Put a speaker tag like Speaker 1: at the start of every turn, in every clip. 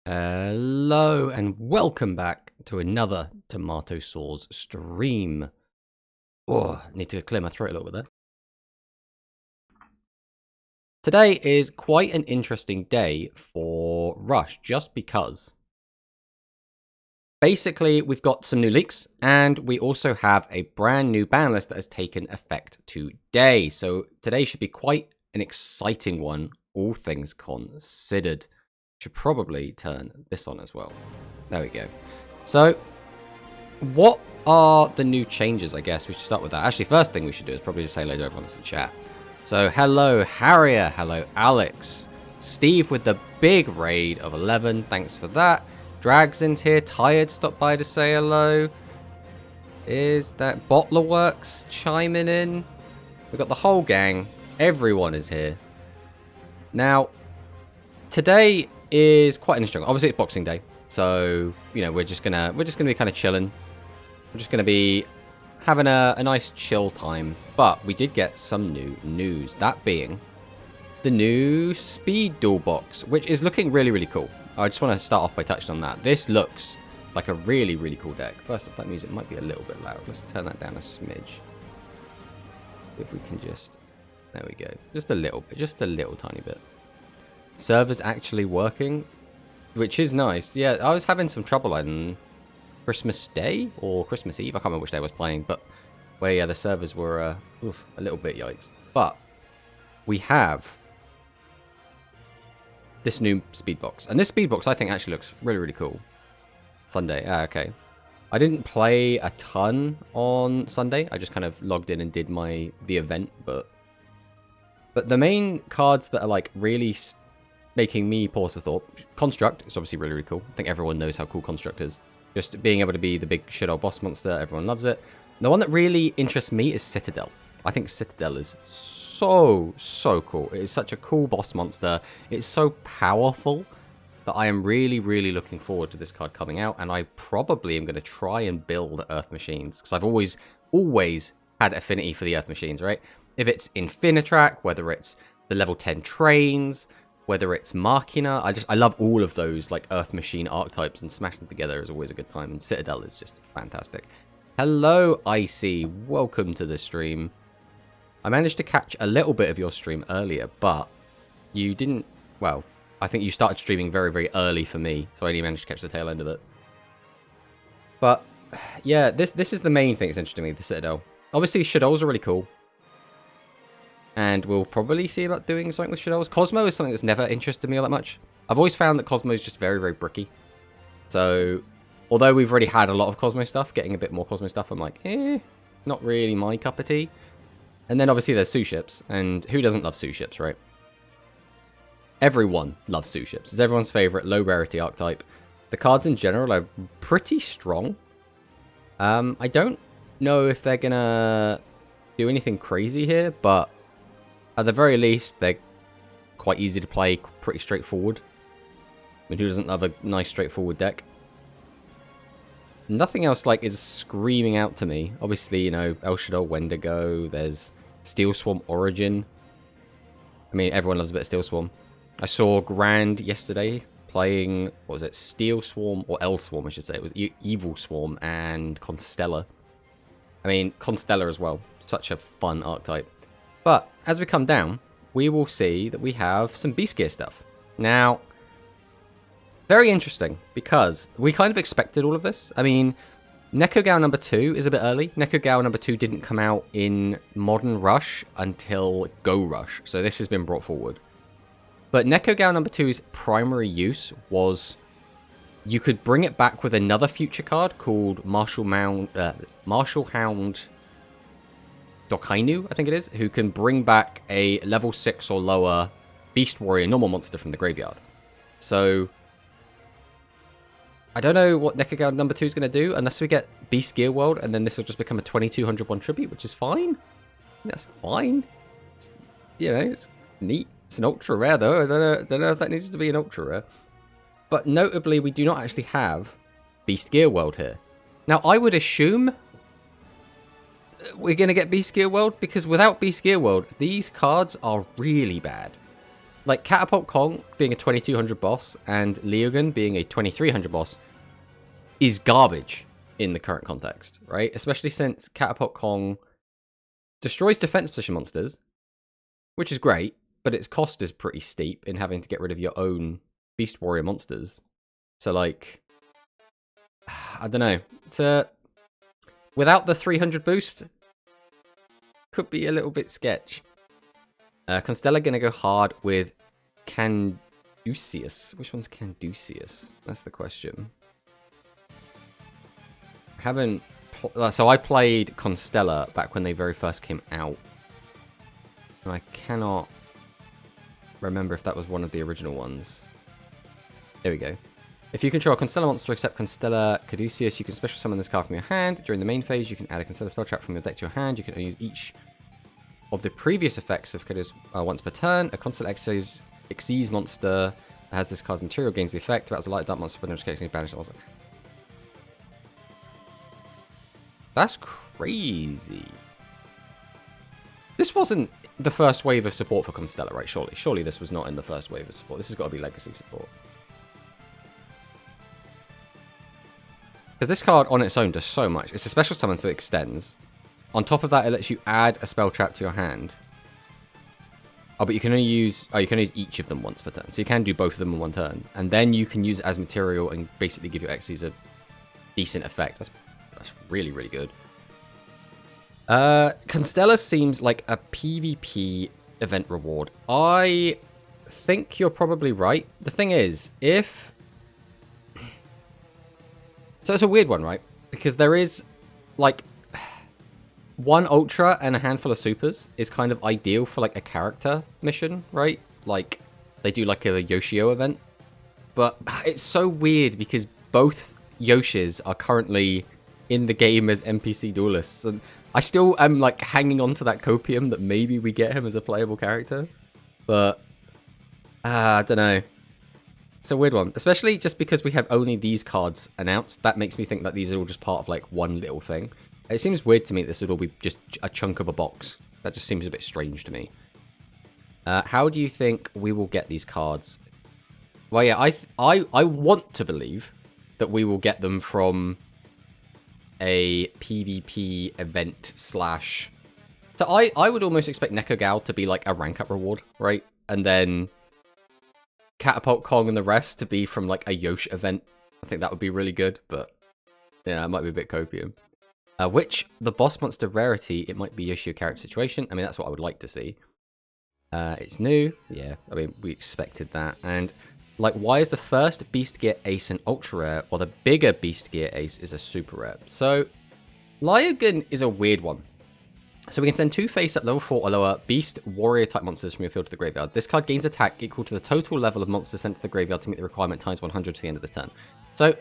Speaker 1: Hello and welcome back to another Tomato Sauce stream. Oh, need to clear my throat a little bit there. Today is quite an interesting day for Rush, just because basically we've got some new leaks and we also have a brand new ban list that has taken effect today. So today should be quite an exciting one, all things considered. Should probably turn this on as well. There we go. So, what are the new changes, I guess? We should start with that. Actually, first thing we should do is probably just say hello to everyone in the chat. So, hello, Harrier. Hello, Alex. Steve with the big raid of 11. Thanks for that. Dragson's here. Tired stopped by to say hello. Is that Bottler Works chiming in? We've got the whole gang. Everyone is here. Now, today is quite interesting. Obviously, it's Boxing Day, so you know we're just gonna be kind of chilling. We're just gonna be having a nice chill time. But we did get some new news. That being the new Speed Duel box, which is looking really cool. I just want to start off by touching on that. This looks like a really cool deck. First up, that music might be a little bit loud. Let's turn that down a smidge. If we can just, there we go, just a little bit, just a little tiny bit. Server's actually working, which is nice. Yeah, I was having some trouble on Christmas Day or Christmas Eve. I can't remember which day I was playing, but where yeah, the servers were a little bit yikes. But we have this new speed box, and this speed box I think actually looks really cool. Sunday, okay. I didn't play a ton on Sunday. I just kind of logged in and did the event, but the main cards that are like really making me pause for thought. Construct is obviously really cool. I think everyone knows how cool Construct is. Just being able to be the big shit old boss monster, everyone loves it. The one that really interests me is Citadel. I think Citadel is so cool. It is such a cool boss monster. It's so powerful that I am really looking forward to this card coming out, and I probably am going to try and build Earth Machines, because I've always had affinity for the Earth Machines, right? If it's Infinitrack, whether it's the level 10 trains, whether it's Machina, I love all of those like Earth Machine archetypes, and smashing them together is always a good time, and Citadel is just fantastic. Hello, Icy. Welcome to the stream. I managed to catch a little bit of your stream earlier, but you didn't, well, I think you started streaming very early for me, so I only managed to catch the tail end of it. But, yeah, this is the main thing that's interesting to me, the Citadel. Obviously, Shaddolls are really cool. And we'll probably see about doing something with Shaddolls. Cosmo is something that's never interested me all that much. I've always found that Cosmo is just very bricky. So, although we've already had a lot of Cosmo stuff, getting a bit more Cosmo stuff, I'm like, not really my cup of tea. And then obviously there's Sue ships, and who doesn't love Sue ships, right? Everyone loves Sue ships. It's everyone's favorite low rarity archetype. The cards in general are pretty strong. I don't know if they're gonna do anything crazy here, but at the very least, they're quite easy to play, pretty straightforward. I mean, who doesn't love a nice straightforward deck? Nothing else like is screaming out to me. Obviously, you know, El Shaddol, Wendigo, there's Steel Swarm Origin. I mean, everyone loves a bit of Steel Swarm. I saw Grand yesterday playing, what was it, Steel Swarm, or El Swarm, I should say. It was Evil Swarm and Constellar. I mean, Constellar as well. Such a fun archetype. But as we come down, we will see that we have some Beast Gear stuff. Now, very interesting, because we kind of expected all of this. I mean, Neko Gao number 2 is a bit early. Neko Gao number 2 didn't come out in Modern Rush until Go Rush, so this has been brought forward. But Neko Gao number 2's primary use was you could bring it back with another future card called Martial Hound Dokainu, I think it is, who can bring back a level 6 or lower Beast Warrior normal monster from the graveyard. So, I don't know what Neko Gao number 2 is going to do, unless we get Beast Gear World, and then this will just become a 2200 tribute, which is fine. That's fine. It's, you know, it's neat. It's an ultra rare, though. I don't know if that needs to be an ultra rare. But notably, we do not actually have Beast Gear World here. Now, I would assume we're going to get Beast Gear World, because without Beast Gear World, these cards are really bad. like Catapult Kong being a 2200 boss and Leogun being a 2300 boss is garbage in the current context, right? Especially since Catapult Kong destroys defense position monsters, which is great, but its cost is pretty steep in having to get rid of your own Beast Warrior monsters. So, like, I don't know. It's without the 300 boost, could be a little bit sketch. Constella gonna go hard with Canduceus. Which one's Canduceus? That's the question. Haven't. So I played Constella back when they very first came out, and I cannot remember if that was one of the original ones. There we go. If you control a Constella monster except Constella Caduceus, you can special summon this card from your hand. During the main phase, you can add a Constella spell trap from your deck to your hand. You can only use each of the previous effects of Caduceus once per turn. A Constella Xyz monster has this card's material gains the effect. That's a light dark monster, but no occasionally banished also. That's crazy. This wasn't the first wave of support for Constella, right? Surely this was not in the first wave of support. This has got to be legacy support. Because this card on its own does so much. It's a special summon, so it extends. On top of that, it lets you add a spell trap to your hand. Oh, but you can only use each of them once per turn. So you can do both of them in one turn. And then you can use it as material and basically give your Xyz a decent effect. That's really, really good. Constella seems like a PvP event reward. I think you're probably right. The thing is, so it's a weird one, right? Because there is, like, one Ultra and a handful of Supers is kind of ideal for, like, a character mission, right? Like, they do, like, a Yoshio event. But it's so weird because both Yoshis are currently in the game as NPC duelists, and I still am like hanging on to that copium that maybe we get him as a playable character, but I don't know. It's a weird one, especially just because we have only these cards announced. That makes me think that these are all just part of like one little thing. It seems weird to me that this would all be just a chunk of a box. That just seems a bit strange to me. How do you think we will get these cards? Well, yeah, I want to believe that we will get them from a PvP event slash... So I would almost expect Nekogal to be like a rank up reward, right? And then Catapult Kong and the rest to be from like a Yosh event. I think that would be really good, but yeah, it might be a bit copium. Which, the boss monster rarity, it might be Yoshio character situation. I mean, that's what I would like to see. It's new. Yeah, I mean, we expected that. And like, why is the first Beast Gear Ace an ultra rare, while the bigger Beast Gear Ace is a super rare? So, Lyogun is a weird one. So we can send 2 face-up level 4 or lower Beast Warrior type monsters from your field to the graveyard. This card gains attack equal to the total level of monsters sent to the graveyard to meet the requirement times 100 to the end of this turn. So,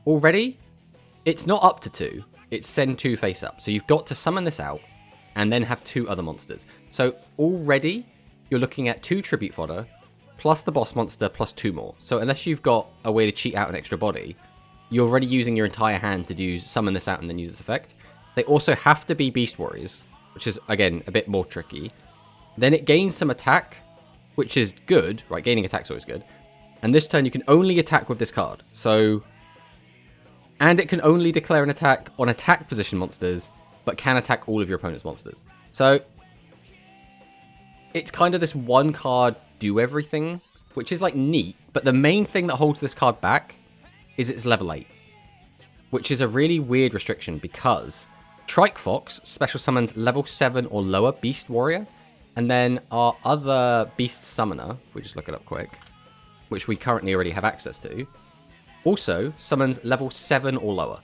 Speaker 1: already, it's not up to 2. It's send 2 face-up. So you've got to summon this out, and then have 2 other monsters. So, already, you're looking at 2 tribute fodder, plus the boss monster, plus 2 more. So unless you've got a way to cheat out an extra body, you're already using your entire hand to summon this out and then use its effect. They also have to be Beast Warriors, which is, again, a bit more tricky. Then it gains some attack, which is good, right? Gaining attack's always good. And this turn you can only attack with this card. So, and it can only declare an attack on attack position monsters, but can attack all of your opponent's monsters. So, it's kind of this one card do everything, which is like neat, but the main thing that holds this card back is it's level 8, which is a really weird restriction because Trike Fox special summons level 7 or lower Beast Warrior, and then our other Beast Summoner, if we just look it up quick, which we currently already have access to, also summons level 7 or lower,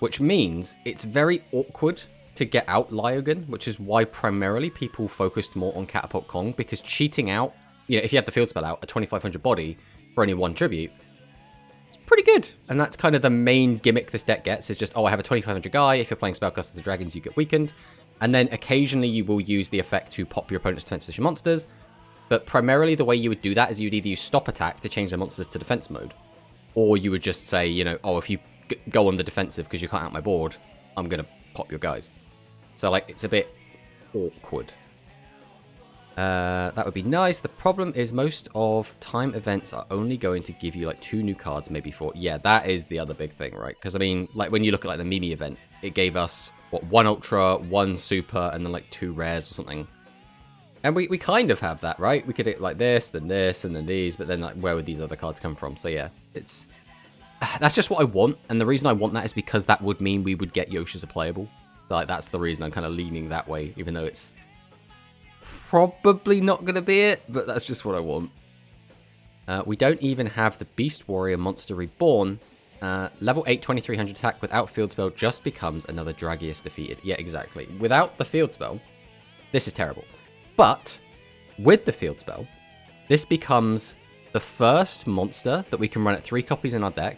Speaker 1: which means it's very awkward to get out Lyogun, which is why primarily people focused more on Catapult Kong, because cheating out, you know, if you have the field spell out, a 2500 body for only 1 tribute, it's pretty good. And that's kind of the main gimmick this deck gets, is just, oh, I have a 2500 guy, if you're playing Spellcasters or Dragons, you get weakened. And then occasionally you will use the effect to pop your opponent's defense position monsters, but primarily the way you would do that is you'd either use stop attack to change the monsters to defense mode, or you would just say, you know, oh, if you go on the defensive because you can't out my board, I'm going to pop your guys. So, like, it's a bit awkward. That would be nice. The problem is most of time events are only going to give you like 2 new cards, maybe 4. Yeah, that is the other big thing, right? Because I mean, like when you look at like the Mimi event, it gave us what, 1 ultra, 1 super, and then like 2 rares or something. And we kind of have that, right? We could hit like this, and then these, but then like where would these other cards come from? So yeah, it's that's just what I want, and the reason I want that is because that would mean we would get Yoshi as a playable. Like that's the reason I'm kind of leaning that way, even though it's probably not going to be it, but that's just what I want. We don't even have the Beast Warrior Monster Reborn. Level 8, 2300 attack without field spell just becomes another Dragius defeated. Yeah, exactly. Without the field spell, this is terrible. But with the field spell, this becomes the first monster that we can run at 3 copies in our deck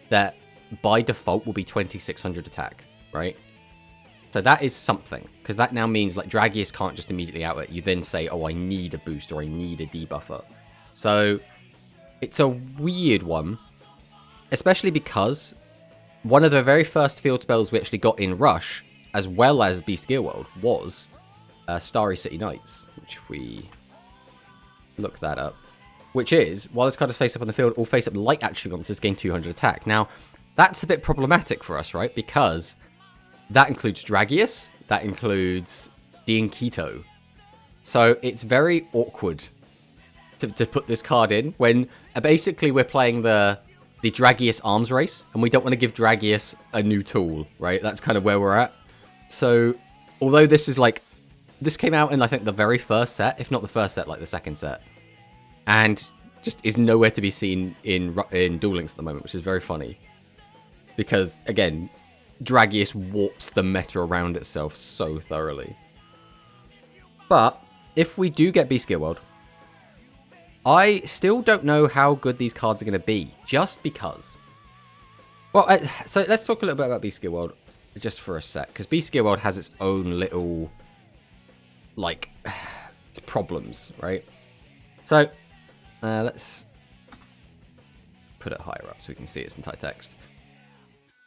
Speaker 1: that by default will be 2600 attack, right? So that is something, because that now means like Dragius can't just immediately out it. You then say, oh, I need a boost or I need a debuffer. So it's a weird one, especially because one of the very first field spells we actually got in Rush, as well as Beast Gear World, was Starry City Knights, which if we look that up, which is, while this card is face up on the field, all face up light attribute monsters gain 200 attack. Now, that's a bit problematic for us, right? Because that includes Dragius, that includes Diankito. So it's very awkward to put this card in when basically we're playing the Dragius arms race, and we don't want to give Dragius a new tool, right? That's kind of where we're at. So, although this is like, this came out in, I think, the very first set, if not the first set, like the second set. And just is nowhere to be seen in Duel Links at the moment, which is very funny. Because, again, Dragius warps the meta around itself so thoroughly. But, if we do get Beast Gear World, I still don't know how good these cards are going to be, just because. Well, so let's talk a little bit about Beast Gear World just for a sec, because Beast Gear World has its own little, like, problems, right? So, let's put it higher up so we can see its entire text.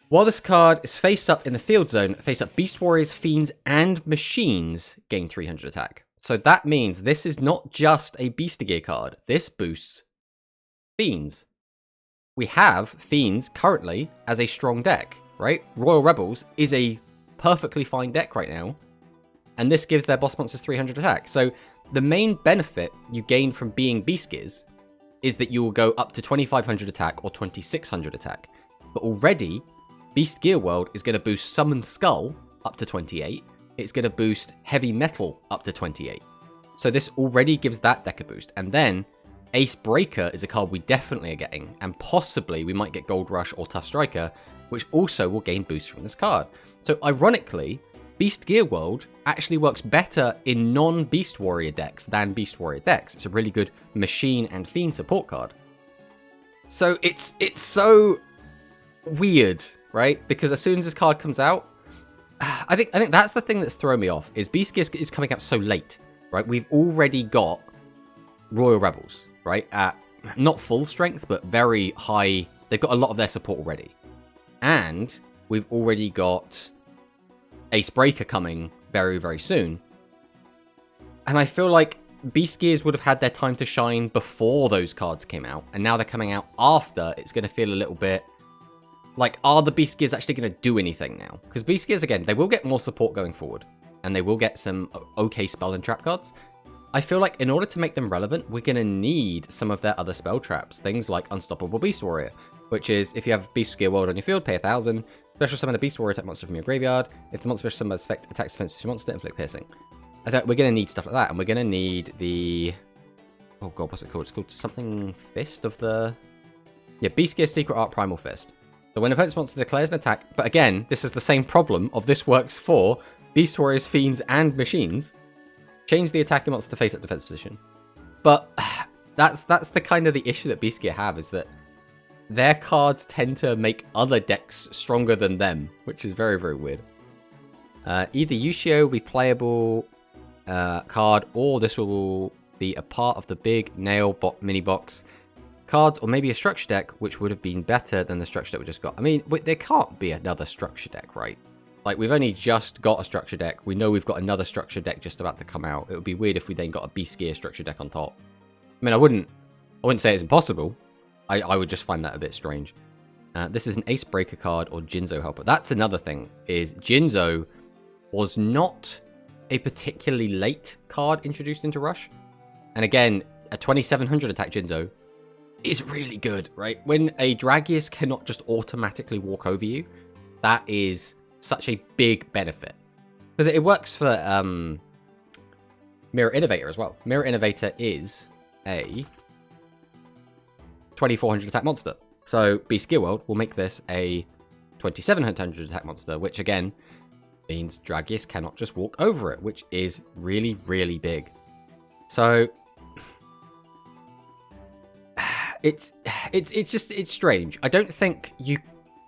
Speaker 1: While this card is face up in the field zone, face up Beast Warriors, Fiends, and Machines gain 300 attack. So that means this is not just a Beast Gear card. This boosts Fiends. We have Fiends currently as a strong deck, right? Royal Rebels is a perfectly fine deck right now. And this gives their boss monsters 300 attack. So the main benefit you gain from being Beast Gears is that you will go up to 2500 attack or 2600 attack. But already, Beast Gear World is going to boost Summon Skull up to 28. It's going to boost Heavy Metal up to 28. So this already gives that deck a boost. And then Ace Breaker is a card we definitely are getting. And possibly we might get Gold Rush or Tough Striker, which also will gain boosts from this card. So ironically, Beast Gear World actually works better in non-Beast Warrior decks than Beast Warrior decks. It's a really good Machine and Fiend support card. So it's so weird, right? Because as soon as this card comes out, I think that's the thing that's throwing me off, is Beast Gear is coming out so late, right? We've already got Royal Rebels, right? At not full strength, but very high. They've got a lot of their support already. And we've already got Ace Breaker coming very, very soon. And I feel like Beast Gears would have had their time to shine before those cards came out. And now they're coming out after. It's going to feel a little bit like, are the Beast Gears actually going to do anything now? Because Beast Gears, again, they will get more support going forward. And they will get some okay spell and trap cards. I feel like in order to make them relevant, we're going to need some of their other spell traps. Things like Unstoppable Beast Warrior, which is if you have Beast Gear World on your field, pay 1000. Special summon a Beast Warrior attack monster from your graveyard. If the monster special summon effect attacks defense monster, inflict piercing. I think we're going to need stuff like that. And we're going to need the... oh god, what's it called? It's called something Fist of the... yeah, Beast Gear Secret Art Primal Fist. So when an opponent's monster declares an attack, but again, this is the same problem of this works for Beast Warriors, Fiends, and Machines. Change the attacking monster to face up defense position. But that's the kind of the issue that Beast Gear have, is that their cards tend to make other decks stronger than them, which is very, very weird. Either Yushio will be playable card, or this will be a part of the big nail mini box cards, or maybe a structure deck, which would have been better than the structure deck we just got. I mean, there can't be another structure deck, right? Like, we've only just got a structure deck. We know we've got another structure deck just about to come out. It would be weird if we then got a Beast Gear structure deck on top. I mean, I wouldn't say it's impossible. I would just find that a bit strange. This is an Ace Breaker card or Jinzo Helper. That's another thing, is Jinzo was not a particularly late card introduced into Rush. And again, a 2700 attack Jinzo is really good, right? When a Dragius cannot just automatically walk over you, that is such a big benefit. Because it works for Mirror Innovator as well. Mirror Innovator is a 2400 attack monster. So Beast Gear World will make this a 2700 attack monster, which again means Dragius cannot just walk over it, which is really, really big. So it's strange. I don't think you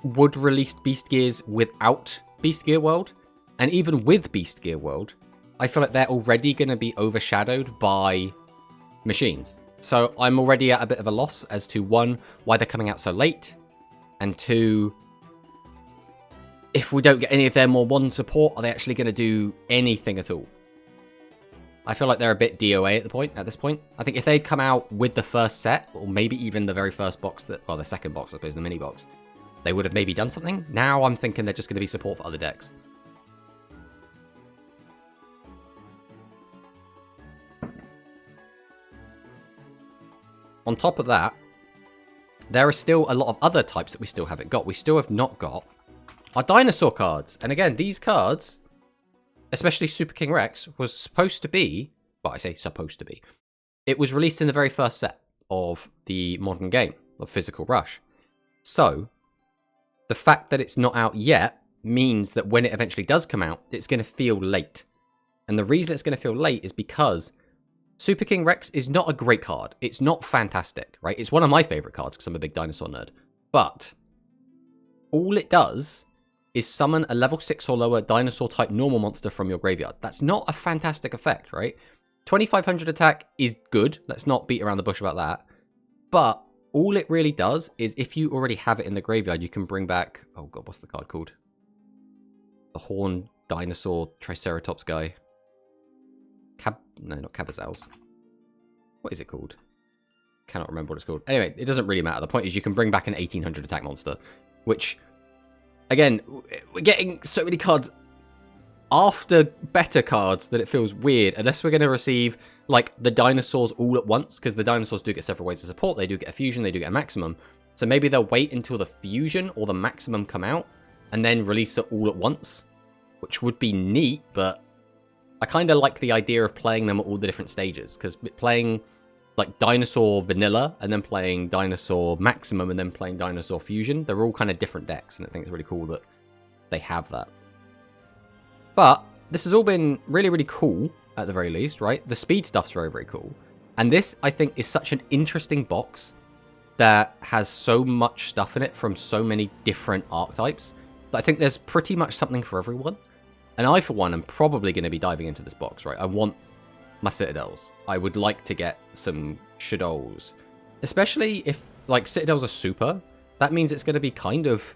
Speaker 1: would release Beast Gears without Beast Gear World, and even with Beast Gear World, I feel like they're already going to be overshadowed by machines. So I'm already at a bit of a loss as to, one, why they're coming out so late, and two, if we don't get any of their more modern support, are they actually going to do anything at all? I feel like they're a bit DOA at this point. I think if they'd come out with the first set, or maybe even the very first box, the second box, I suppose, the mini box, they would have maybe done something. Now I'm thinking they're just going to be support for other decks. On top of that, there are still a lot of other types that we still haven't got. We still have not got our dinosaur cards. And again, these cards, especially Super King Rex, was supposed to be, well, I say supposed to be, it was released in the very first set of the modern game, of Physical Rush. So, the fact that it's not out yet means that when it eventually does come out, it's going to feel late. And the reason it's going to feel late is because Super King Rex is not a great card. It's not fantastic, right? It's one of my favorite cards because I'm a big dinosaur nerd. But all it does is summon a level 6 or lower dinosaur-type normal monster from your graveyard. That's not a fantastic effect, right? 2500 attack is good. Let's not beat around the bush about that. But all it really does is if you already have it in the graveyard, you can bring back... Oh god, what's the card called? The horn dinosaur Triceratops guy. No, not Cabazels. What is it called? Cannot remember what it's called. Anyway, it doesn't really matter. The point is you can bring back an 1800 attack monster, which, again, we're getting so many cards after better cards that it feels weird, unless we're going to receive, like, the dinosaurs all at once, because the dinosaurs do get several ways of support. They do get a fusion, they do get a maximum. So maybe they'll wait until the fusion or the maximum come out, and then release it all at once, which would be neat, but I kind of like the idea of playing them at all the different stages, because playing like Dinosaur Vanilla and then playing Dinosaur Maximum and then playing Dinosaur Fusion, they're all kind of different decks, and I think it's really cool that they have that. But this has all been really, really cool at the very least, right? The speed stuff's very, very cool. And this, I think, is such an interesting box that has so much stuff in it from so many different archetypes that I think there's pretty much something for everyone. And I, for one, am probably going to be diving into this box, right? I want my Citadels. I would like to get some Shadows. Especially if, like, Citadels are super. That means it's going to be kind of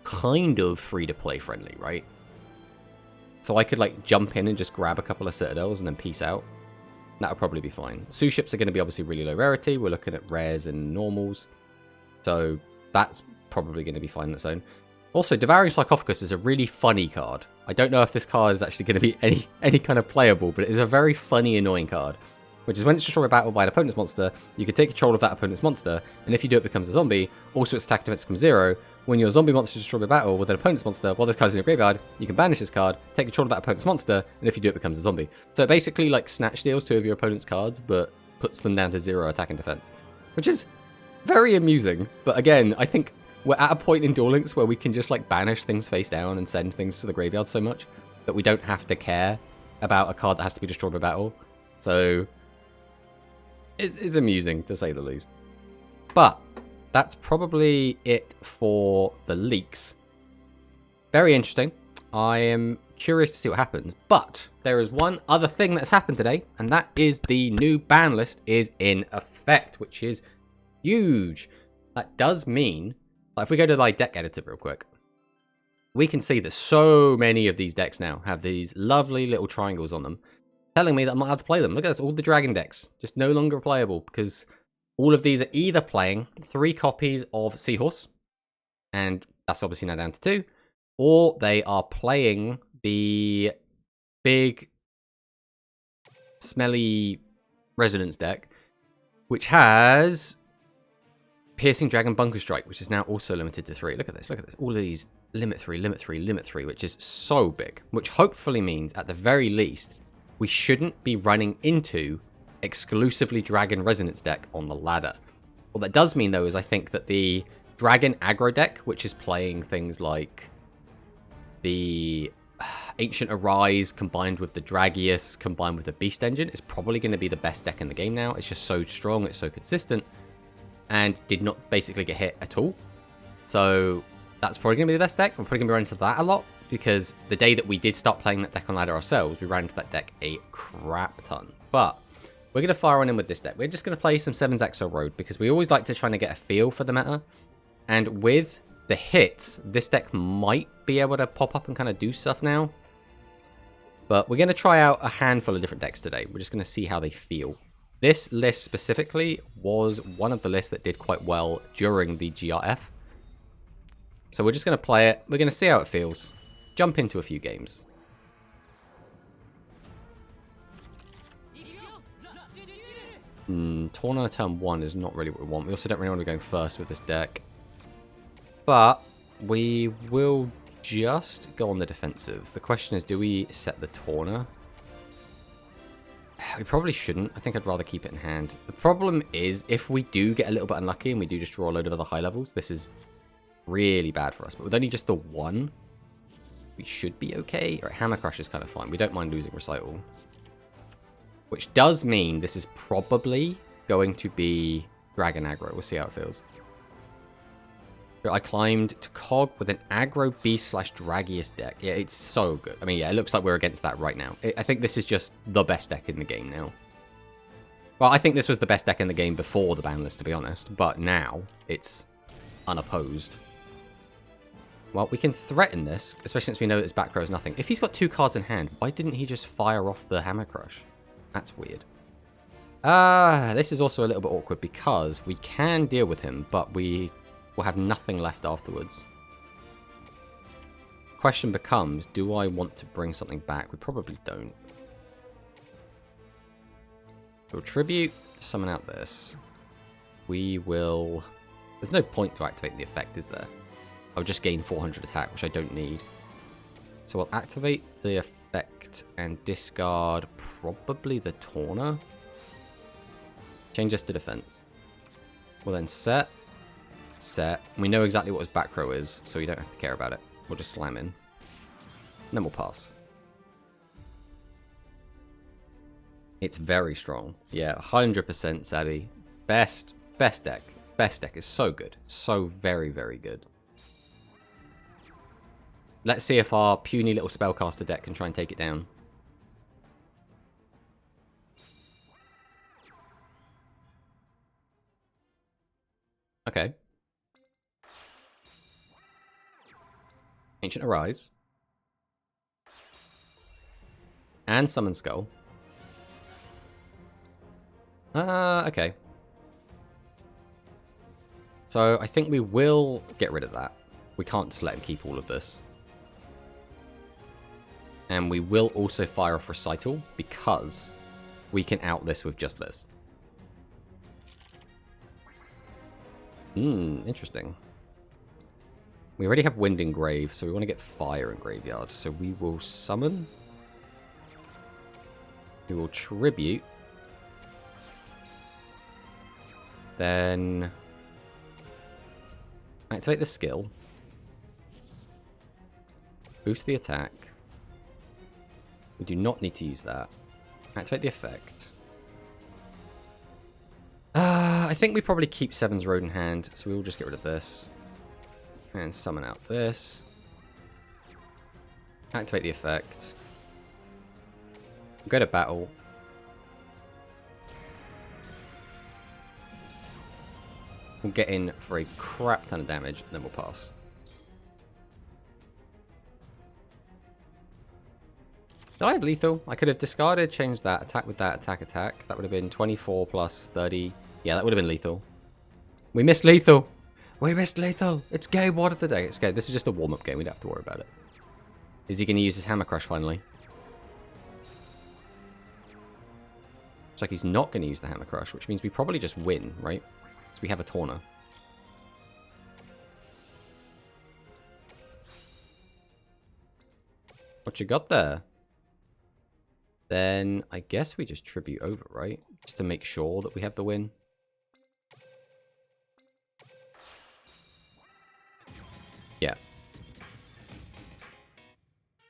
Speaker 1: free-to-play friendly, right? So I could, like, jump in and just grab a couple of Citadels and then peace out. That would probably be fine. Sue ships are going to be obviously really low rarity. We're looking at rares and normals. So that's probably going to be fine on its own. Also, Devouring Sarcophagus is a really funny card. I don't know if this card is actually going to be any kind of playable, but it is a very funny, annoying card. Which is when it's destroyed by battle by an opponent's monster, you can take control of that opponent's monster, and if you do, it becomes a zombie. Also, its attack defense becomes 0. When your zombie monster is destroyed by battle with an opponent's monster, while this card is in your graveyard, you can banish this card, take control of that opponent's monster, and if you do, it becomes a zombie. So it basically, like, snatch steals 2 of your opponent's cards, but puts them down to 0 attack and defense. Which is very amusing, but again, I think we're at a point in Duel Links where we can just, like, banish things face down and send things to the graveyard so much that we don't have to care about a card that has to be destroyed by battle. So it's amusing, to say the least. But that's probably it for the leaks. Very interesting. I am curious to see what happens. But there is one other thing that's happened today, and that is the new ban list is in effect, which is huge. That does mean, if we go to my deck editor real quick, we can see that so many of these decks now have these lovely little triangles on them, telling me that I'm not allowed to play them. Look at this, all the dragon decks, just no longer playable, because all of these are either playing 3 copies of Seahorse, and that's obviously now down to 2, or they are playing the big, smelly Resonance deck, which has Piercing Dragon Bunker Strike, which is now also limited to 3. Look at this, look at this. All of these limit 3, limit 3, limit 3, which is so big, which hopefully means, at the very least, we shouldn't be running into exclusively Dragon Resonance deck on the ladder. What that does mean, though, is I think that the Dragon aggro deck, which is playing things like the Ancient Arise combined with the Dragius combined with the Beast Engine, is probably going to be the best deck in the game now. It's just so strong, it's so consistent, and did not basically get hit at all. So that's probably going to be the best deck. We're probably going to be running into that a lot, because the day that we did start playing that deck on ladder ourselves, we ran into that deck a crap ton. But we're going to fire on in with this deck. We're just going to play some 7's Axel Road, because we always like to try to get a feel for the meta. And with the hits, this deck might be able to pop up and kind of do stuff now. But we're going to try out a handful of different decks today. We're just going to see how they feel. This list specifically was one of the lists that did quite well during the GRF. So we're just going to play it. We're going to see how it feels. Jump into a few games. Torna turn 1 is not really what we want. We also don't really want to be going first with this deck. But we will just go on the defensive. The question is, do we set the Torna? We probably shouldn't. I think I'd rather keep it in hand. The problem is, if we do get a little bit unlucky and we do just draw a load of other high levels, this is really bad for us. But with only just the 1, we should be okay. Or Hammer Crush is kind of fine. We don't mind losing Recital. Which does mean this is probably going to be Dragon aggro. We'll see how it feels. I climbed to Cog with an aggro beast/Dragius deck. Yeah, it's so good. I mean, yeah, it looks like we're against that right now. I think this is just the best deck in the game now. Well, I think this was the best deck in the game before the ban list, to be honest. But now, it's unopposed. Well, we can threaten this, especially since we know that his back row is nothing. If he's got 2 cards in hand, why didn't he just fire off the Hammer Crush? That's weird. This is also a little bit awkward because we can deal with him, but we will have nothing left afterwards. Question becomes, do I want to bring something back? We probably don't. We'll tribute, summon out this. We will... There's no point to activate the effect, is there? I'll just gain 400 attack, which I don't need. So we'll activate the effect and discard probably the Torna. Change this to defense. We'll then set. We know exactly what his back row is, so we don't have to care about it. We'll just slam in. And then we'll pass. It's very strong. Yeah, 100% Sadie. Best deck. Best deck is so good. So very, very good. Let's see if our puny little spellcaster deck can try and take it down. Okay. Ancient Arise. And Summon Skull. Okay. So I think we will get rid of that. We can't just let him keep all of this. And we will also fire off Recital because we can out this with just this. Interesting. We already have Wind in Grave, so we want to get Fire in Graveyard. So we will summon. We will tribute. Then activate the skill. Boost the attack. We do not need to use that. Activate the effect. I think we probably keep 7's Road in hand, so we will just get rid of this. And summon out this. Activate the effect. Go to battle. We'll get in for a crap ton of damage, and then we'll pass. Did I have lethal? I could have discarded, changed that, attack with that, attack, attack. That would have been 24 plus 30. Yeah, that would have been lethal. We missed lethal. We missed lethal. It's game 1 of the day. It's okay. This is just a warm-up game. We don't have to worry about it. Is he going to use his Hammer Crush finally? Looks like he's not going to use the Hammer Crush, which means we probably just win, right? Because we have a Tawna. What you got there? Then I guess we just tribute over, right? Just to make sure that we have the win. Yeah.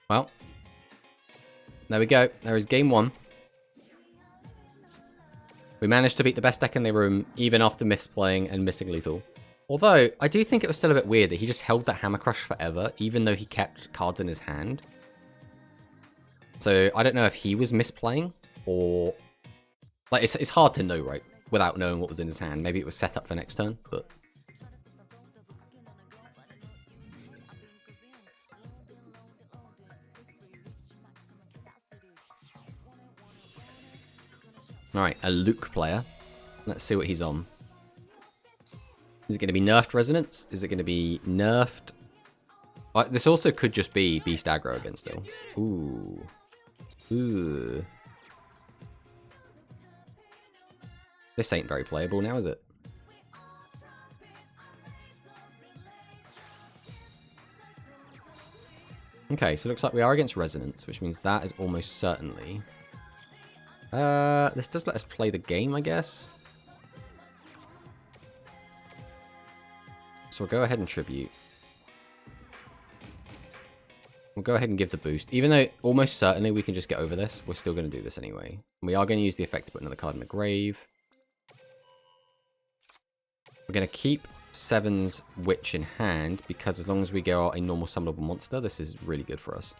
Speaker 1: Well. There we go. There is game 1. We managed to beat the best deck in the room, even after misplaying and missing lethal. Although, I do think it was still a bit weird that he just held that Hammer Crush forever, even though he kept cards in his hand. So, I don't know if he was misplaying, or... Like, it's hard to know, right? Without knowing what was in his hand. Maybe it was set up for next turn, but... Alright, a Luke player. Let's see what he's on. Is it going to be nerfed Resonance? Is it going to be nerfed? This also could just be Beast Aggro again still. Ooh. Ooh. This ain't very playable now, is it? Okay, so it looks like we are against Resonance, which means that is almost certainly... this does let us play the game, I guess. So we'll go ahead and tribute. We'll go ahead and give the boost. Even though almost certainly we can just get over this, we're still going to do this anyway. We are going to use the effect to put another card in the grave. We're going to keep Seven's Witch in hand, because as long as we go out a normal summonable monster, this is really good for us.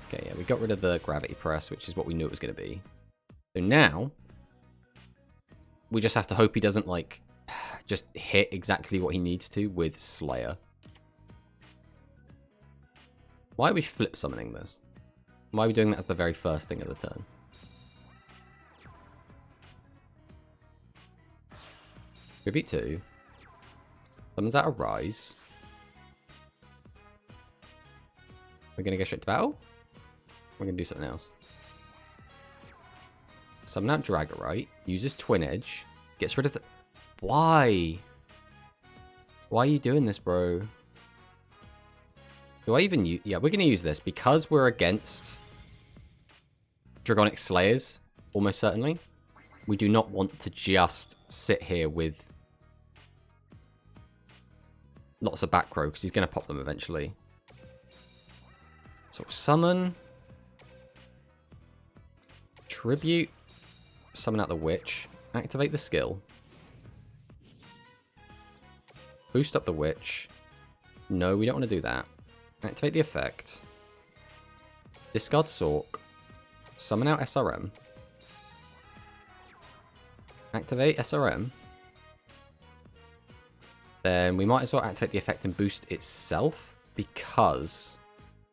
Speaker 1: Okay, yeah, we got rid of the Gravity Press, which is what we knew it was going to be. So now, we just have to hope he doesn't, like, just hit exactly what he needs to with Slayer. Why are we flip summoning this? Why are we doing that as the very first thing of the turn? Tribute 2. Summons out a Rise. We're going to go straight to battle? We're going to do something else. Summon out Dragonite. Uses Twin Edge. Gets rid of the... Why? Why are you doing this, bro? Do I even use... Yeah, we're going to use this. Because we're against Dragonic Slayers, almost certainly, we do not want to just sit here with lots of back row, because he's going to pop them eventually. So summon. Tribute. Summon out the Witch. Activate the skill. Boost up the Witch. No, we don't want to do that. Activate the effect. Discard Sork. Summon out SRM. Activate SRM. Then we might as well activate the effect and boost itself, because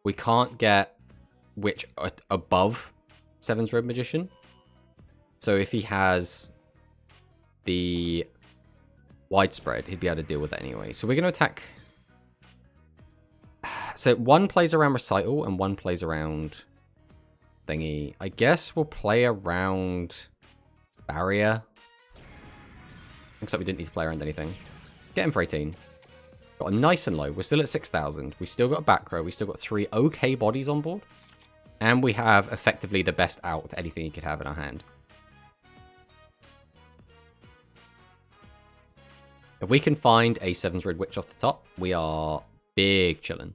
Speaker 1: we can't get Witch above Seven's Robe Magician. So if he has the Widespread, he'd be able to deal with it anyway. So we're going to attack... So one plays around Recital and one plays around thingy. I guess we'll play around Barrier. Looks like we didn't need to play around anything. Get him for 18. Got a nice and low. We're still at 6,000. We still got a back row. We still got 3 okay bodies on board. And we have effectively the best out to anything he could have in our hand. If we can find a Seven's Red Witch off the top, we are big chillin'.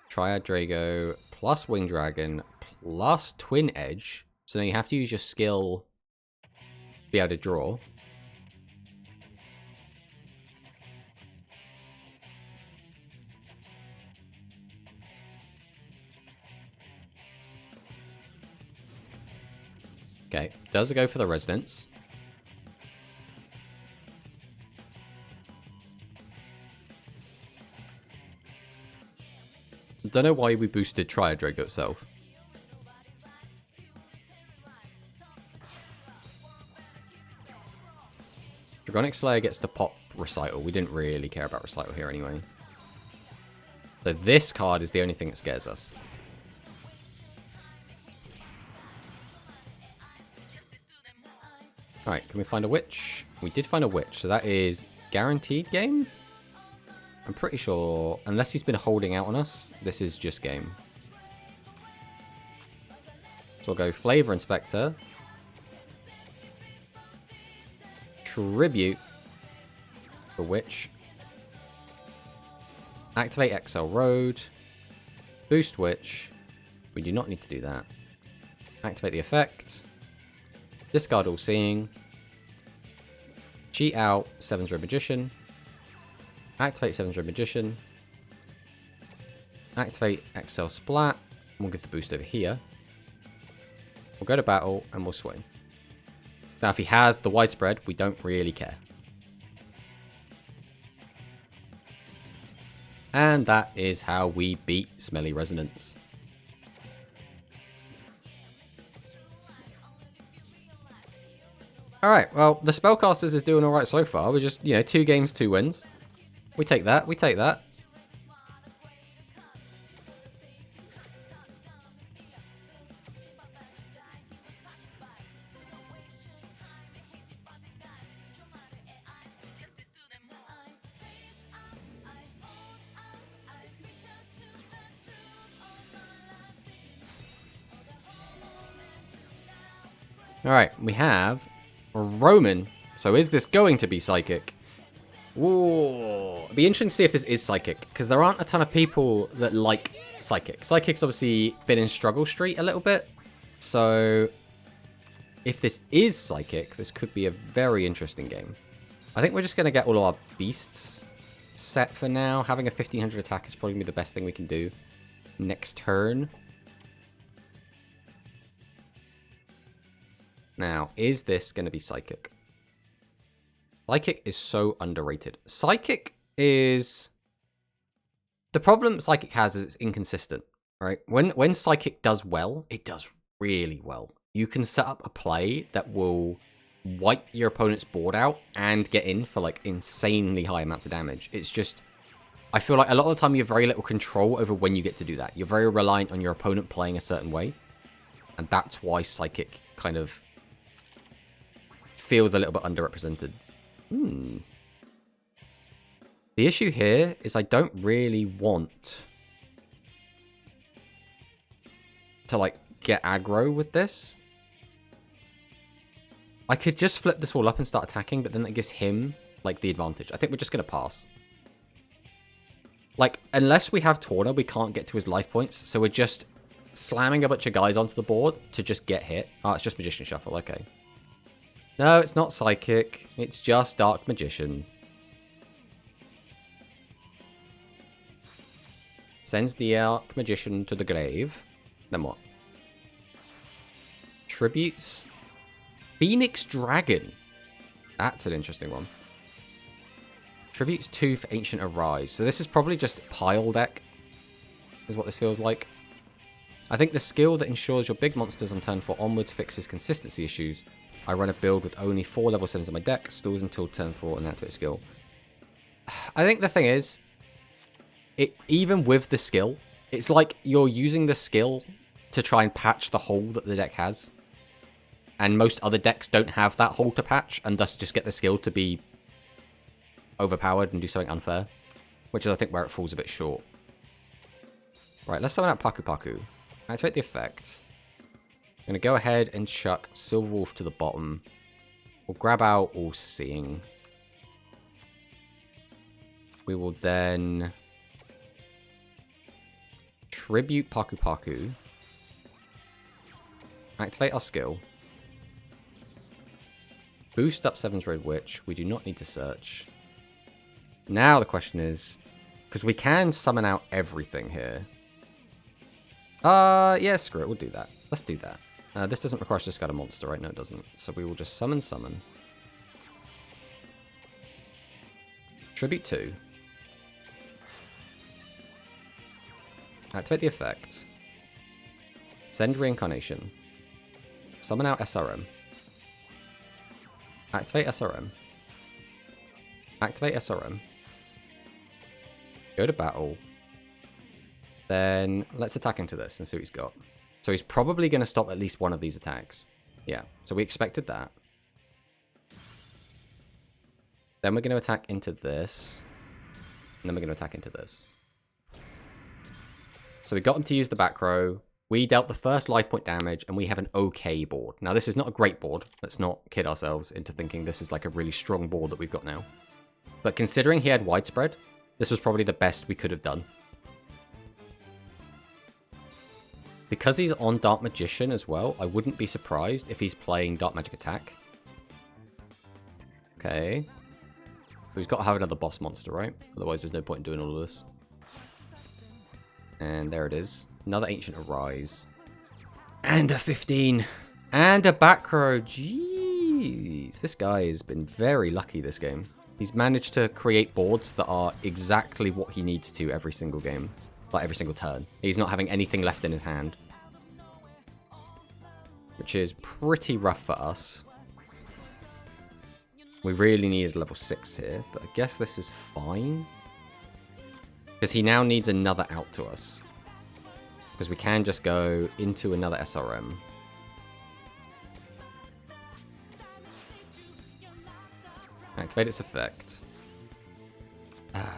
Speaker 1: Triad Drago plus Wing Dragon plus Twin Edge. So now you have to use your skill to be able to draw. Okay, does it go for the Resonance? Don't know why we boosted Triad Draco itself. Dragonic Slayer gets to pop Recital. We didn't really care about Recital here anyway. So this card is the only thing that scares us. Alright, can we find a witch? We did find a witch, so that is guaranteed game? I'm pretty sure, unless he's been holding out on us, this is just game. So we'll go Flavor Inspector. Tribute the witch. Activate XL Road. Boost witch. We do not need to do that. Activate the effect. Discard All Seeing. Cheat out 7's Red Magician. Activate 7's Red Magician. Activate XL Splat. We'll give the boost over here. We'll go to battle and we'll swing. Now if he has the widespread, we don't really care. And that is how we beat Smelly Resonance. Alright, well, the Spellcasters is doing alright so far. We're just, 2 games, 2 wins. We take that, we take that. Alright, we have Roman. So is this going to be Psychic? Ooh. It'd be interesting to see if this is Psychic, because there aren't a ton of people that like Psychic. Psychic's obviously been in Struggle Street a little bit. So if this is Psychic, this could be a very interesting game. I think we're just going to get all of our beasts set for now. Having a 1500 attack is probably the best thing we can do next turn. Now, is this going to be Psychic? Psychic is so underrated. Psychic is... The problem Psychic has is it's inconsistent, right? When Psychic does well, it does really well. You can set up a play that will wipe your opponent's board out and get in for, like, insanely high amounts of damage. It's just... I feel like a lot of the time you have very little control over when you get to do that. You're very reliant on your opponent playing a certain way. And that's why Psychic kind of feels a little bit underrepresented. The issue here is I don't really want to, like, get aggro with this. I could just flip this all up and start attacking, but then that gives him, like, the advantage. I think we're just going to pass. Like, unless we have Torna, we can't get to his life points, so we're just slamming a bunch of guys onto the board to just get hit. Oh, it's just Magician Shuffle, okay. No, it's not Psychic. It's just Dark Magician. Sends the Dark Magician to the grave. Then what? Tributes. Phoenix Dragon. That's an interesting one. Tributes 2 for Ancient Arise. So this is probably just pile deck, is what this feels like. I think the skill that ensures your big monsters on turn 4 onwards fixes consistency issues. I run a build with only 4 level 7s in my deck, stalls until turn 4 and activate skill. I think the thing is, even with the skill, it's like you're using the skill to try and patch the hole that the deck has. And most other decks don't have that hole to patch, and thus just get the skill to be overpowered and do something unfair. Which is, I think, where it falls a bit short. Right, let's summon out Paku Paku. Activate the effect. I'm going to go ahead and chuck Silverwolf to the bottom. We'll grab out All Seeing. We will then tribute Paku Paku. Activate our skill. Boost up 7's Red Witch. We do not need to search. Now the question is, because we can summon out everything here. Yeah, screw it. We'll do that. Let's do that. This doesn't require us to discard a monster, right? No, it doesn't. So we will just summon. Tribute 2. Activate the effect. Send Reincarnation. Summon out SRM. Activate SRM. Activate SRM. Go to battle. Then let's attack into this and see what he's got. So he's probably going to stop at least one of these attacks. Yeah, so we expected that. Then we're going to attack into this. And then we're going to attack into this. So we got him to use the back row. We dealt the first life point damage, and we have an okay board. Now, this is not a great board. Let's not kid ourselves into thinking this is like a really strong board that we've got now. But considering he had widespread, this was probably the best we could have done. Because he's on Dark Magician as well, I wouldn't be surprised if he's playing Dark Magic Attack. Okay. So he's got to have another boss monster, right? Otherwise, there's no point in doing all of this. And there it is. Another Ancient Arise. And a 15. And a back row. Jeez. This guy has been very lucky this game. He's managed to create boards that are exactly what he needs to every single game. Like every single turn. He's not having anything left in his hand. Which is pretty rough for us. We really needed level 6 here. But I guess this is fine. Because he now needs another out to us. Because we can just go into another SRM. Activate its effect.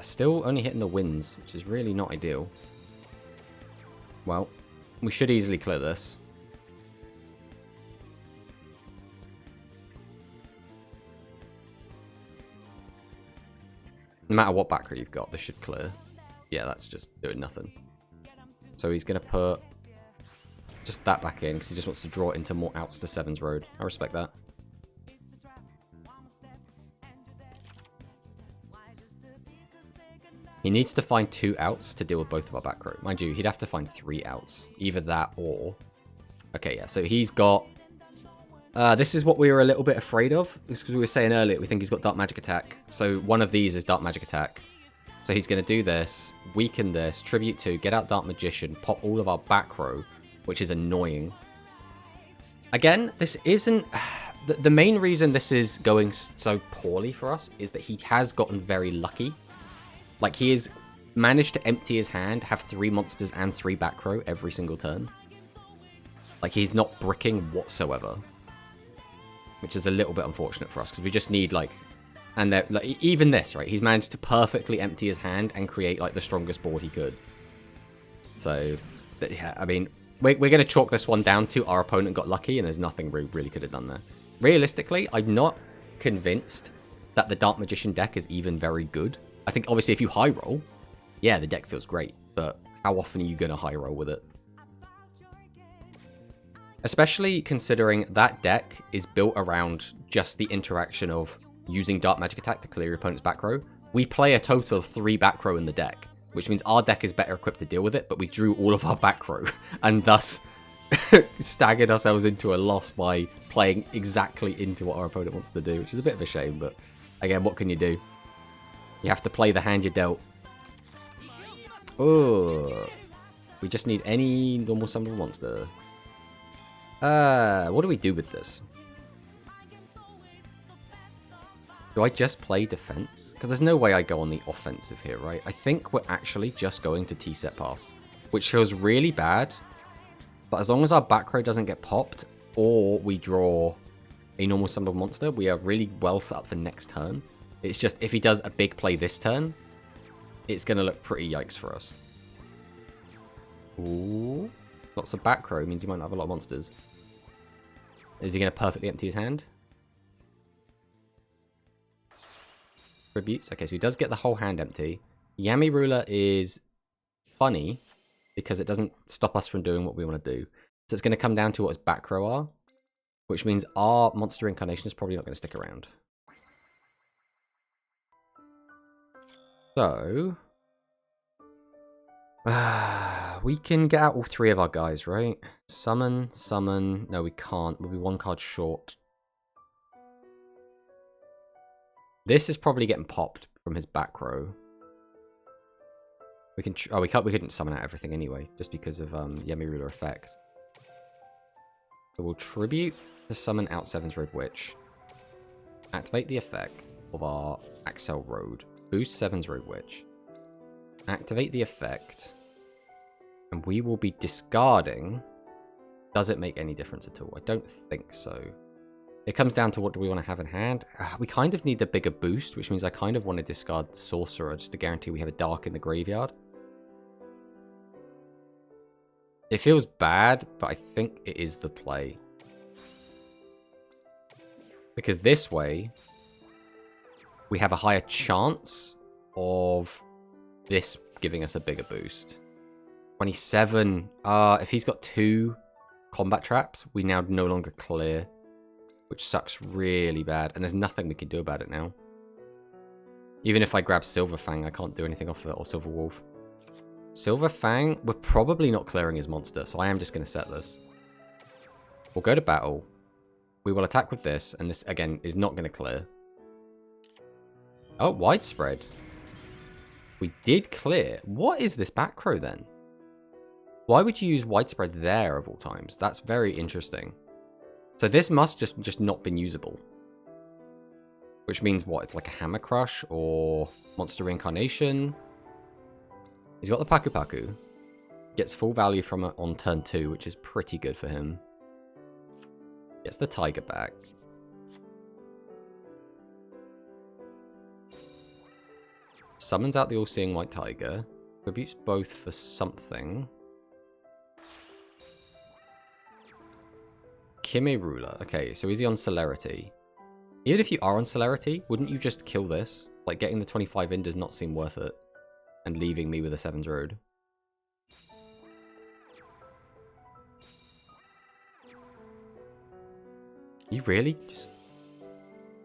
Speaker 1: Still only hitting the winds, which is really not ideal. Well, we should easily clear this. No matter what back row you've got, this should clear. Yeah, that's just doing nothing. So he's going to put just that back in because he just wants to draw it into more outs to 7's road. I respect that. He needs to find 2 outs to deal with both of our back row. Mind you, he'd have to find 3 outs. Either that or... Okay, yeah, so he's got... this is what we were a little bit afraid of. This is because we were saying earlier, we think he's got Dark Magic Attack. So one of these is Dark Magic Attack. So he's going to do this, weaken this, Tribute 2, get out Dark Magician, pop all of our back row, which is annoying. Again, this isn't... The main reason this is going so poorly for us is that he has gotten very lucky. Like, he has managed to empty his hand, have 3 monsters and 3 back row every single turn. Like, he's not bricking whatsoever. Which is a little bit unfortunate for us, because we just need, like... And like, even this, right? He's managed to perfectly empty his hand and create, like, the strongest board he could. So, yeah, I mean, we're going to chalk this one down to our opponent got lucky, and there's nothing we really could have done there. Realistically, I'm not convinced that the Dark Magician deck is even very good. I think, obviously, if you high roll, yeah, the deck feels great. But how often are you going to high roll with it? Especially considering that deck is built around just the interaction of using Dark Magic Attack to clear your opponent's back row. We play a total of 3 back row in the deck, which means our deck is better equipped to deal with it, but we drew all of our back row, and thus staggered ourselves into a loss by playing exactly into what our opponent wants to do, which is a bit of a shame, but again, what can you do? You have to play the hand you dealt. Oh, we just need any normal summonable monster. What do we do with this? Do I just play defense? Because there's no way I go on the offensive here, right? I think we're actually just going to T-set pass, which feels really bad. But as long as our back row doesn't get popped, or we draw a normal summonable monster, we are really well set up for next turn. It's just, if he does a big play this turn, it's going to look pretty yikes for us. Ooh. Lots of back row means he might not have a lot of monsters. Is he going to perfectly empty his hand? Tributes. Okay, so he does get the whole hand empty. Yami Ruler is funny because it doesn't stop us from doing what we want to do. So it's going to come down to what his back row are, which means our monster incarnation is probably not going to stick around. So, We can get out all 3 of our guys, right? Summon, summon. No, we can't. We'll be 1 card short. This is probably getting popped from his back row. We can. We couldn't summon out everything anyway, just because of Yamirula effect. So we'll tribute to summon out Seven's Road Witch. Activate the effect of our Axel Road. Boost Seven's Road Witch. Activate the effect. And we will be discarding. Does it make any difference at all? I don't think so. It comes down to what do we want to have in hand. We kind of need the bigger boost, which means I kind of want to discard Sorcerer just to guarantee we have a Dark in the graveyard. It feels bad, but I think it is the play. Because this way, we have a higher chance of this giving us a bigger boost. 27. If he's got 2 combat traps, we now no longer clear. Which sucks really bad. And there's nothing we can do about it now. Even if I grab Silver Fang, I can't do anything off of it. Or Silver Wolf. Silver Fang, we're probably not clearing his monster. So I am just going to set this. We'll go to battle. We will attack with this. And this, again, is not going to clear. Oh, Widespread. We did clear. What is this back row then? Why would you use Widespread there of all times? That's very interesting. So this must just not been usable. Which means what? It's like a Hammer Crush or Monster Reincarnation. He's got the Paku Paku. Gets full value from it on turn 2, which is pretty good for him. Gets the Tiger back. Summons out the All-Seeing White Tiger. Tributes both for something. Yamirula. Okay, so is he on Celerity? Even if you are on Celerity, wouldn't you just kill this? Like, getting the 25 in does not seem worth it. And leaving me with a 7's Road. You really just...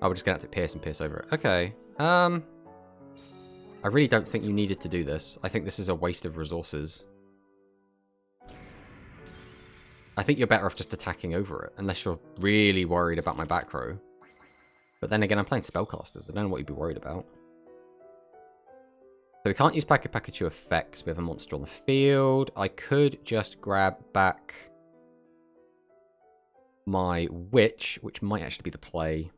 Speaker 1: Oh, we're just gonna have to pierce and pierce over it. Okay. I really don't think you needed to do this. I think this is a waste of resources. I think you're better off just attacking over it, unless you're really worried about my back row. But then again, I'm playing Spellcasters. I don't know what you'd be worried about. So we can't use Paku Pikachu effects. We have a monster on the field. I could just grab back my Witch, which might actually be the play.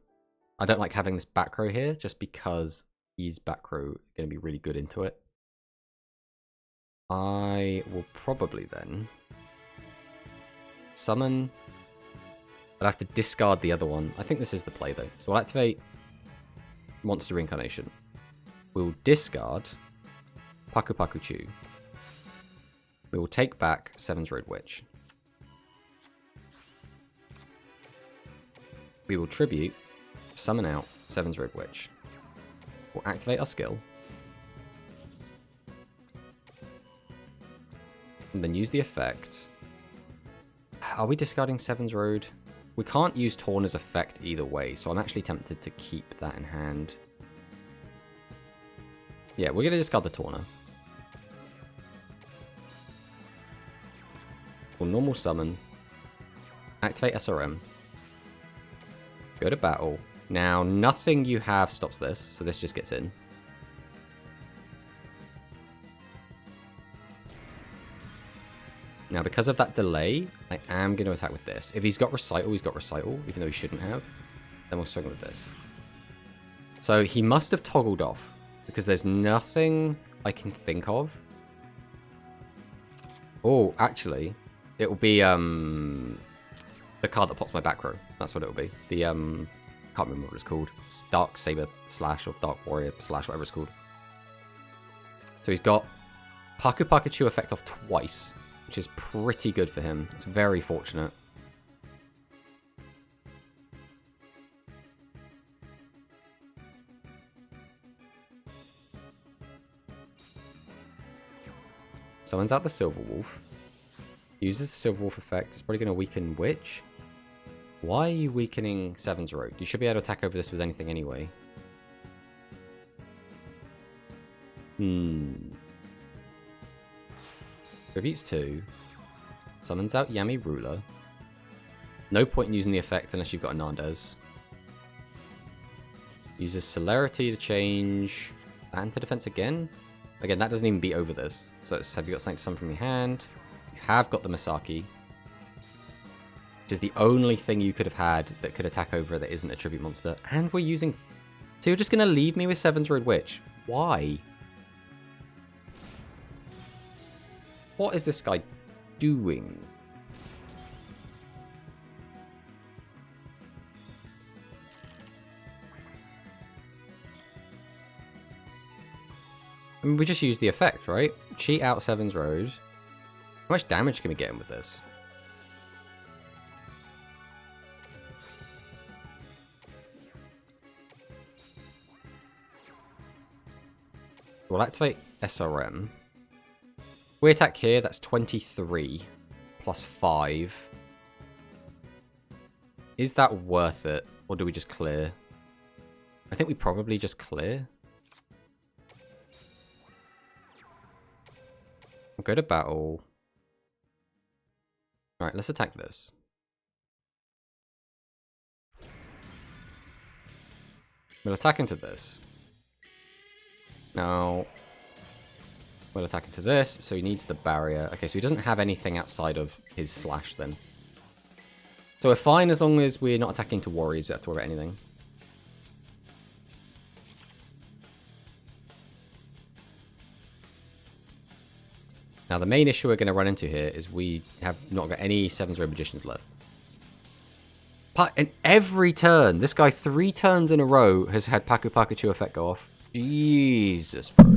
Speaker 1: I don't like having this back row here, just because he's back row going to be really good into it. I will probably then summon. I'd have to discard the other one. I think this is the play though. So I'll activate Monster Reincarnation. We'll discard Paku Paku Chu. We will take back Seven's Road Witch. We will tribute, summon out Seven's Road Witch. We'll activate our skill. And then use the effect. Are we discarding Seven's Road? We can't use Torna's effect either way, so I'm actually tempted to keep that in hand. Yeah, we're going to discard the Torna. We'll normal summon. Activate SRM. Go to battle. Now, nothing you have stops this, so this just gets in. Now, because of that delay, I am going to attack with this. If he's got Recital, he's got Recital, even though he shouldn't have. Then we'll swing with this. So he must have toggled off, because there's nothing I can think of. Oh, actually, it will be the card that pops my back row. That's what it will be. The, can't remember what it's called. Dark Saber Slash or Dark Warrior Slash, whatever it's called. So he's got Paku Pikachu effect off twice, which is pretty good for him. It's very fortunate. Summons out the Silver Wolf. Uses the Silver Wolf effect. It's probably going to weaken Witch. Why are you weakening Seven's Road? You should be able to attack over this with anything anyway. Tributes 2. Summons out Yami Ruler. No point in using the effect unless you've got a Nandes. Uses Celerity to change that into defense again. Again, that doesn't even beat over this. So it's, have you got something to summon from your hand? You have got the Masaki. Which is the only thing you could have had that could attack over that isn't a tribute monster. And we're using... So you're just going to leave me with Seven's Road Witch? Why? What is this guy doing? I mean, we just use the effect, right? Cheat out Seven's Road. How much damage can we get him with this? We'll activate SRM. We attack here, that's 23 plus 5. Is that worth it? Or do we just clear? I think we probably just clear. We'll go to battle. Alright, let's attack this. We'll attack into this. Now, we'll attack into this, so he needs the barrier. Okay, so he doesn't have anything outside of his slash then. So we're fine as long as we're not attacking to warriors. We don't have to worry about anything. Now, the main issue we're going to run into here is we have not got any Seven's Road Magicians left. But in every turn, this guy 3 turns in a row has had Paku Pikachu effect go off. Jesus, bro.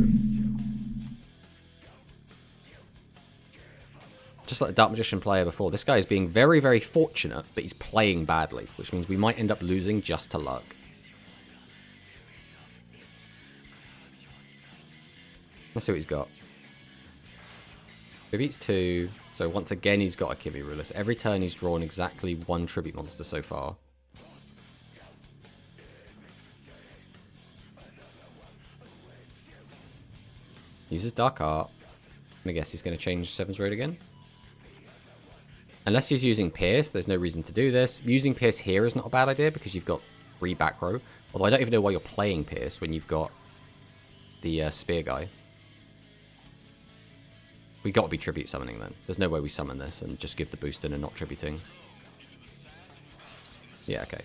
Speaker 1: Just like the Dark Magician player before, this guy is being very, very fortunate, but he's playing badly, which means we might end up losing just to luck. Let's see what he's got. Tributes 2. So once again, he's got a Kimi Ruler. So every turn, he's drawn exactly 1 tribute monster so far. Uses Dark Art. I guess he's going to change Seven's Road again. Unless he's using Pierce, there's no reason to do this. Using Pierce here is not a bad idea because you've got 3 back row. Although I don't even know why you're playing Pierce when you've got the Spear guy. We got to be tribute summoning then. There's no way we summon this and just give the boost in and not tributing. Yeah, okay.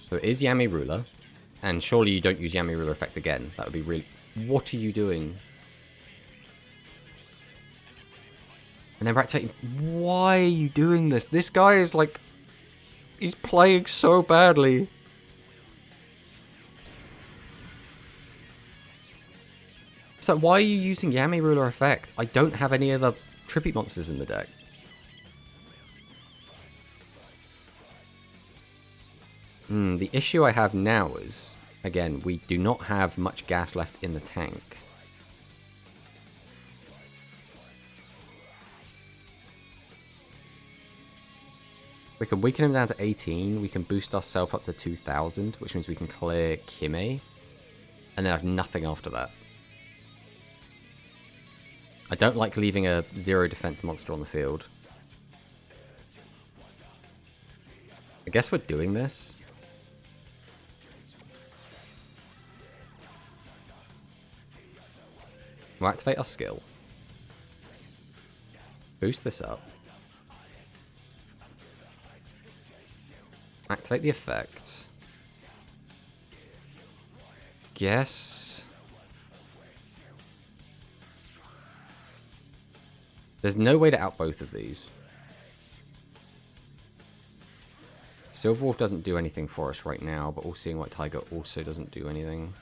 Speaker 1: So it is Yami Ruler. And surely you don't use Yami Ruler effect again. That would be really... What are you doing? And then we're activating... Why are you doing this? This guy is like... He's playing so badly. So why are you using Yami Ruler effect? I don't have any other tribute monsters in the deck. The issue I have now is... Again, we do not have much gas left in the tank. We can weaken him down to 18. We can boost ourselves up to 2,000, which means we can clear Kime. And then have nothing after that. I don't like leaving a 0 defense monster on the field. I guess we're doing this. We'll activate our skill. Boost this up. Activate the effect. Guess. There's no way to out both of these. Silverwolf doesn't do anything for us right now, but All-Seeing White Tiger also doesn't do anything.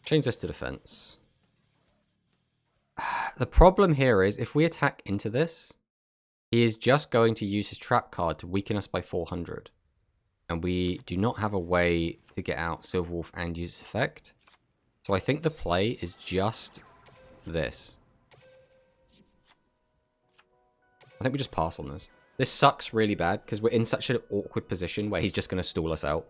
Speaker 1: Change this to defense. The problem here is, if we attack into this, he is just going to use his trap card to weaken us by 400. And we do not have a way to get out Silverwolf and use its effect. So I think the play is just this. I think we just pass on this. This sucks really bad because we're in such an awkward position where he's just going to stall us out.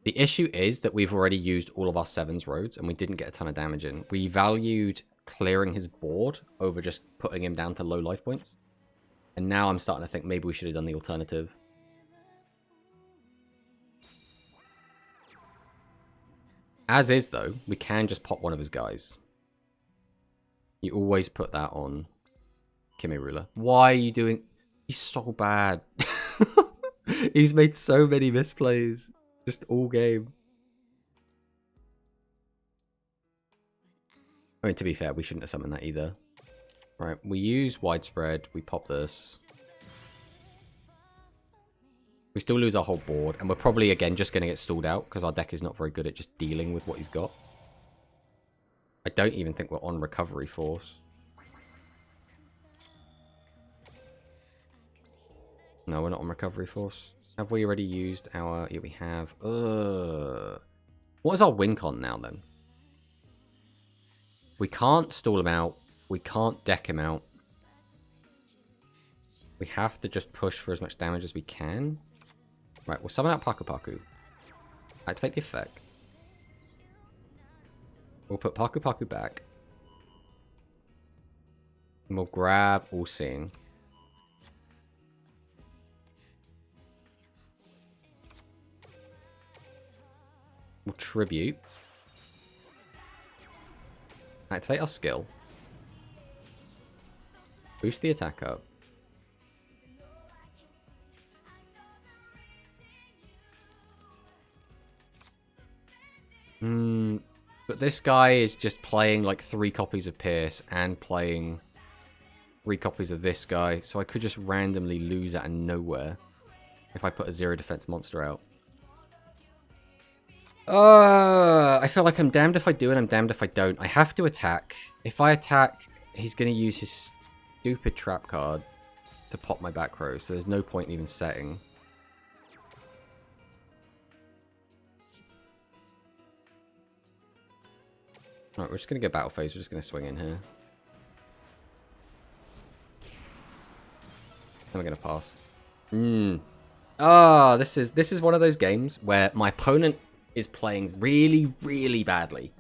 Speaker 1: The issue is that we've already used all of our 7s roads and we didn't get a ton of damage in. We valued clearing his board over just putting him down to low life points. And now I'm starting to think maybe we should have done the alternative. As is, though, we can just pop one of his guys. You always put that on Kimirula. Why are you doing... He's so bad. He's made so many misplays. Just all game. I mean, to be fair, we shouldn't have summoned that either. Right, we use widespread. We pop this. We still lose our whole board. And we're probably, again, just going to get stalled out. Because our deck is not very good at just dealing with what he's got. I don't even think we're on Recovery Force. No, we're not on Recovery Force. Have we already used our... Yeah, we have. What is our win con now, then? We can't stall him out. We can't deck him out. We have to just push for as much damage as we can. Right, we'll summon out Paku Paku. Activate the effect. We'll put Paku Paku back. And we'll grab All Seeing. We'll Tribute. Activate our skill. Boost the attack up. But this guy is just playing like 3 copies of Pierce and playing 3 copies of this guy. So I could just randomly lose out of nowhere if I put a 0 defense monster out. I feel like I'm damned if I do and I'm damned if I don't. I have to attack. If I attack, he's going to use his stupid trap card to pop my back row. So there's no point in even setting. Alright, we're just going to go battle phase. We're just going to swing in here. And we're going to pass. This is one of those games where my opponent is playing really, really badly.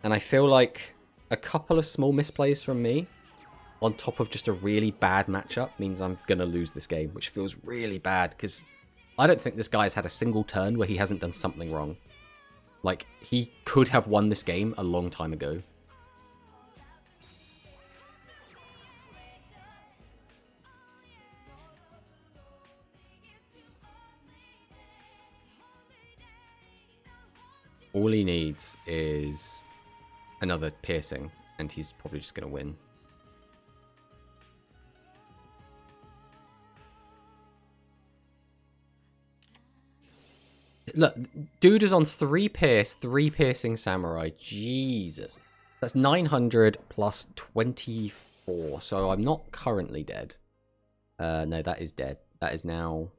Speaker 1: And I feel like a couple of small misplays from me on top of just a really bad matchup means I'm going to lose this game, which feels really bad because I don't think this guy's had a single turn where he hasn't done something wrong. Like, he could have won this game a long time ago. All he needs is another piercing, and he's probably just going to win. Look, dude is on 3 pierce, 3 piercing samurai. Jesus. That's 900 plus 24, so I'm not currently dead. No, that is dead. That is now...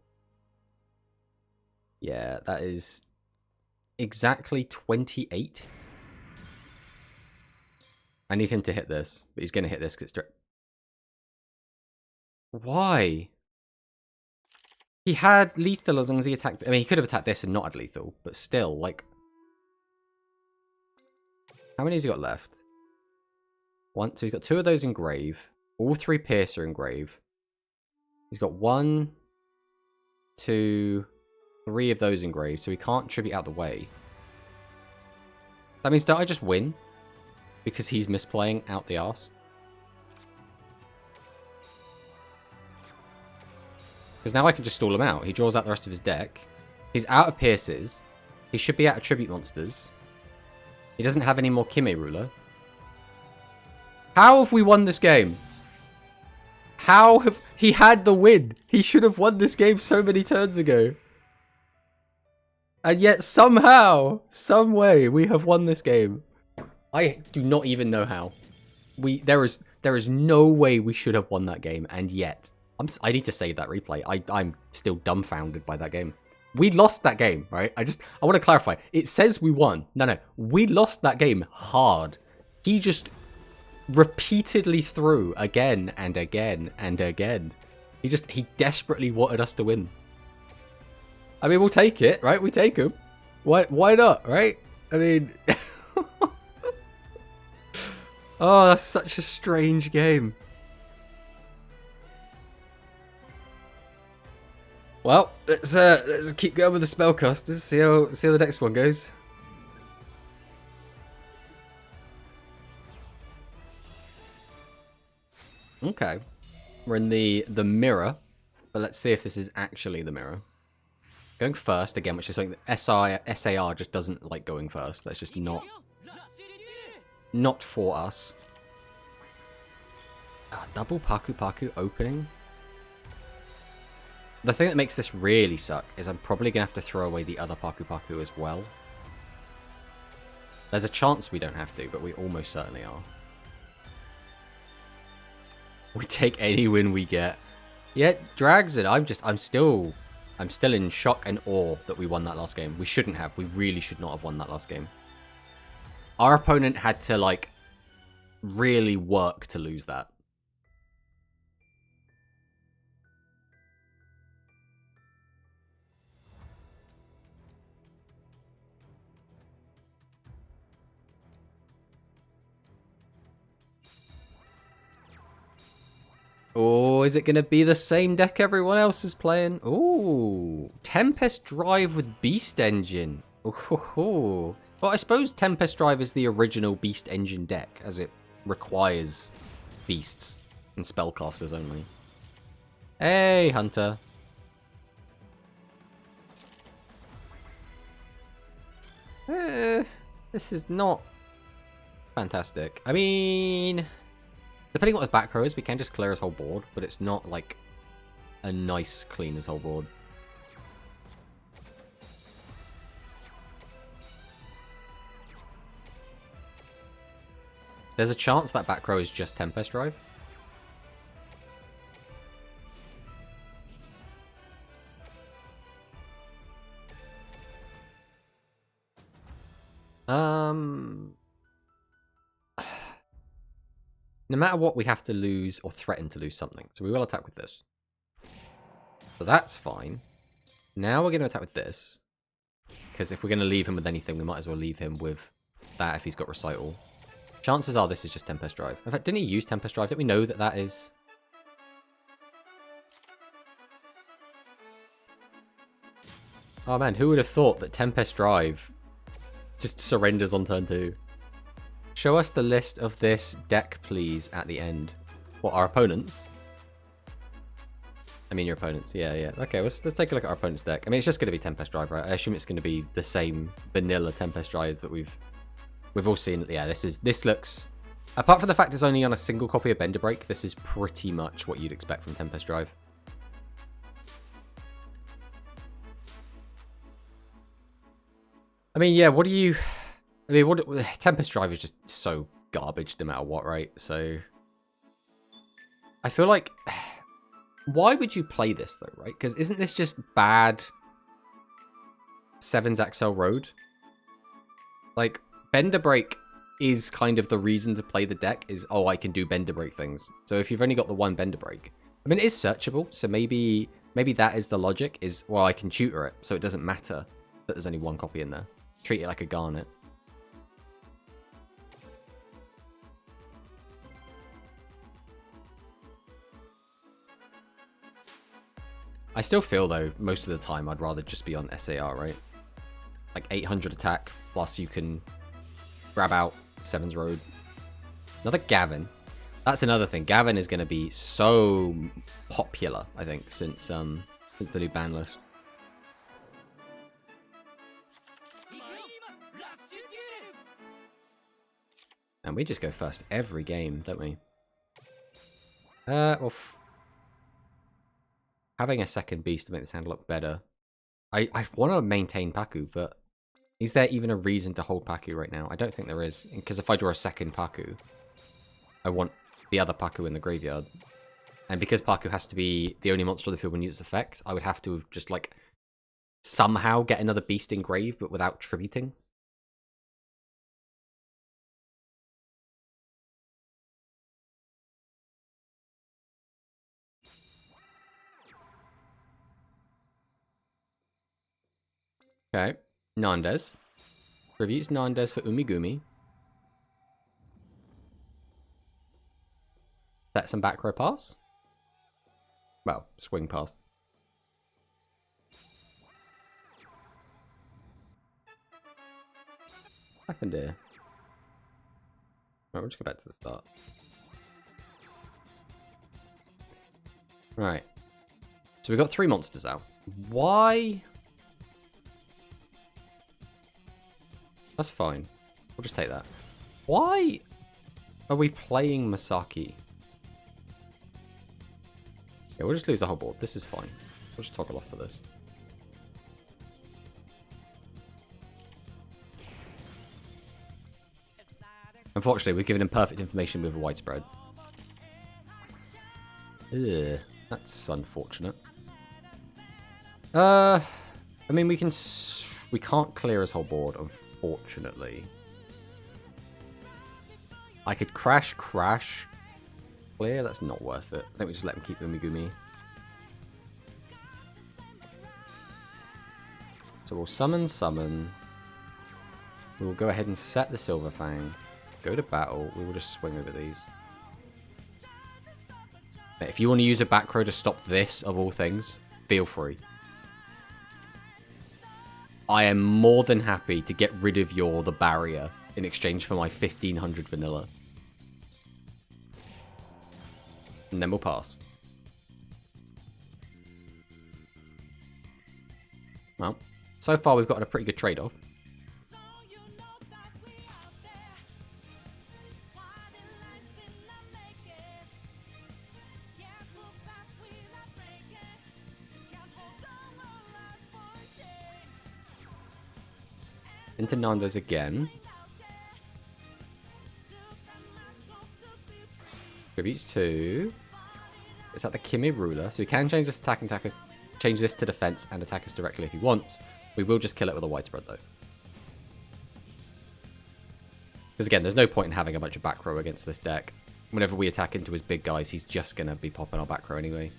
Speaker 1: Yeah, that is... exactly 28. I need him to hit this, but he's going to hit this because it's... Why? He had lethal as long as he attacked... I mean, he could have attacked this and not had lethal, but still, like... How many has he got left? So he's got 2 of those in grave. All 3 piercer in grave. He's got 1, 2, 3 of those in grave, so he can't tribute out the way. That means don't I just win? Because he's misplaying out the arse? Because now I can just stall him out. He draws out the rest of his deck. He's out of pierces. He should be out of tribute monsters. He doesn't have any more Kimirula. How have we won this game? How have... He had the win. He should have won this game so many turns ago. And yet somehow, some way, we have won this game. I do not even know how. There is no way we should have won that game, and yet I need to save that replay. I'm still dumbfounded by that game. We lost that game, right? I want to clarify. It says we won. No, we lost that game hard. He just repeatedly threw again and again and again. He desperately wanted us to win. I mean, we'll take it, right? We take him. Why not, right? I mean... Oh, that's such a strange game. Well, let's keep going with the spellcasters. See how the next one goes. Okay, we're in the mirror, but let's see if this is actually the mirror. Going first again, which is something that SAR just doesn't like going first. That's just not for us. Double Paku Paku opening. The thing that makes this really suck is I'm probably going to have to throw away the other Paku Paku as well. There's a chance we don't have to, but we almost certainly are. We take any win we get. Yeah, it drags it. I'm still in shock and awe that we won that last game. We shouldn't have. We really should not have won that last game. Our opponent had to, like, really work to lose that. Oh, is it going to be the same deck everyone else is playing? Ooh, Tempest Drive with Beast Engine. Ooh. Well, I suppose Tempest Drive is the original Beast Engine deck, as it requires beasts and spellcasters only. Hey, Hunter. This is not fantastic. I mean... Depending on what his back row is, we can just clear his whole board, but it's not like a nice clean his whole board. There's a chance that back row is just Tempest Drive. No matter what, we have to lose or threaten to lose something. So we will attack with this. So that's fine. Now we're going to attack with this. Because if we're going to leave him with anything, we might as well leave him with that if he's got Recital. Chances are this is just Tempest Drive. In fact, didn't he use Tempest Drive? Don't we know that that is... Oh man, who would have thought that Tempest Drive just surrenders on turn 2? Show us the list of this deck, please, at the end. What, our opponents? I mean, your opponents. Yeah. Okay, let's take a look at our opponent's deck. I mean, it's just going to be Tempest Drive, right? I assume it's going to be the same vanilla Tempest Drive that we've all seen. Yeah, this looks... Apart from the fact it's only on a single copy of Bender Break, this is pretty much what you'd expect from Tempest Drive. I mean, yeah, what do you... I mean, Tempest Drive is just so garbage no matter what, right? So... I feel like... Why would you play this, though, right? Because isn't this just bad Sevens Axel Road? Like, Bender Break is kind of the reason to play the deck, is, oh, I can do Bender Break things. So if you've only got the one Bender Break... I mean, it is searchable, so maybe that is the logic, is, well, I can tutor it, so it doesn't matter that there's only one copy in there. Treat it like a Garnet. I still feel, though, most of the time I'd rather just be on SAR, right? Like 800 attack, plus you can grab out Sevens Road. Another Gavin. That's another thing. Gavin is going to be so popular, I think, since the new ban list. And we just go first every game, don't we? Well... Having a second beast to make this hand look better. I want to maintain Paku, but is there even a reason to hold Paku right now? I don't think there is. Because if I draw a second Paku, I want the other Paku in the graveyard. And because Paku has to be the only monster on the field when uses its effect, I would have to just, like, somehow get another beast in grave, but without tributing. Okay. Nandes. Tributes Nandes for Umigumi. Set some back row pass. Well, swing pass. What happened here? Right, we'll just go back to the start. Right. So we've got 3 monsters out. Why? That's fine. We'll just take that. Why are we playing Masaki? Yeah, we'll just lose the whole board. This is fine. We'll just toggle off for this. Unfortunately, we've given him perfect information with a widespread. Ugh, that's unfortunate. I mean, we can't clear his whole board, unfortunately. I could crash, clear. That's not worth it. I think we just let him keep Umigumi. So we'll summon. We will go ahead and set the Silver Fang. Go to battle. We will just swing over these. If you want to use a back row to stop this, of all things, feel free. I am more than happy to get rid of the barrier in exchange for my 1500 vanilla. And then we'll pass. Well, so far we've got a pretty good trade-off. Into Nandes again. Tributes 2. Is that the Kimi ruler? So he can change this attack and attackers, change this to defense and attack us directly if he wants. We will just kill it with a widespread though. Because again, there's no point in having a bunch of back row against this deck. Whenever we attack into his big guys, he's just going to be popping our back row anyway.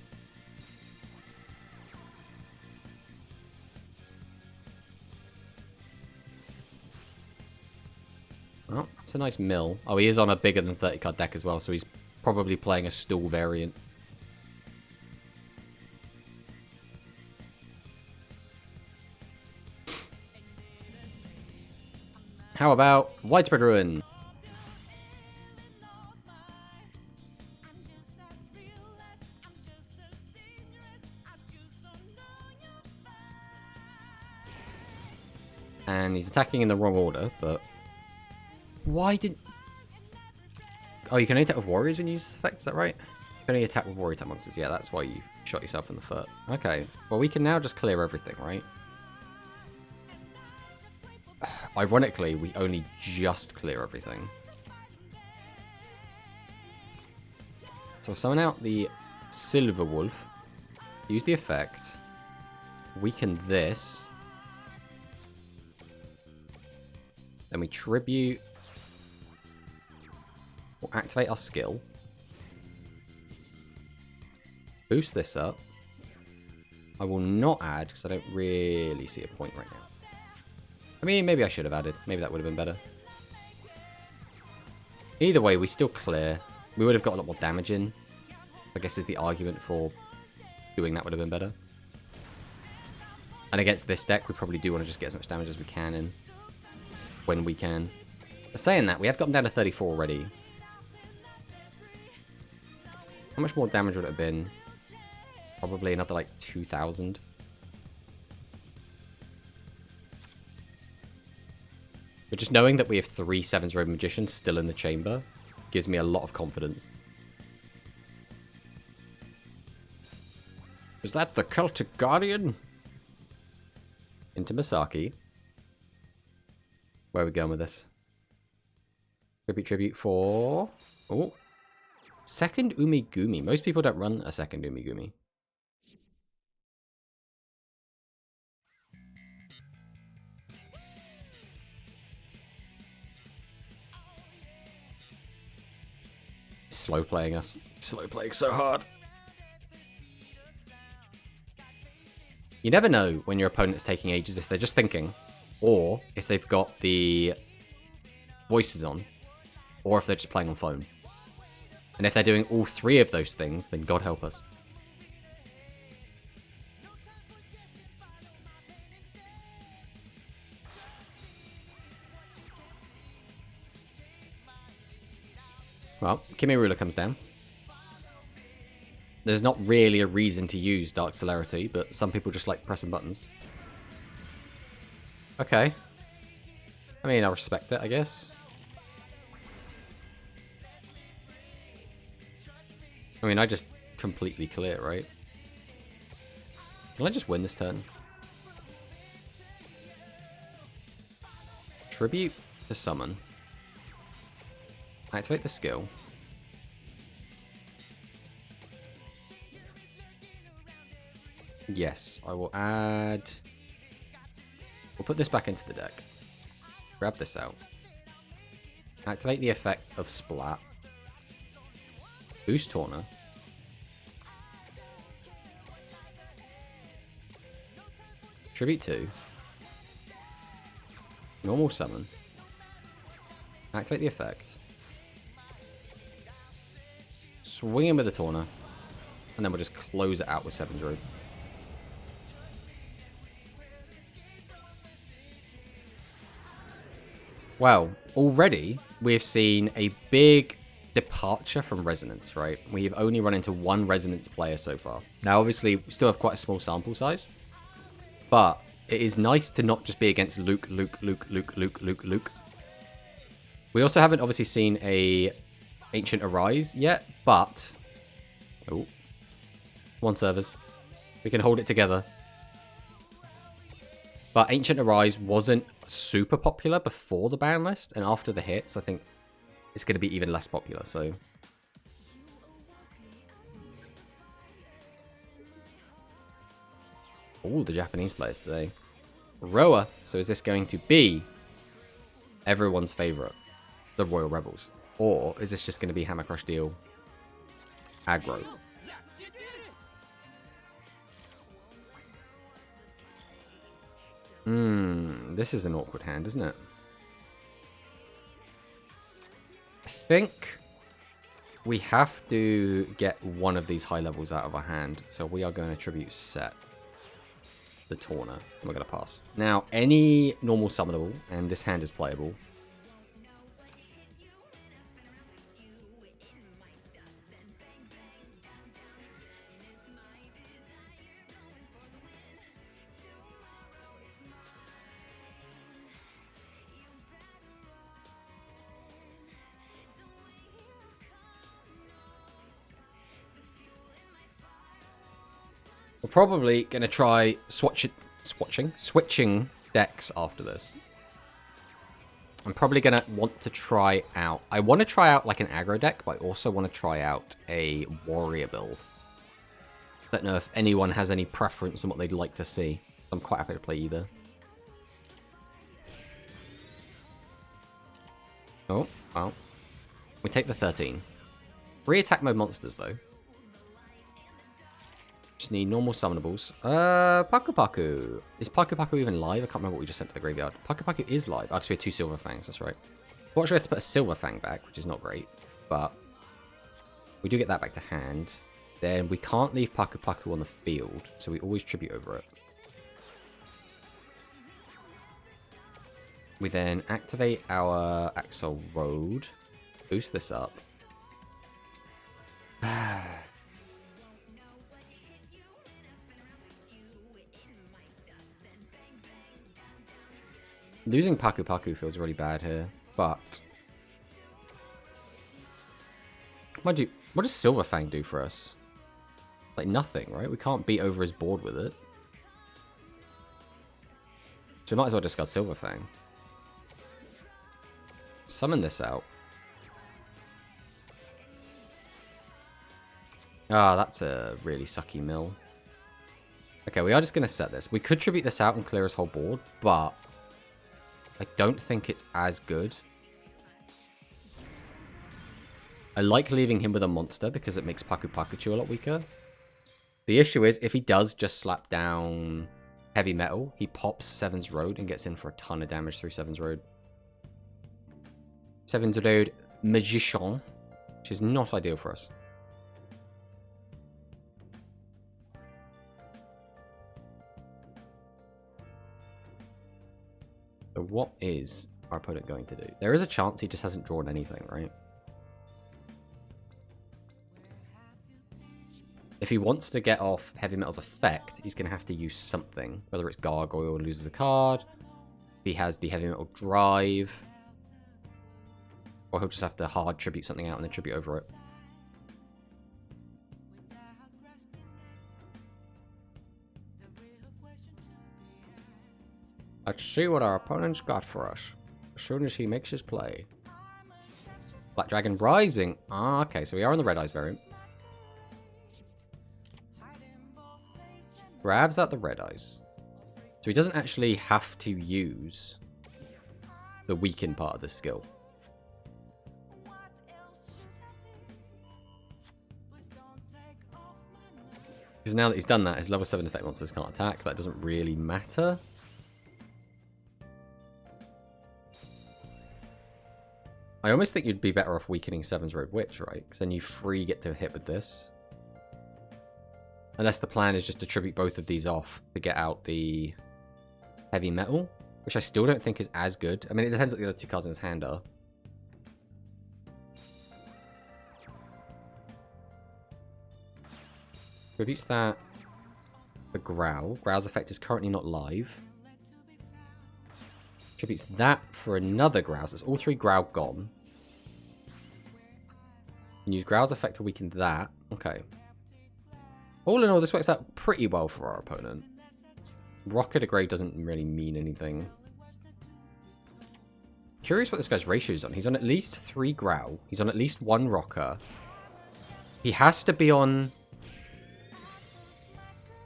Speaker 1: Oh, that's a nice mill. Oh, he is on a bigger than 30 card deck as well, so he's probably playing a Stool variant. How about Widespread Ruin? And he's attacking in the wrong order, but... Why did... Oh, you can only attack with warriors when you use this effect, is that right? You can only attack with warrior type monsters. Yeah, that's why you shot yourself in the foot. Okay, well we can now just clear everything, right? Ironically, we only just clear everything. So summon out the Silver Wolf. Use the effect. Weaken this. Then we tribute. We'll activate our skill. Boost this up. I will not add because I don't really see a point right now. I mean, maybe I should have added. Maybe that would have been better. Either way, we still clear. We would have got a lot more damage in. I guess is the argument for doing that would have been better. And against this deck, we probably do want to just get as much damage as we can in. When we can. But saying that, we have gotten down to 34 already. How much more damage would it have been? Probably another like 2,000. But just knowing that we have 3 Seven's Robe Magicians still in the chamber gives me a lot of confidence. Is that the Celtic Guardian? Into Masaki. Where are we going with this? Tribute 4. Oh. Second Umigumi. Most people don't run a second Umigumi. Slow playing us. Slow playing so hard. You never know when your opponent's taking ages if they're just thinking, or if they've got the voices on, or if they're just playing on phone. And if they're doing all three of those things, then God help us. Well, Kimirula comes down. There's not really a reason to use Dark Celerity, but some people just like pressing buttons. Okay. I mean, I respect it, I guess. I mean, I just completely clear, right? Can I just win this turn? Tribute the summon. Activate the skill. Yes, I will add... We'll put this back into the deck. Grab this out. Activate the effect of Splat. Boost Torna. Tribute 2. Normal summon. Activate the effect. Swing him with the Torna. And then we'll just close it out with 7 Druid. Well, already we've seen a big departure from Resonance, right? We've only run into one Resonance player so far. Now, obviously, we still have quite a small sample size, but it is nice to not just be against Luke. We also haven't obviously seen a Ancient Arise yet, but... Oh. One servers. We can hold it together. But Ancient Arise wasn't super popular before the ban list, and after the hits, I think it's going to be even less popular, so... All the Japanese players today. Roa. So is this going to be everyone's favourite? The Royal Rebels. Or is this just going to be Hammer Crush Deal aggro? This is an awkward hand, isn't it? I think we have to get one of these high levels out of our hand. So we are going to tribute set the Torna. We're going to pass. Now, any normal summonable, and this hand is playable. We're probably going to try switching decks after this. I'm probably going to want to try out... I want to try out like an aggro deck, but I also want to try out a warrior build. Don't know if anyone has any preference on what they'd like to see. I'm quite happy to play either. Oh, well. We take the 13. 3 attack mode monsters, though. Just need normal summonables. Paku Paku. Is Paku Paku even live? I can't remember what we just sent to the graveyard. Paku Paku is live. Actually, we have 2 Silver Fangs, that's right. Fortunately, we have to put a Silver Fang back, which is not great. But we do get that back to hand. Then we can't leave Paku Paku on the field, so we always tribute over it. We then activate our Axel Road. Boost this up. Losing Paku Paku feels really bad here, but... Mind you, what does Silver Fang do for us? Like, nothing, right? We can't beat over his board with it. So we might as well discard Silver Fang. Summon this out. Ah, that's a really sucky mill. Okay, we are just going to set this. We could tribute this out and clear his whole board, but I don't think it's as good. I like leaving him with a monster because it makes Paku Pakuchu a lot weaker. The issue is, if he does just slap down Heavy Metal, he pops Seven's Road and gets in for a ton of damage through Seven's Road. Seven's Road Magician, which is not ideal for us. So what is our opponent going to do? There is a chance he just hasn't drawn anything, right? If he wants to get off Heavy Metal's effect, he's going to have to use something. Whether it's Gargoyle loses a card, if he has the Heavy Metal Drive, or he'll just have to hard tribute something out and then tribute over it. Let's see what our opponent's got for us as soon as he makes his play. Black Dragon Rising. Ah, okay, so we are on the Red Eyes variant. Grabs out the Red Eyes. So he doesn't actually have to use the weakened part of the skill. Because now that he's done that, his level 7 effect monsters can't attack. That doesn't really matter. I almost think you'd be better off weakening Seven's Road Witch, right? Because then you free get to hit with this. Unless the plan is just to tribute both of these off to get out the Heavy Metal, which I still don't think is as good. I mean, it depends what the other two cards in his hand are. Tributes that. The Growl. Growl's effect is currently not live. Tributes that for another Growl. So it's all three Growl gone. And use Growl's effect to weaken that. Okay. All in all, this works out pretty well for our opponent. Rocket to Grave doesn't really mean anything. Curious what this guy's ratio is on. He's on at least 3 Growl. He's on at least 1 Rocker. He has to be on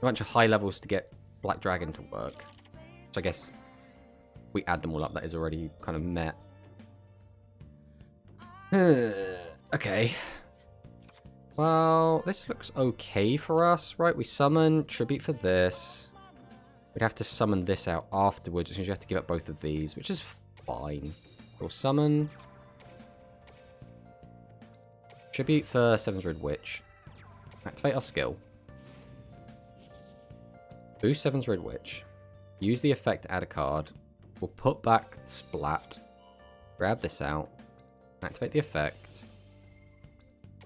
Speaker 1: a bunch of high levels to get Black Dragon to work. So I guess we add them all up, that is already kind of met. Okay. Well, this looks okay for us, right? We summon Tribute for this. We'd have to summon this out afterwards, which means we have to give up both of these, which is fine. We'll summon Tribute for Seven's Road Witch. Activate our skill. Boost Seven's Road Witch. Use the effect to add a card. We'll put back Splat. Grab this out. Activate the effect.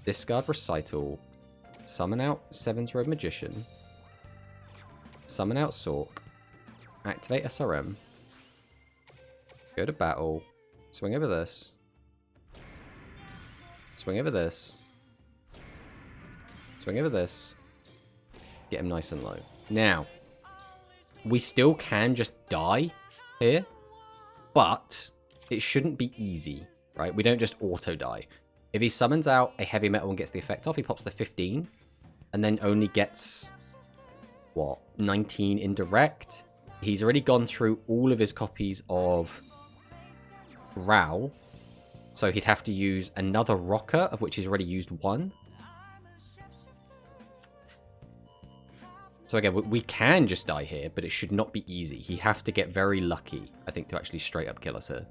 Speaker 1: Discard Recital. Summon out Seven's Road Magician. Summon out Sork. Activate SRM. Go to battle. Swing over this. Swing over this. Swing over this. Get him nice and low. Now, we still can just die here, but it shouldn't be easy, right? We don't just auto die. If he summons out a Heavy Metal and gets the effect off, he pops the 15 and then only gets, what, 19 indirect. He's already gone through all of his copies of Growl, so he'd have to use another Rocker, of which he's already used 1. So again, we can just die here, but it should not be easy. He'd have to get very lucky, I think, to actually straight up kill us here.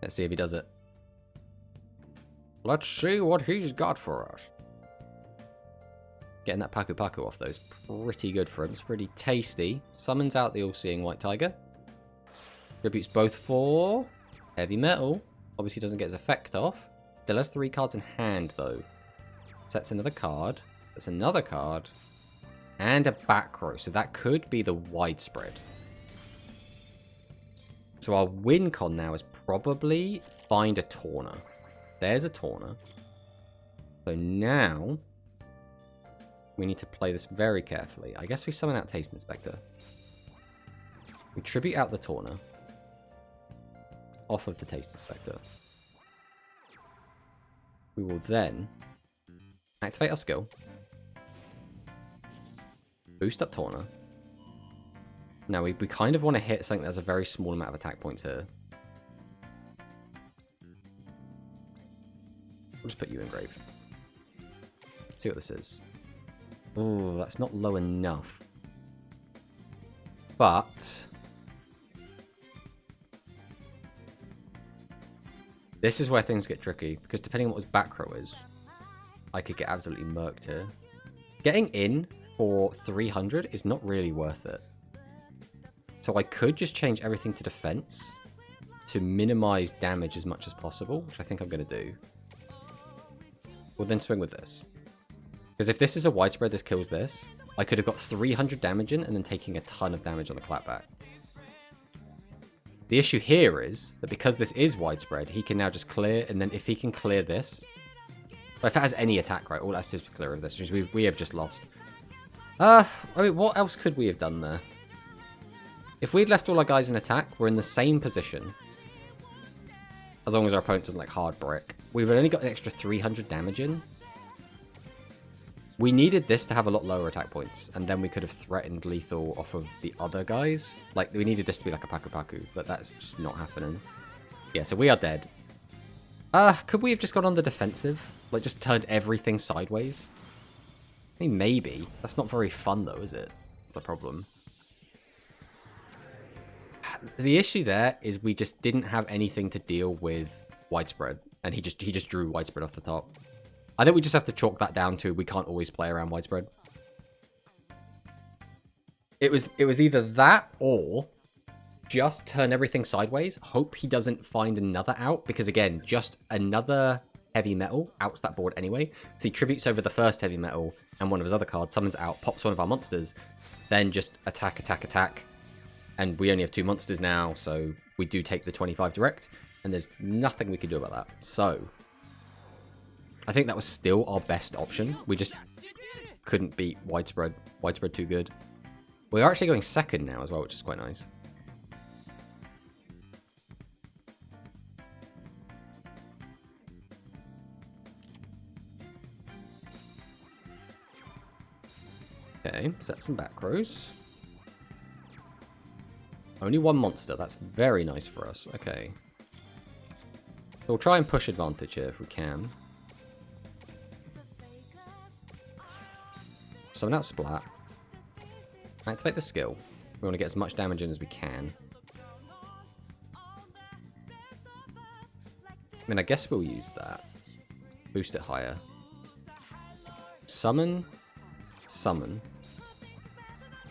Speaker 1: Let's see if he does it. Let's see what he's got for us. Getting that Paku Paku off, though, is pretty good for him. It's pretty tasty. Summons out the All-Seeing White Tiger. Tributes both for Heavy Metal. Obviously doesn't get his effect off. Still has 3 cards in hand, though. Sets another card. That's another card. And a back row. So that could be the Widespread. So our win con now is probably find a Torna. There's a Torna. So now we need to play this very carefully. I guess we summon out Taste Inspector. We tribute out the Torna. Off of the Taste Inspector. We will then activate our skill. Boost up Torna. Now we kind of want to hit something that has a very small amount of attack points here. just put you in grave. See what this is. Oh, that's not low enough. But this is where things get tricky, because depending on what his back row is, I could get absolutely murked here. Getting in for 300 is not really worth it. So I could just change everything to defense to minimize damage as much as possible, which I think I'm going to do. We'll then swing with this. Because if this is a widespread, this kills this. I could have got 300 damage in and then taking a ton of damage on the clapback. The issue here is that because this is widespread, he can now just clear, and then if he can clear this... But if it has any attack, right, all that's just clear of this, which we have just lost. I mean, what else could we have done there? If we'd left all our guys in attack, we're in the same position. As long as our opponent doesn't, like, hard brick. We've only got an extra 300 damage in. We needed this to have a lot lower attack points, and then we could have threatened lethal off of the other guys. Like, we needed this to be like a Paku Paku, but that's just not happening. Yeah, so we are dead. Could we have just gone on the defensive? Like, just turned everything sideways? I mean, maybe. That's not very fun, though, is it? That's the problem. The issue there is we just didn't have anything to deal with widespread, and he just drew widespread off the top. I think we just have to chalk that down to we can't always play around widespread. It was either that or just turn everything sideways, hope he doesn't find another out, because again, just another heavy metal outs that board anyway. So he tributes over the first heavy metal and one of his other cards, summons out, pops one of our monsters, then just attack, attack, attack. And we only have 2 monsters now, so we do take the 25 direct, and there's nothing we can do about that. So I think that was still our best option. We just couldn't beat widespread. Widespread too good. We're actually going second now as well, which is quite nice. Okay, set some back rows. Only one monster. That's very nice for us. Okay. So we'll try and push advantage here if we can. Summon out Splat. Activate the skill. We want to get as much damage in as we can. I mean, I guess we'll use that. Boost it higher. Summon. Summon.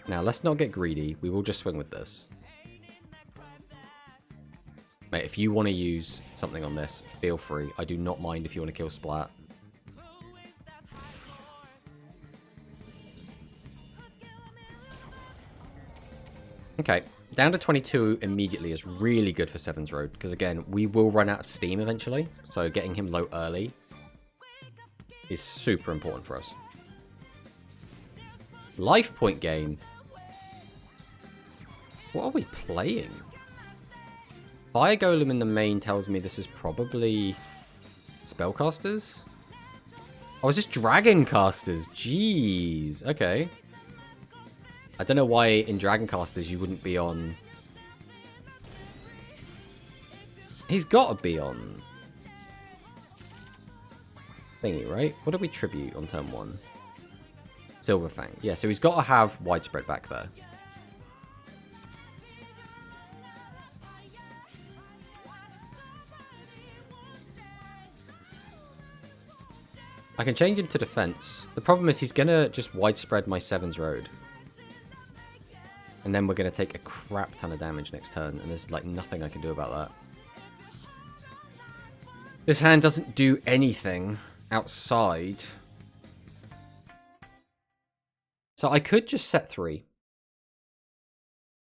Speaker 1: Now, let's not get greedy. We will just swing with this. Mate, if you want to use something on this, feel free. I do not mind if you want to kill Splat. Okay, down to 22 immediately is really good for Seven's Road, because again, we will run out of steam eventually, so getting him low early is super important for us. Life point gain. What are we playing? Fire Golem in the main tells me this is probably Spellcasters? Oh, it's just Dragon Casters. Jeez. Okay. I don't know why in Dragon Casters you wouldn't be on... He's got to be on... Thingy, right? What did we tribute on turn 1? Silverfang. Yeah, so he's got to have widespread back there. I can change him to defense. The problem is he's going to just widespread my Seven's Road. And then we're going to take a crap ton of damage next turn, and there's like nothing I can do about that. This hand doesn't do anything outside. So I could just set 3.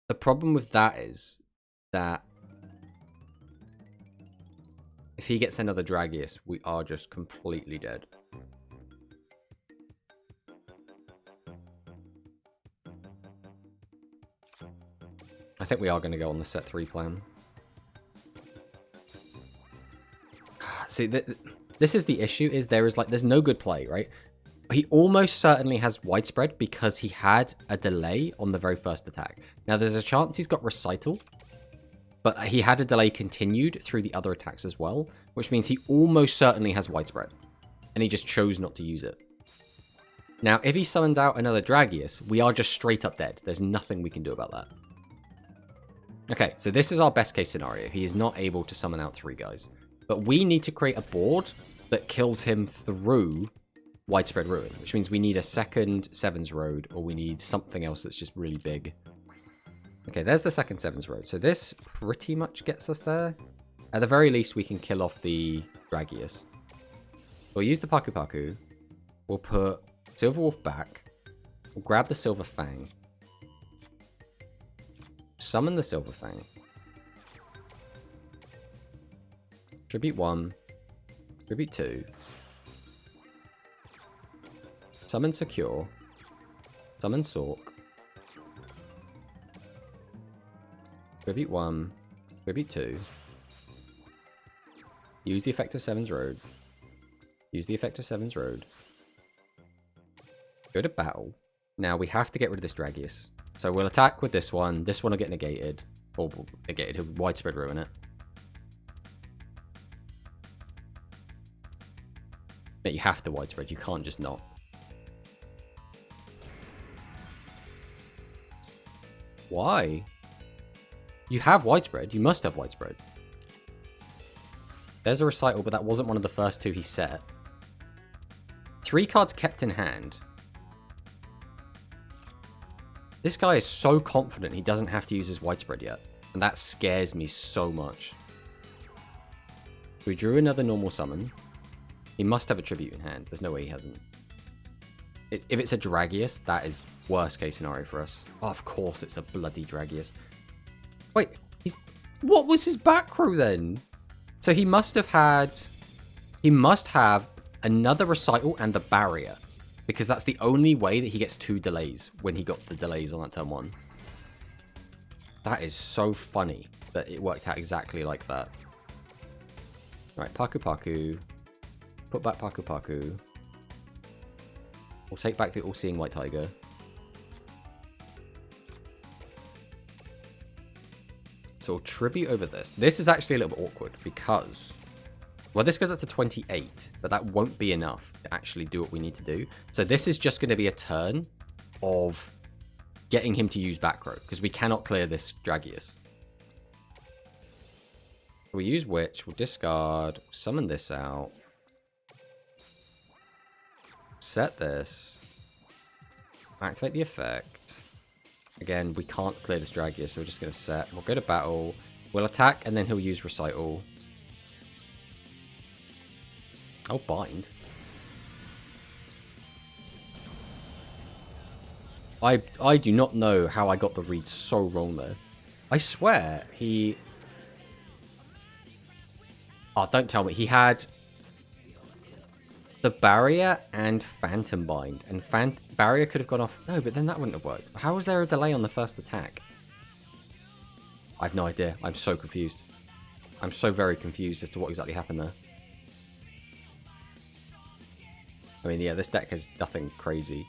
Speaker 1: The problem with that is that if he gets another Dragius, we are just completely dead. I think we are going to go on the set 3 plan. See, this is the issue, is there's no good play, right? He almost certainly has widespread because he had a delay on the very first attack. Now, there's a chance he's got Recital, but he had a delay continued through the other attacks as well, which means he almost certainly has widespread. and he just chose not to use it. Now, if he summons out another Dragius, we are just straight up dead. There's nothing we can do about that. Okay, so this is our best case scenario. He is not able to summon out 3 guys. But we need to create a board that kills him through Widespread Ruin, which means we need a second Sevens Road, or we need something else that's just really big. Okay, there's the second Sevens Road. So this pretty much gets us there. At the very least, we can kill off the Dragius. We'll use the Paku Paku. We'll put Silver Wolf back. We'll grab the Silver Fang. Summon the Silver Fang. Tribute 1. Tribute 2. Summon Secure. Summon Sork. Tribute 1. Tribute 2. Use the effect of Seven's Road. Use the effect of Seven's Road. Go to battle. Now we have to get rid of this Dragius. So we'll attack with this one. This one will get negated. Or negated. He'll Widespread Ruin it. But you have to Widespread. You can't just not. Why? You have Widespread. You must have Widespread. There's a Recital, but that wasn't one of the first 2 he set. 3 cards kept in hand. This guy is so confident he doesn't have to use his Widespread yet. And that scares me so much. We drew another normal summon. He must have a Tribute in hand. There's no way he hasn't. If it's a Dragius, that is worst case scenario for us. Oh, of course it's a bloody Dragius. Wait, what was his back row then? So he must have another Recital and the Barrier. Because that's the only way that he gets 2 delays when he got the delays on that turn 1. That is so funny that it worked out exactly like that. Right, Paku Paku. Put back Paku Paku. We'll take back the All-Seeing White Tiger. So we'll tribute over this. This is actually a little bit awkward because... Well, this goes up to 28, but that won't be enough to actually do what we need to do. So this is just going to be a turn of getting him to use back row, because we cannot clear this Dragius. We'll use Witch, we'll discard, we'll summon this out. Set this. Activate the effect. Again, we can't clear this Dragius, so we're just going to set. We'll go to battle. We'll attack, and then he'll use Recital. Oh, bind. I do not know how I got the read so wrong there. I swear he... Oh, don't tell me. He had the Barrier and Phantom Bind. And Barrier could have gone off... No, but then that wouldn't have worked. How was there a delay on the first attack? I have no idea. I'm so confused. I'm so very confused as to what exactly happened there. I mean, yeah, this deck has nothing crazy.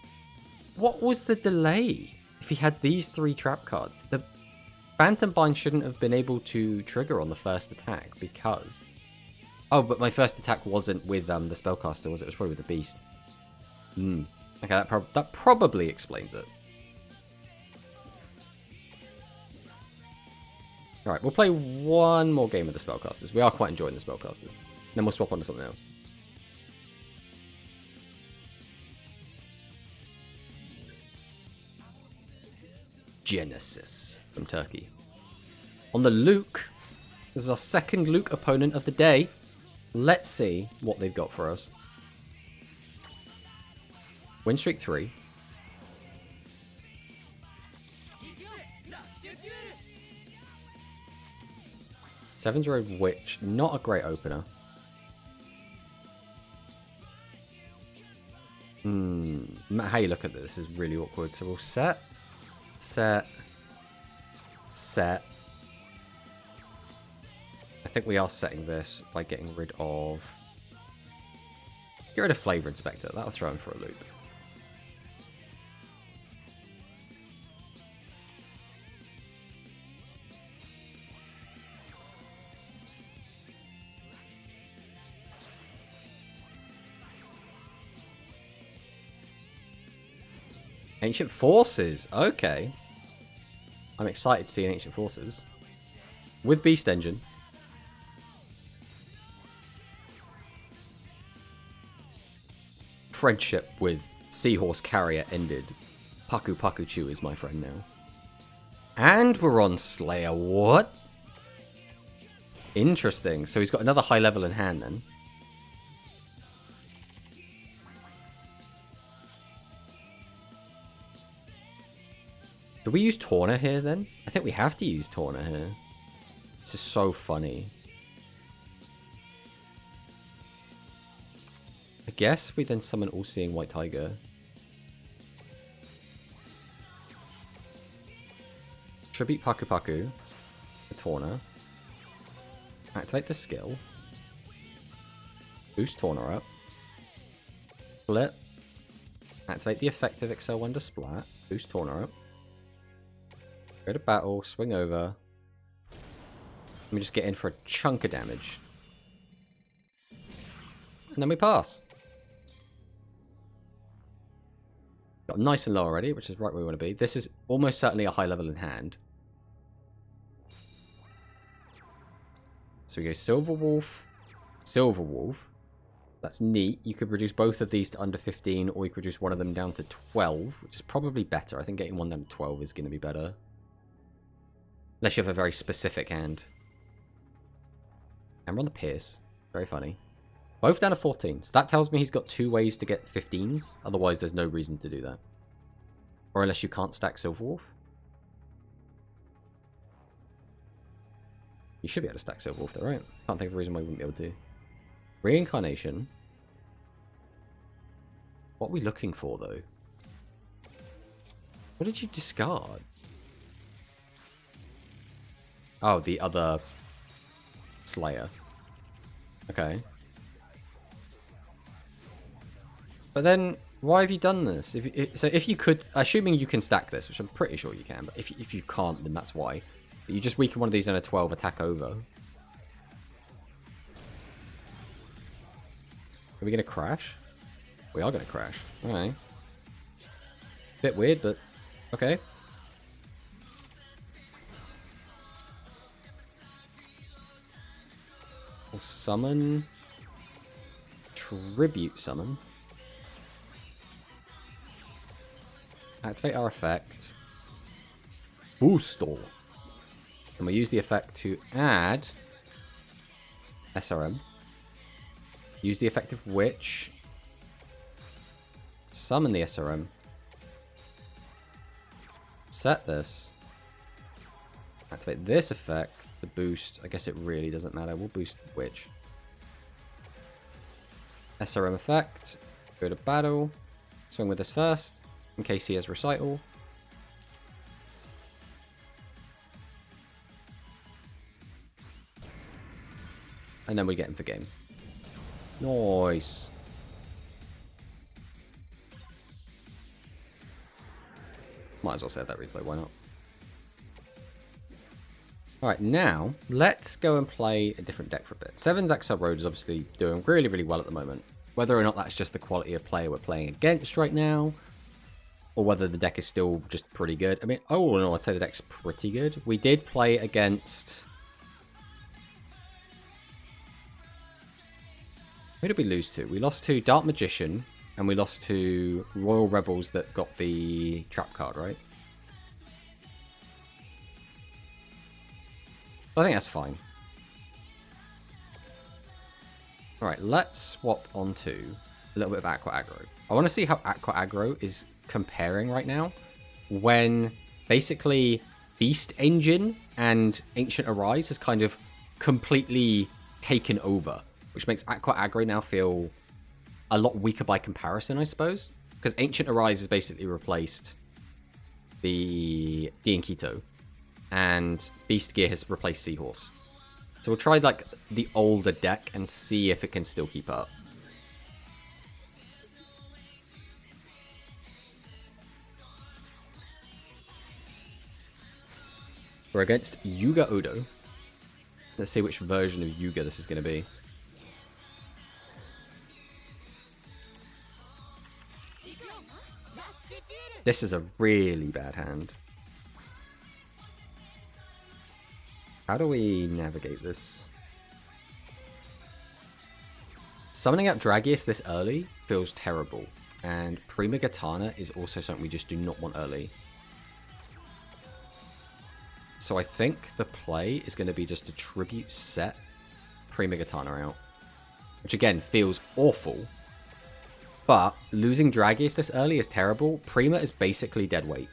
Speaker 1: What was the delay? If he had these 3 trap cards, the Phantom Bind shouldn't have been able to trigger on the first attack because... Oh, but my first attack wasn't with the Spellcaster, was it? It was probably with the Beast. Okay, that probably explains it. Alright, we'll play one more game of the Spellcasters. We are quite enjoying the Spellcasters. Then we'll swap on to something else. Genesis from Turkey. On the Luke, this is our second Luke opponent of the day. Let's see what they've got for us. Win streak 3. Seven's Road Witch, not a great opener. How you look at this is really awkward. So we'll set. I think we are setting this by getting rid of... Get rid of Flavor Inspector. That'll throw him for a loop. Ancient Forces. Okay. I'm excited to see an Ancient Forces. With Beast Engine. Friendship with Seahorse Carrier ended. Paku Paku Chu is my friend now. And we're on Slayer. What? Interesting. So he's got another high level in hand then. Do we use Torna here then? I think we have to use Torna here. This is so funny. I guess we then summon All-Seeing White Tiger. Tribute Paku Paku. The Torna. Activate the skill. Boost Torna up. Flip. Activate the effect of Excel Wonder Splat. Boost Torna up. Go to battle. Swing over. Let me just get in for a chunk of damage. And then we pass. Got nice and low already, which is right where we want to be. This is almost certainly a high level in hand. So we go Silver Wolf, Silver Wolf. That's neat. You could reduce both of these to under 15, or you could reduce one of them down to 12, which is probably better. I think getting one down to 12 is going to be better. Unless you have a very specific hand. And we're on the Pierce. Very funny. Both down to 14. So that tells me he's got 2 ways to get 15s. Otherwise, there's no reason to do that. Or unless you can't stack Silver Wolf. You should be able to stack Silver Wolf though, right? Can't think of a reason why you wouldn't be able to. Reincarnation. What are we looking for, though? What did you discard? Oh, the other Slayer. Okay. But then, why have you done this? So if you could, assuming you can stack this, which I'm pretty sure you can, but if you can't, then that's why. But you just weaken one of these in a 12, attack over. Are we going to crash? We are going to crash. Alright. Bit weird, but okay. We'll summon. Tribute summon. Activate our effect. Boost all. And we use the effect to add SRM. Use the effect of Witch. Summon the SRM. Set this. Activate this effect. The boost. I guess it really doesn't matter. We'll boost Witch. SRM effect. Go to battle. Swing with this first. In case he has Recital. And then we get him for game. Nice. Might as well save that replay, why not? Alright, now, let's go and play a different deck for a bit. Seven's Axel Road is obviously doing really, really well at the moment. Whether or not that's just the quality of player we're playing against right now, or whether the deck is still just pretty good. I mean, oh no, I'd say the deck's pretty good. We did play against... Who did we lose to? We lost to Dark Magician, and we lost to Royal Rebels that got the trap card, right? I think that's fine. Alright, let's swap onto a little bit of Aqua Aggro. I want to see how Aqua Aggro is comparing right now, when basically Beast Engine and Ancient Arise has kind of completely taken over, which makes Aqua Aggro now feel a lot weaker by comparison, I suppose, because Ancient Arise has basically replaced the Diankito, and Beast Gear has replaced Seahorse. So we'll try like the older deck and see if it can still keep up. We're against Yuga Odo. Let's see which version of Yuga this is going to be. This is a really bad hand. How do we navigate this? Summoning out Dragius this early feels terrible. And Prima Gitana is also something we just do not want early. So I think the play is going to be just to tribute set Prima Gitana out. Which again feels awful. But losing Dragius this early is terrible. Prima is basically dead weight.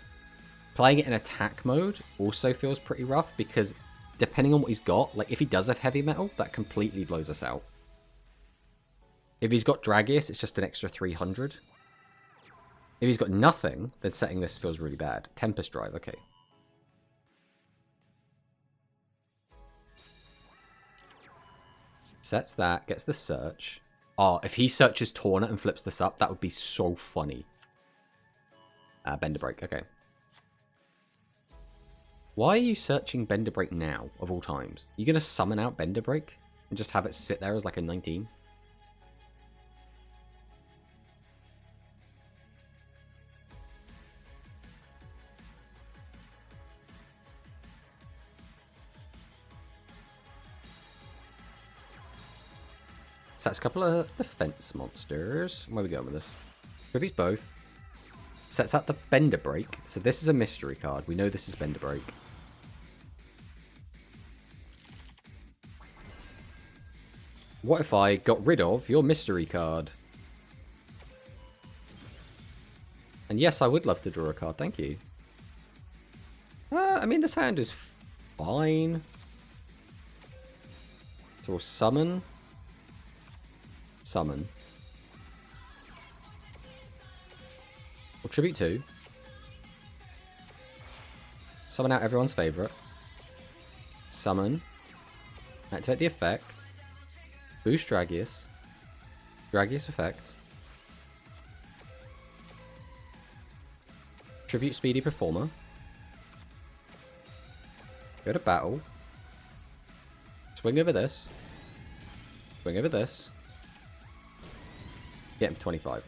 Speaker 1: Playing it in attack mode also feels pretty rough because depending on what he's got, like if he does have heavy metal, that completely blows us out. If he's got Dragius, it's just an extra 300. If he's got nothing, then setting this feels really bad. Tempest Drive, okay. Sets that, gets the search. Oh, if he searches Torna and flips this up, that would be so funny. Bender Break, okay. Why are you searching Bender Break now, of all times? You gonna summon out Bender Break and just have it sit there as like a 19? So that's a couple of defense monsters. Where are we going with this? Tributes both. Sets out the Bender Break. So this is a mystery card. We know this is Bender Break. What if I got rid of your mystery card? And yes, I would love to draw a card. Thank you. I mean, this hand is fine. So we'll summon. Summon. We'll tribute 2. Summon out everyone's favorite. Summon. Activate the effect. Boost Dragius. Dragius effect. Tribute Speedy Performer. Go to battle. Swing over this. Swing over this. Get him to 25.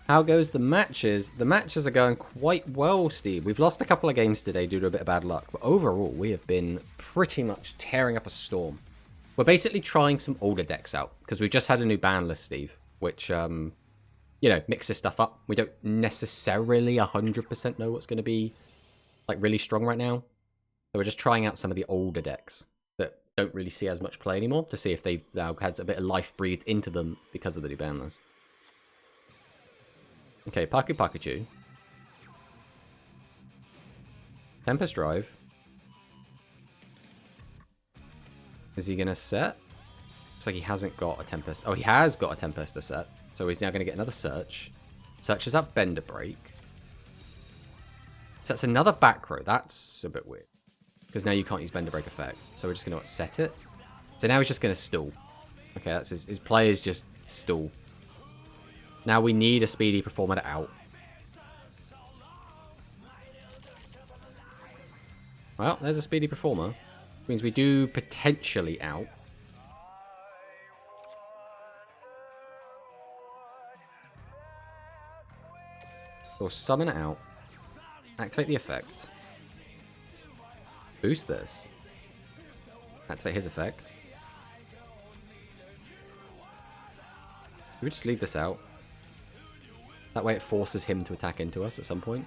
Speaker 1: How goes the matches? The matches are going quite well, Steve. We've lost a couple of games today due to a bit of bad luck. But overall, we have been pretty much tearing up a storm. We're basically trying some older decks out. Because we've just had a new ban list, Steve. Which, you know, mixes stuff up. We don't necessarily 100% know what's going to be, like, really strong right now. So we're just trying out some of the older decks that don't really see as much play anymore to see if they've now had a bit of life breathed into them because of the new ban list. Okay, Paku Pikachu. Tempest Drive. Is he going to set? Looks like he hasn't got a Tempest. Oh, he has got a Tempest to set. So he's now going to get another Search. Searches up Bender Break. Sets another back row. That's a bit weird. Because now you can't use Bender Break effect. So we're just going to set it. So now he's just going to stall. Okay, that's his play is just stall. Now we need a Speedy Performer to out. Well, there's a Speedy Performer. Which means we do potentially out. Or summon it out. Activate the effect. Boost this. Activate his effect. We just leave this out. That way it forces him to attack into us at some point.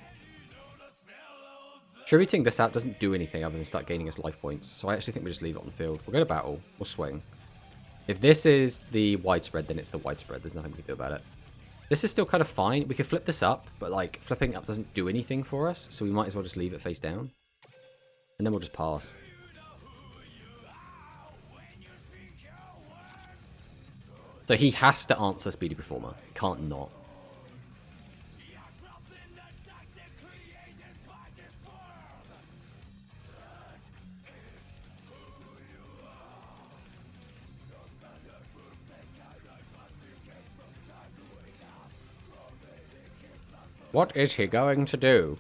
Speaker 1: Tributing this out doesn't do anything other than start gaining us life points. So I actually think we just leave it on the field. We'll go to battle. We'll swing. If this is the widespread, then it's the widespread. There's nothing we can do about it. This is still kind of fine. We could flip this up, but like flipping up doesn't do anything for us. So we might as well just leave it face down. And then we'll just pass. So he has to answer Speedy Performer. Can't not. What is he going to do?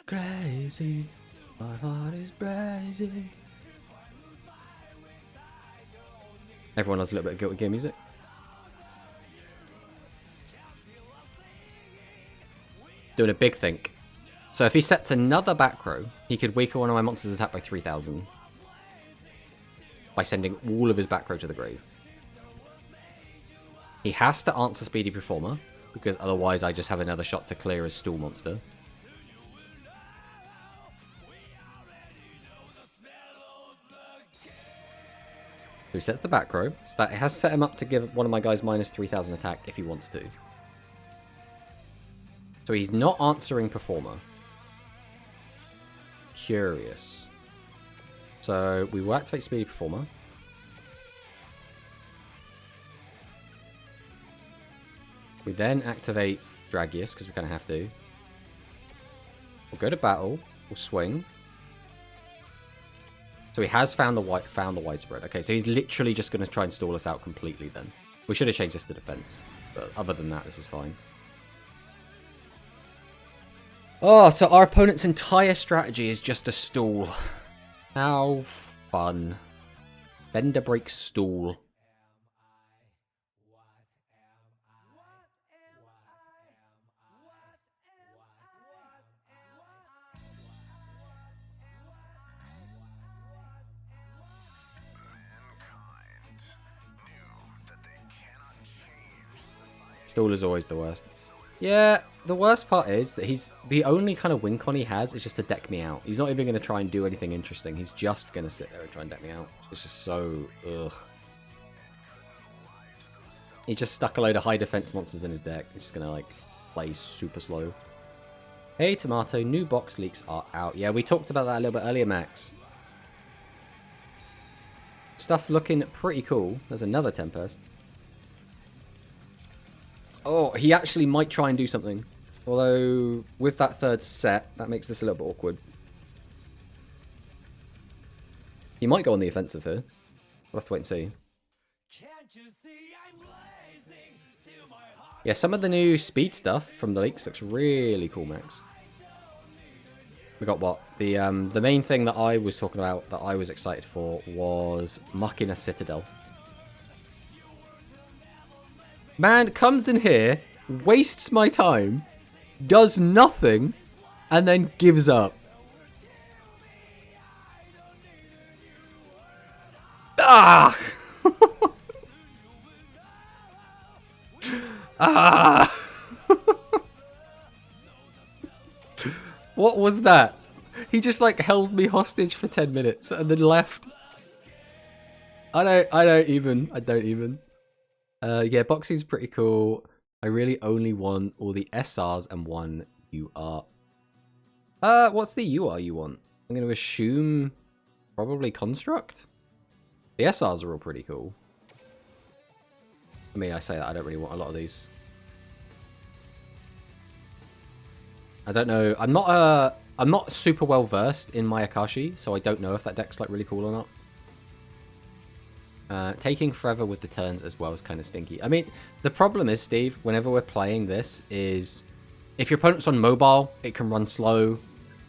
Speaker 1: Crazy. My heart is crazy. Everyone loves a little bit of Guilty Gear music. doing a big think. So if he sets another back row, he could weaken one of my monsters' attack by 3,000. By sending all of his back row to the grave. He has to answer Speedy Performer, because otherwise I just have another shot to clear his stool monster. So he sets the back row, so that it has set him up to give one of my guys minus 3,000 attack if he wants to. So he's not answering Performer. Curious. So we will activate Speedy Performer. We then activate Dragius, because we kind of have to. We'll go to battle. We'll swing. So he has found the widespread. Okay, so he's literally just going to try and stall us out completely then. We should have changed this to defense. But other than that, this is fine. Oh, so our opponent's entire strategy is just a stall. How fun. Bender breaks stall. Stall is always the worst. Yeah, the worst part is that he's the only kind of win con he has is just to deck me out. He's not even going to try and do anything interesting. He's just going to sit there and try and deck me out. It's just so ugh. He just stuck a load of high defense monsters in his deck. He's just going to like play super slow. Hey Tomato, new box leaks are out. Yeah, we talked about that a little bit earlier, Max. Stuff looking pretty cool. There's another Tempest. Oh, he actually might try and do something. Although, with that third set, that makes this a little bit awkward. He might go on the offensive here. We'll have to wait and see. Yeah, some of the new speed stuff from the leaks looks really cool, Max. We got what? The main thing that I was talking about that I was excited for was Machina Citadel. Man comes in here, wastes my time, does nothing, and then gives up. Ah! Ah! What was that? He just like held me hostage for 10 minutes and then left. I don't even. Yeah, Boxy's pretty cool. I really only want all the SRs and one UR. What's the UR you want? I'm going to assume probably Construct. The SRs are all pretty cool. I mean, I say that I don't really want a lot of these. I don't know. I'm not super well versed in my Akashi, so I don't know if that deck's like really cool or not. Taking forever with the turns as well is kind of stinky. I mean, the problem is, Steve, whenever we're playing this, is if your opponent's on mobile, it can run slow.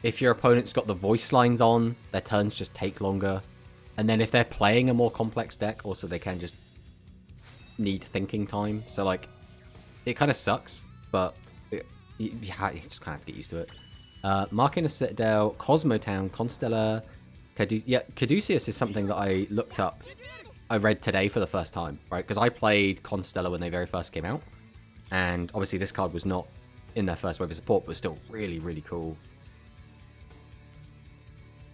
Speaker 1: If your opponent's got the voice lines on, their turns just take longer. And then if they're playing a more complex deck, also they can just need thinking time. So, like, it kind of sucks, but you just kind of have to get used to it. Machina Citadel, Cosmotown, Constellar, Caduceus is something that I looked up. I read today for the first time, right? Because I played Constellar when they very first came out. And obviously this card was not in their first wave of support, but still really, really cool.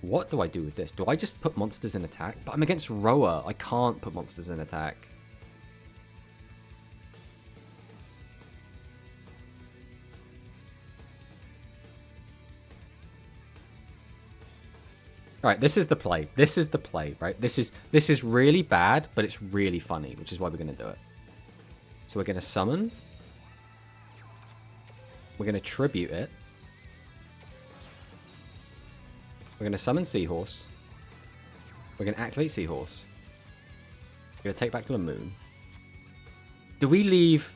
Speaker 1: What do I do with this? Do I just put monsters in attack? But I'm against Roa. I can't put monsters in attack. Alright, this is the play. This is the play, right? This is really bad, but it's really funny, which is why we're going to do it. So we're going to summon. We're going to tribute it. We're going to summon Seahorse. We're going to activate Seahorse. We're going to take back the moon. Do we leave...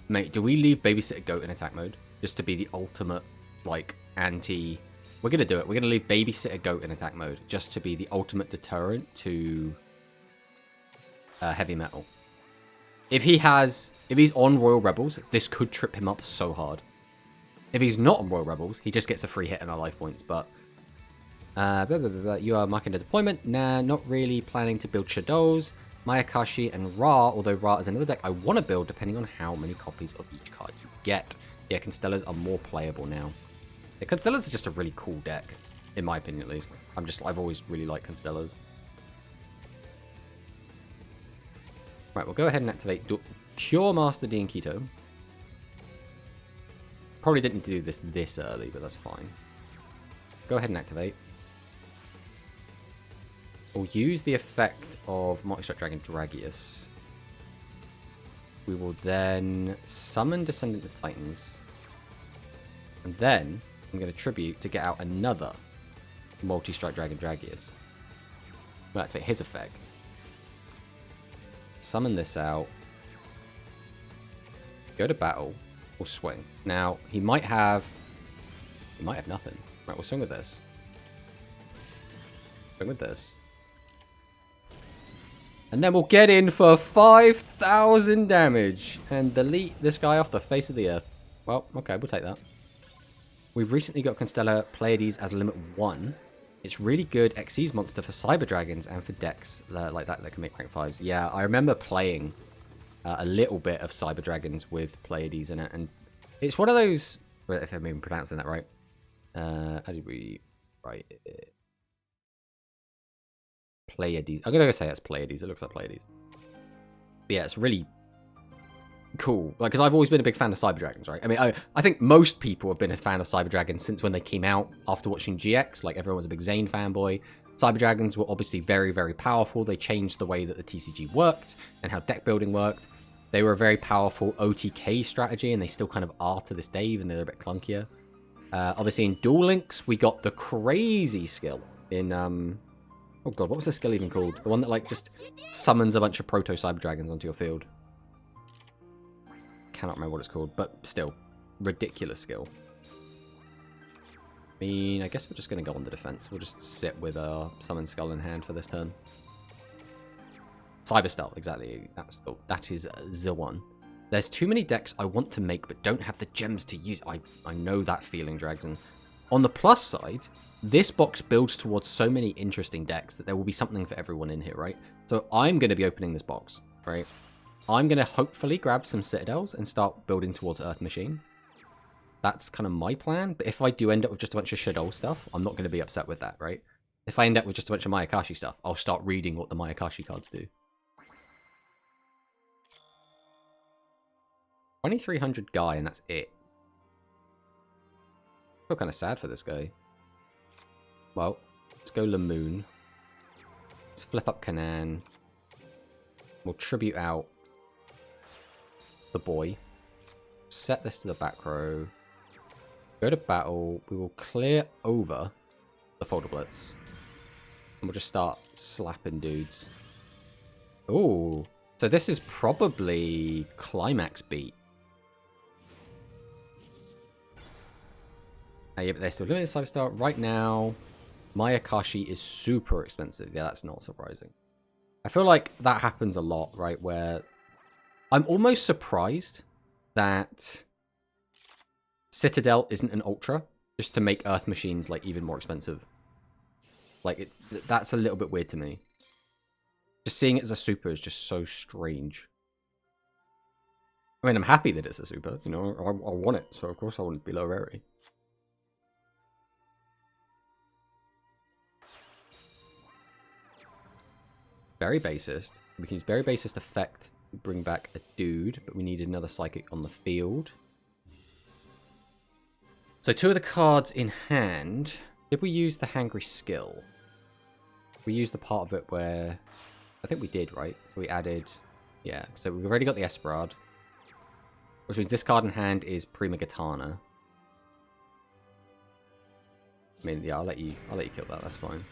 Speaker 1: Mate, do we leave Babysitter Goat in attack mode? Just to be the ultimate, like, anti... We're going to do it. We're going to leave Babysitter Goat in attack mode just to be the ultimate deterrent to Heavy Metal. If he's on Royal Rebels, this could trip him up so hard. If he's not on Royal Rebels, he just gets a free hit and our life points, but... blah, blah, blah, blah. You are marking the deployment. Nah, not really planning to build Shadows, Mayakashi, and Ra, although Ra is another deck I want to build depending on how many copies of each card you get. Yeah, Constellas are more playable now. Yeah, Constellas are just a really cool deck, in my opinion at least. I've always really liked Constellas. Right, we'll go ahead and activate Cure Master D and Keto. Probably didn't do this early, but that's fine. Go ahead and activate. We'll use the effect of Multi-Strike Dragon Dragius. We will then summon Descendant of Titans. And then I'm going to tribute to get out another Multi-Strike Dragon Dragius. We'll activate his effect. Summon this out. Go to battle. We'll swing. Now, he might have nothing. Right, we'll swing with this. Swing with this. And then we'll get in for 5,000 damage and delete this guy off the face of the earth. Well, okay, we'll take that. We've recently got Constellar Pleiades as limit 1. It's really good Xyz monster for Cyber Dragons and for decks like that can make rank 5s. Yeah, I remember playing a little bit of Cyber Dragons with Pleiades in it, and it's one of those, if I'm even pronouncing that right. How did we write it? Pleiades. I'm gonna say it's Pleiades. It looks like Pleiades. But yeah, it's really cool. Like, because I've always been a big fan of Cyber Dragons, right? I mean, I think most people have been a fan of Cyber Dragons since when they came out after watching GX. Like, everyone was a big Zane fanboy. Cyber Dragons were obviously very, very powerful. They changed the way that the TCG worked and how deck building worked. They were a very powerful OTK strategy, and they still kind of are to this day, even though they're a bit clunkier. Obviously, in Duel Links, we got the crazy skill in oh god, what was the skill even called? The one that, like, just summons a bunch of Proto-Cyber Dragons onto your field. Cannot remember what it's called, but still. Ridiculous skill. I mean, I guess we're just going to go on the defense. We'll just sit with a Summon Skull in hand for this turn. Cyber Stealth, exactly. That is the one. There's too many decks I want to make, but don't have the gems to use. I know that feeling, Dragson. On the plus side, this box builds towards so many interesting decks that there will be something for everyone in here, right? So I'm going to be opening this box, right? I'm going to hopefully grab some Citadels and start building towards Earth Machine. That's kind of my plan, but if I do end up with just a bunch of Shadow stuff, I'm not going to be upset with that, right? If I end up with just a bunch of Mayakashi stuff, I'll start reading what the Mayakashi cards do. 2,300 guy, and that's it. I feel kind of sad for this guy. Well, let's go Lamoon. Let's flip up Kanan. We'll tribute out the boy. Set this to the back row. Go to battle. We will clear over the Folder Blitz. And we'll just start slapping dudes. Ooh. So this is probably Climax Beat. Yeah, but they're still limited Cyber Star. Right now, Mayakashi is super expensive. Yeah, that's not surprising. I feel like that happens a lot, right? Where I'm almost surprised that Citadel isn't an Ultra, just to make Earth Machines, like, even more expensive. Like, that's a little bit weird to me. Just seeing it as a super is just so strange. I mean, I'm happy that it's a super, you know, I want it, so of course I want it to be low rarity. Very Basist. We can use Very Basist effect to bring back a dude, but we need another Psychic on the field. So 2 of the cards in hand. Did we use the Hangry skill? We used the part of it where... I think we did, right? So we added... Yeah, so we've already got the Esperard. Which means this card in hand is Prima Gitana. I mean, yeah, I'll let you kill that, that's fine.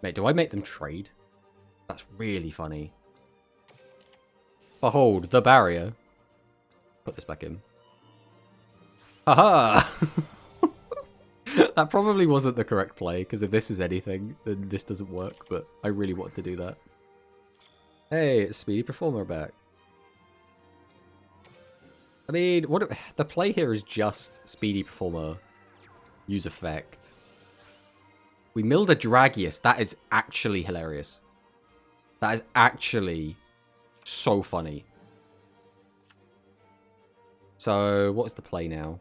Speaker 1: Mate, do I make them trade? That's really funny. Behold, the barrier. Put this back in. Haha! That probably wasn't the correct play, because if this is anything, then this doesn't work, but I really wanted to do that. Hey, it's Speedy Performer back. I mean, the play here is just Speedy Performer, use effect. We milled a Dragius. That is actually hilarious. That is actually so funny. So, what's the play now?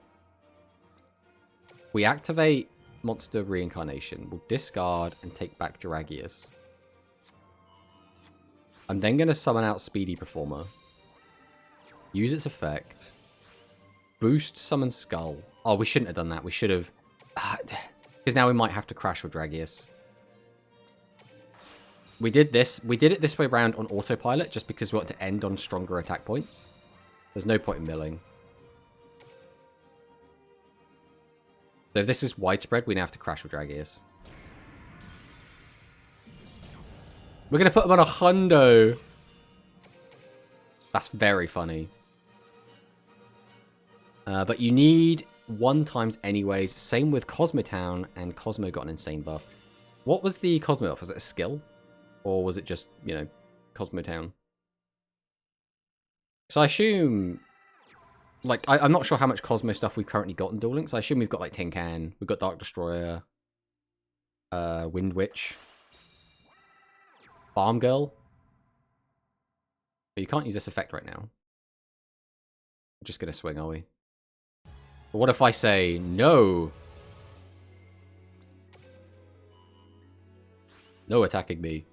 Speaker 1: We activate Monster Reincarnation. We'll discard and take back Dragius. I'm then going to summon out Speedy Performer. Use its effect. Boost Summon Skull. Oh, we shouldn't have done that. We should have... Because now we might have to crash with Dragius. We did this. We did it this way around on autopilot just because we want to end on stronger attack points. There's no point in milling. So if this is widespread, we now have to crash with Dragius. We're going to put him on a hundo. That's very funny. But you need 1 times anyways. Same with Cosmotown, and Cosmo got an insane buff. What was the Cosmo buff? Was it a skill? Or was it just, you know, Cosmotown? So I assume... Like, I'm not sure how much Cosmo stuff we've currently got in Duel Links. I assume we've got, like, Tin Can. We've got Dark Destroyer. Wind Witch. Farm Girl. But you can't use this effect right now. We're just going to swing, are we? But what if I say no? No attacking me.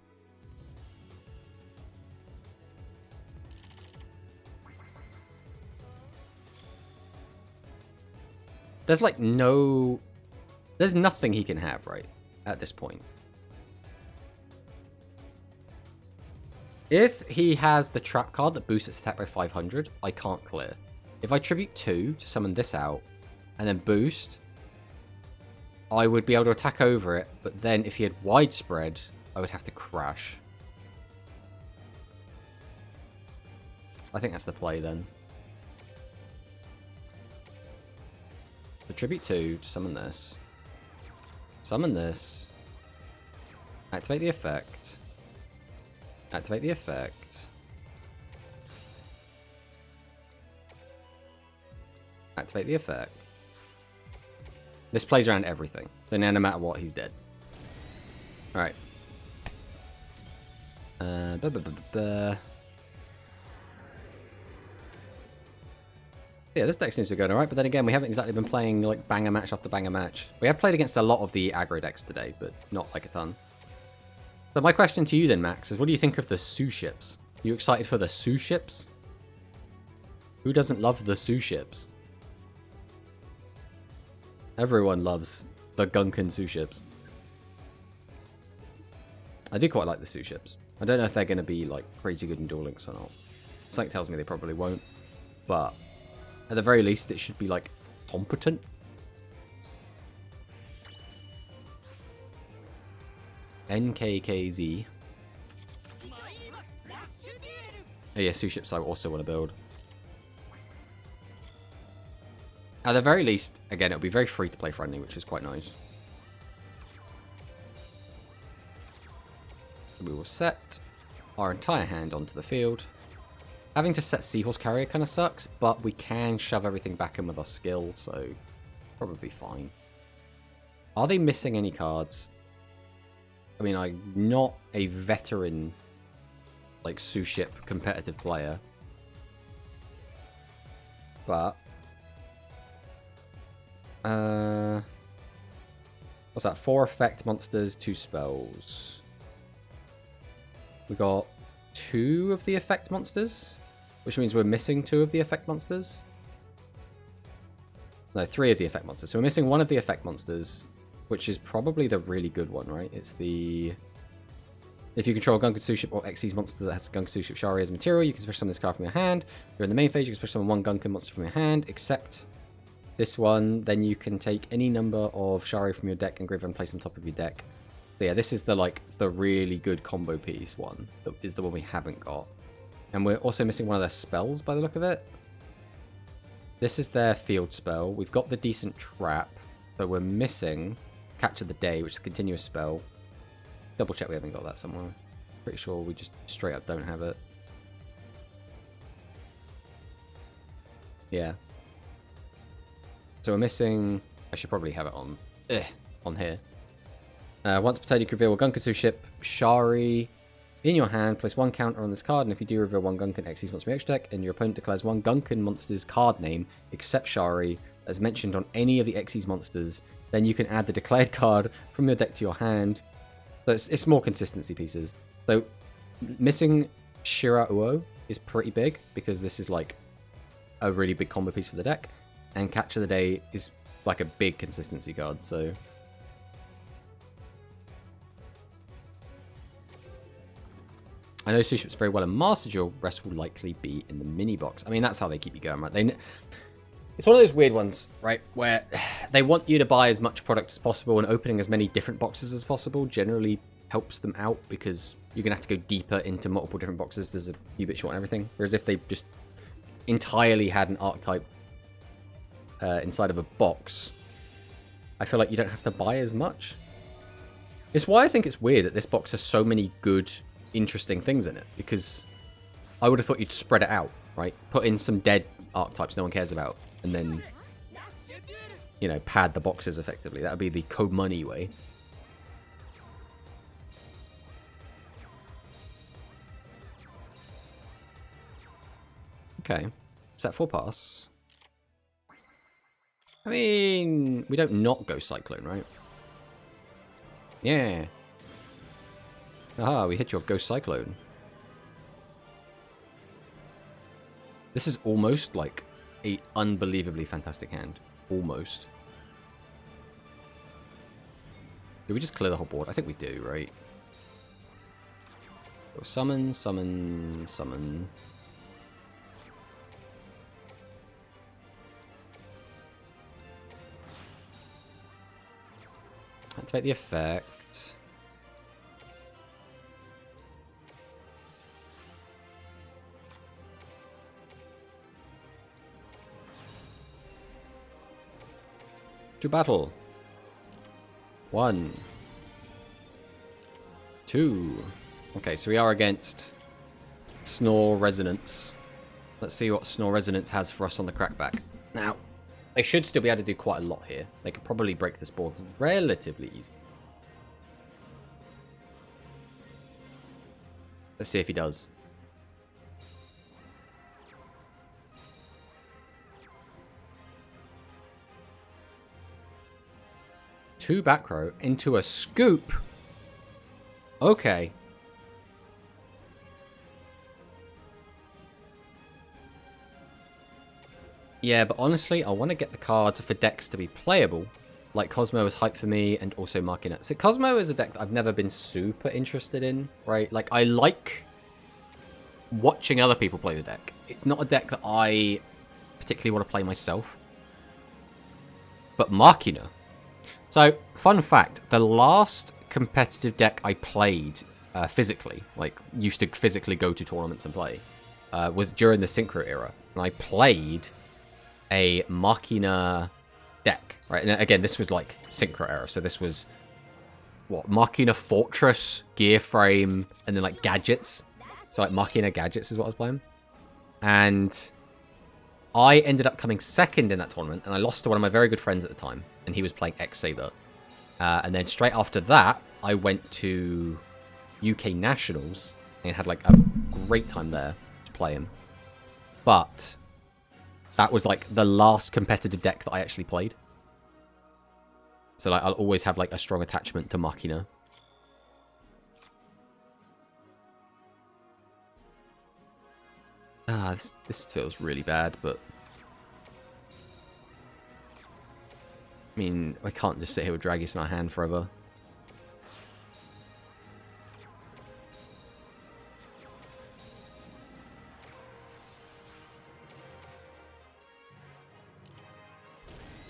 Speaker 1: There's like no... There's nothing he can have, right? At this point. If he has the trap card that boosts its attack by 500, I can't clear. If I tribute 2 to summon this out, and then boost, I would be able to attack over it, but then if he had widespread, I would have to crash. I think that's the play then. So tribute 2 to summon this. Summon this. Activate the effect. Activate the effect. Activate the effect. This plays around everything. So now no matter what, he's dead. Alright. Yeah, this deck seems to be going alright, but then again, we haven't exactly been playing like banger match after banger match. We have played against a lot of the aggro decks today, but not like a ton. But my question to you then, Max, is what do you think of the Sue ships? You excited for the Sue ships? Who doesn't love the Sue ships? Everyone loves the Gunkan Sue ships. I do quite like the Sue ships. I don't know if they're going to be like crazy good in Duel Links or not. Something tells me they probably won't. But at the very least, it should be like competent. NKKZ. Oh yeah, Sue ships I also want to build. At the very least, again, it'll be very free to play friendly, which is quite nice. We will set our entire hand onto the field. Having to set Seahorse Carrier kind of sucks, but we can shove everything back in with our skill, so probably fine. Are they missing any cards? I mean, I'm not a veteran, like, Sue ship competitive player. But... what's that? 4 effect monsters, 2 spells. We got 2 of the effect monsters, which means we're missing 2 of the effect monsters. No, 3 of the effect monsters. So we're missing 1 of the effect monsters, which is probably the really good one, right? It's the... If you control a Gunkan Sue ship or Xyz monster that has Gunkan Sue ship Shari as material, you can special summon this card from your hand. You're in the main phase, you can special summon 1 Gunkan monster from your hand, except this one. Then you can take any number of Shari from your deck and grave and place on top of your deck. So yeah, this is the like the really good combo piece one. That is the one we haven't got. And we're also missing one of their spells by the look of it. This is their field spell. We've got the decent trap, but we're missing Capture the Day, which is a continuous spell. Double check we haven't got that somewhere. Pretty sure we just straight up don't have it. Yeah. So we're missing... I should probably have it on here. Once per turn, you can reveal a Gunkatsu ship, Shari, in your hand. Place 1 counter on this card, and if you do reveal 1 Gunkan Xyz monster from your extra deck, and your opponent declares 1 Gunkan monster's card name, except Shari, as mentioned on any of the Xyz monsters, then you can add the declared card from your deck to your hand. So it's more consistency pieces. So missing Shira Uo is pretty big, because this is like a really big combo piece for the deck. And Catch of the Day is like a big consistency card, so... I know Suships very well in Master Duel. Rest will likely be in the mini box. I mean, that's how they keep you going, right? It's one of those weird ones, right, where they want you to buy as much product as possible, and opening as many different boxes as possible generally helps them out, because you're going to have to go deeper into multiple different boxes. There's a few bit short and everything. Whereas if they just entirely had an archetype inside of a box, I feel like you don't have to buy as much. It's why I think it's weird that this box has so many good, interesting things in it, because I would have thought you'd spread it out, right? Put in some dead archetypes no one cares about, and then, you know, pad the boxes effectively. That would be the co-money way. Okay. Set 4 pass. I mean, we don't not go Cyclone, right? Yeah. Aha, we hit your Ghost Cyclone. This is almost like a unbelievably fantastic hand. Almost. Do we just clear the whole board? I think we do, right? Summon, summon, summon. Activate the effect. To battle. 1. 2. Okay, so we are against Snore Resonance. Let's see what Snore Resonance has for us on the crackback. Now, they should still be able to do quite a lot here. They could probably break this board relatively easy. Let's see if he does. Two back row into a scoop. Okay. Yeah, but honestly, I want to get the cards for decks to be playable. Like Cosmo is hype for me, and also Machina. So Cosmo is a deck that I've never been super interested in, right? Like, I like watching other people play the deck. It's not a deck that I particularly want to play myself. But Machina. So, fun fact, the last competitive deck I played physically, like, used to physically go to tournaments and play, was during the Synchro era. And I played a Machina deck, right? And again, this was like Synchro era, so this was what, Machina Fortress, Gear Frame, and then like gadgets. So like Machina gadgets is what I was playing, and I ended up coming second in that tournament, and I lost to one of my very good friends at the time, and he was playing X-Saber. And then straight after that, I went to UK Nationals and had like a great time there to play him, but that was like the last competitive deck that I actually played. So like I'll always have like a strong attachment to Machina. This feels really bad, but I mean, I can't just sit here with Dragius in our hand forever.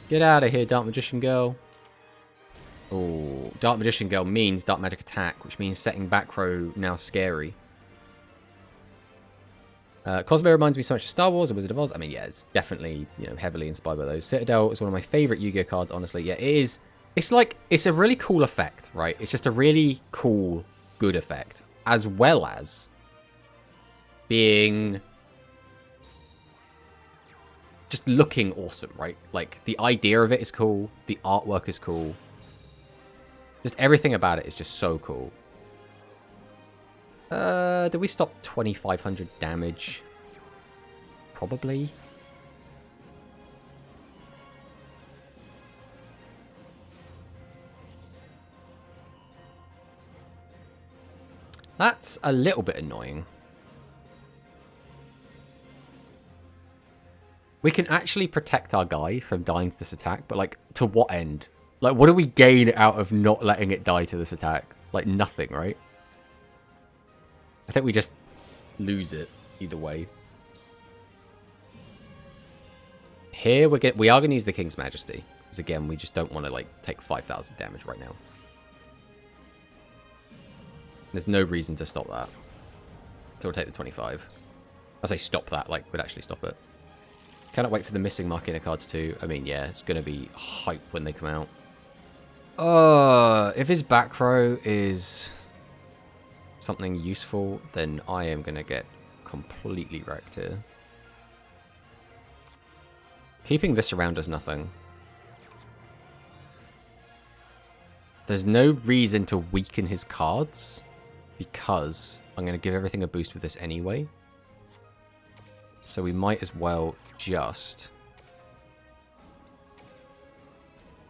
Speaker 1: Get out of here, Dark Magician Girl. Oh, Dark Magician Girl means Dark Magic Attack, which means setting back row now scary. Cosmo reminds me so much of Star Wars and Wizard of Oz. I mean, yeah, it's definitely, you know, heavily inspired by those. Citadel is one of my favorite Yu-Gi-Oh cards, honestly. Yeah, it is. It's like, it's a really cool effect, right? It's just a really cool, good effect, as well as being just looking awesome, right? Like, the idea of it is cool. The artwork is cool. Just everything about it is just so cool. Did we stop 2,500 damage? Probably. That's a little bit annoying. We can actually protect our guy from dying to this attack, but, like, to what end? Like, what do we gain out of not letting it die to this attack? Like, nothing, right? I think we just lose it either way. Here, we are going to use the King's Majesty. Because, again, we just don't want to, like, take 5,000 damage right now. There's no reason to stop that. So we'll take the 25. I say stop that, like, we'd actually stop it. Cannot wait for the missing Machina cards too. I mean, yeah, it's going to be hype when they come out. If his back row is something useful, then I am going to get completely wrecked here. Keeping this around does nothing. There's no reason to weaken his cards, because I'm going to give everything a boost with this anyway. So we might as well just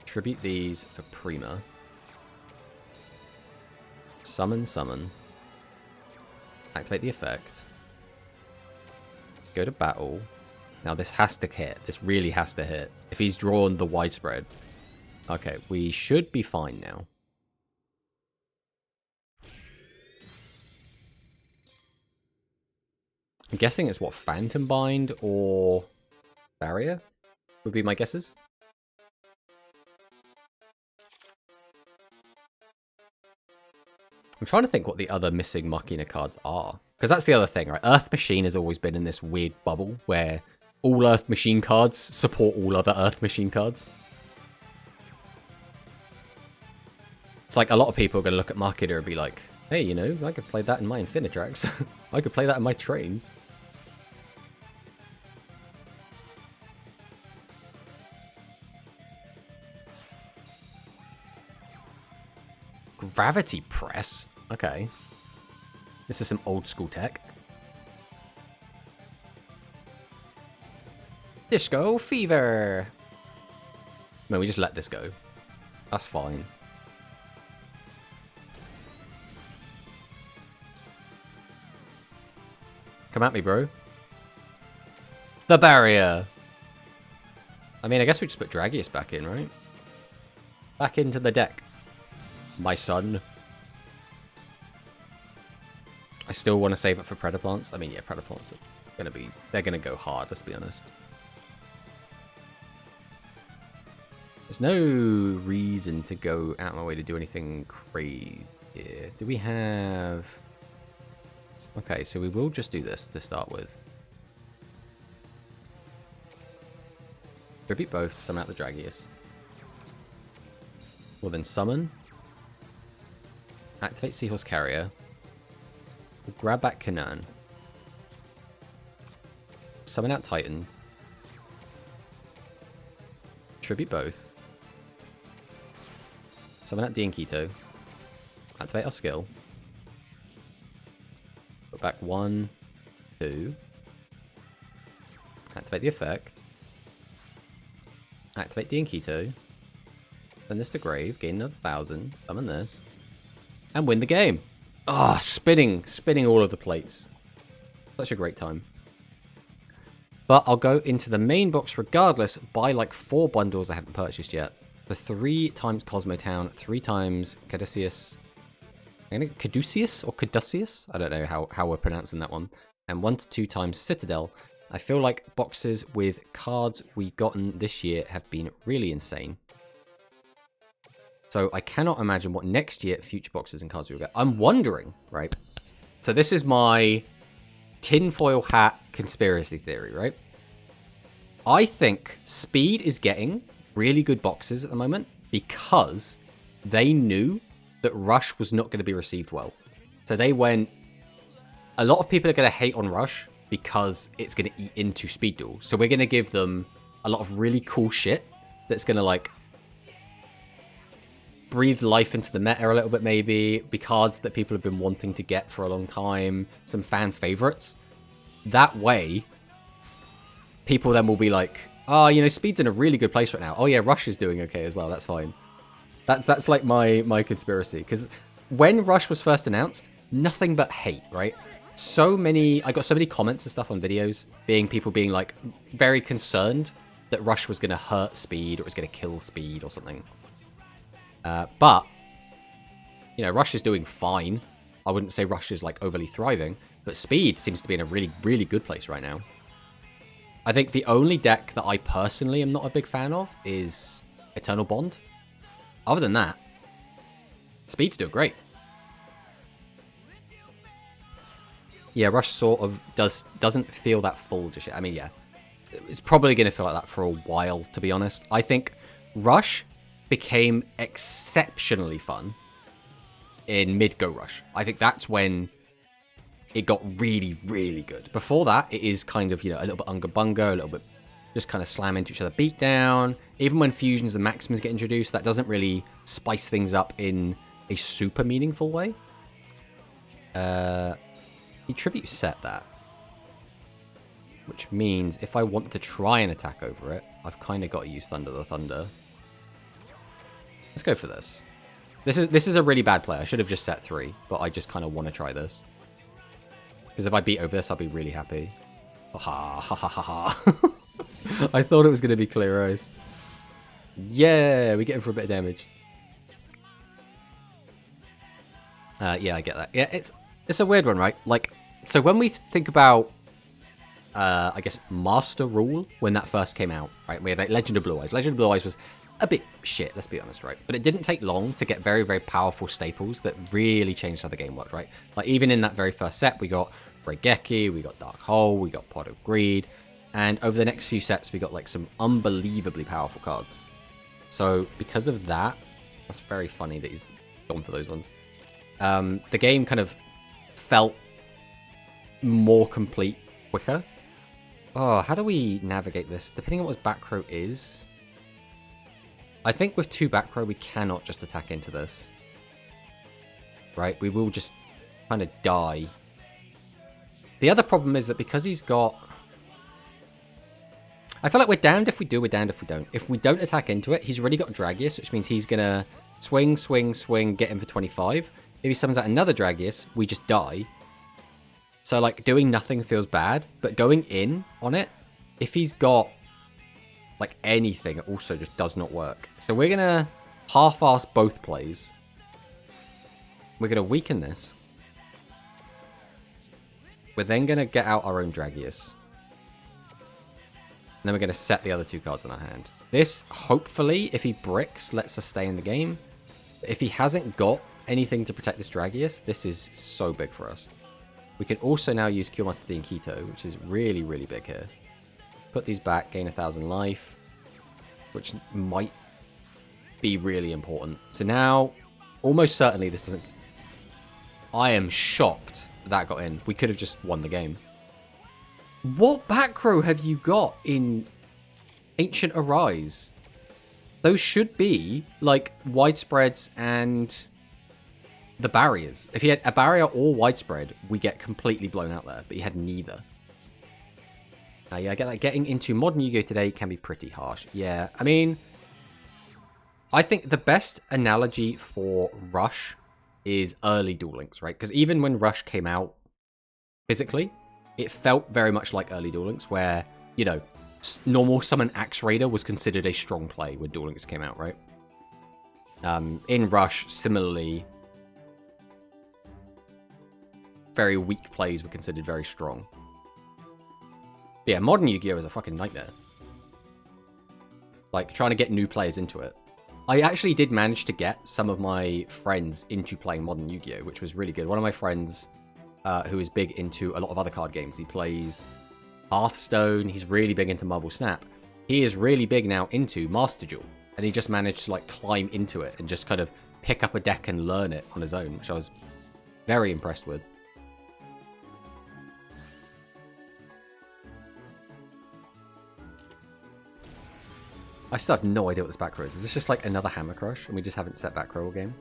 Speaker 1: tribute these for Prima. Summon, summon. Activate the effect. Go to battle. Now this has to hit. This really has to hit. If he's drawn the widespread. Okay, we should be fine now. I'm guessing it's what, Phantom Bind or Barrier would be my guesses. I'm trying to think what the other missing Machina cards are. Because that's the other thing, right? Earth Machine has always been in this weird bubble where all Earth Machine cards support all other Earth Machine cards. It's like a lot of people are going to look at Machina and be like, hey, you know, I could play that in my Infinitrax. I could play that in my trains. Gravity Press? Okay. This is some old school tech. Disco Fever! No, we just let this go. That's fine. Come at me, bro. The Barrier! I mean, I guess we just put Dragius back in, right? Back into the deck. My son. I still want to save it for Predaplants. I mean, yeah, Predaplants are gonna be... They're gonna go hard, let's be honest. There's no reason to go out of my way to do anything crazy here. Do we have... Okay, so we will just do this to start with. Tribute both, summon out the Dragius. We'll then summon. Activate Seahorse Carrier. We'll grab back Canaan. Summon out Titan. Tribute both. Summon out Diankito. Activate our skill. Put back 1, 2. Activate the effect. Activate Diankito. Send this to grave. Gain another 1,000. Summon this. And win the game. Ah, oh, spinning all of the plates. Such a great time. But I'll go into the main box regardless, buy like 4 bundles I haven't purchased yet. For 3 times Cosmotown, 3 times Caduceus. Caduceus or Caduceus? I don't know how we're pronouncing that one. And 1 to 2 times Citadel. I feel like boxes with cards we gotten this year have been really insane. So I cannot imagine what next year future boxes and cards we will get. I'm wondering, right? So this is my tinfoil hat conspiracy theory, right? I think Speed is getting really good boxes at the moment because they knew that Rush was not going to be received well. So they went... A lot of people are going to hate on Rush because it's going to eat into Speed Duel. So we're going to give them a lot of really cool shit that's going to, like, breathe life into the meta a little bit, maybe. Be cards that people have been wanting to get for a long time. Some fan favorites. That way, people then will be like, oh, you know, Speed's in a really good place right now. Oh, yeah, Rush is doing okay as well. That's fine. That's like my conspiracy. Because when Rush was first announced, nothing but hate, right? I got so many comments and stuff on videos, people being like very concerned that Rush was going to hurt Speed or it was going to kill Speed or something. But, you know, Rush is doing fine. I wouldn't say Rush is like overly thriving, but Speed seems to be in a really, really good place right now. I think the only deck that I personally am not a big fan of is Eternal Bond. Other than that, Speed's doing great. Yeah, Rush sort of doesn't feel that full just yet. I mean, yeah, it's probably going to feel like that for a while, to be honest. I think Rush became exceptionally fun in mid-Go Rush. I think that's when it got really, really good. Before that, it is kind of, you know, a little bit unga-bunga, a little bit just kind of slam into each other, beat down. Even when fusions and maxims get introduced, that doesn't really spice things up in a super meaningful way. He tribute set that. Which means if I want to try and attack over it, I've kind of got to use Thunder the Thunder. Let's go for this. This is a really bad play. I should have just set 3, but I just kind of want to try this. Because if I beat over this, I'll be really happy. Ha ha ha ha ha. I thought it was going to be Clear Eyes. Yeah, we get him for a bit of damage. Yeah, I get that. Yeah, it's a weird one, right? Like, so when we think about, I guess, Master Rule, when that first came out, right? We had like Legend of Blue Eyes. Legend of Blue Eyes was a bit shit, let's be honest, right? But it didn't take long to get very, very powerful staples that really changed how the game worked, right? Like, even in that very first set, we got Raigeki, we got Dark Hole, we got Pot of Greed, and over the next few sets, we got, like, some unbelievably powerful cards. So, because of that, that's very funny that he's gone for those ones. The game kind of felt more complete quicker. Oh, how do we navigate this? Depending on what his back row is, I think with 2 back row, we cannot just attack into this. Right? We will just kind of die. The other problem is that because he's got... I feel like we're damned if we do, we're damned if we don't. If we don't attack into it, he's already got Dragius, which means he's going to swing, swing, swing, get him for 25. If he summons out another Dragius, we just die. So, like, doing nothing feels bad, but going in on it, if he's got, like, anything, it also just does not work. So we're going to half-ass both plays. We're going to weaken this. We're then going to get out our own Dragius. And then we're going to set the other 2 cards in our hand. This, hopefully, if he bricks, lets us stay in the game. But if he hasn't got anything to protect this Dragius, this is so big for us. We can also now use Cure Master D and Keto, which is really, really big here. Put these back, gain 1,000 life, which might be really important. So now, almost certainly this doesn't... I am shocked that got in. We could have just won the game. What back row have you got in Ancient Arise? Those should be, like, widespreads and the barriers. If he had a barrier or widespread, we get completely blown out there. But he had neither. Yeah, I get that. Getting into Modern Yu-Gi-Oh! Today can be pretty harsh. Yeah, I mean, I think the best analogy for Rush is early Duel Links, right? Because even when Rush came out physically, it felt very much like early Duel Links, where, you know, normal summon Axe Raider was considered a strong play when Duel Links came out, right? In Rush, similarly, very weak plays were considered very strong. But yeah, Modern Yu-Gi-Oh! Is a fucking nightmare. Like, trying to get new players into it. I actually did manage to get some of my friends into playing Modern Yu-Gi-Oh! Which was really good. One of my friends, who is big into a lot of other card games. He plays Hearthstone. He's really big into Marvel Snap. He is really big now into Master Duel. And he just managed to, like, climb into it and just kind of pick up a deck and learn it on his own, which I was very impressed with. I still have no idea what this back row is. Is this just like another Hammer Crush and we just haven't set back row all game?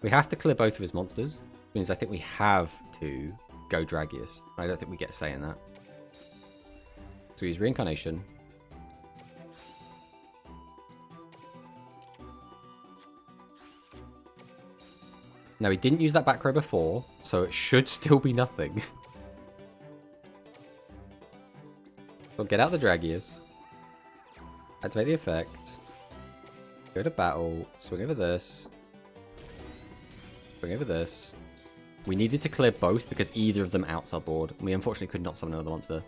Speaker 1: We have to clear both of his monsters, which means I think we have to go Dragius. I don't think we get a say in that. So use Reincarnation. Now, he didn't use that back row before, so it should still be nothing. So get out the Dragius. Activate the effect. Go to battle. Swing over this. Swing over this. We needed to clear both because either of them outs our board. We unfortunately could not summon another monster.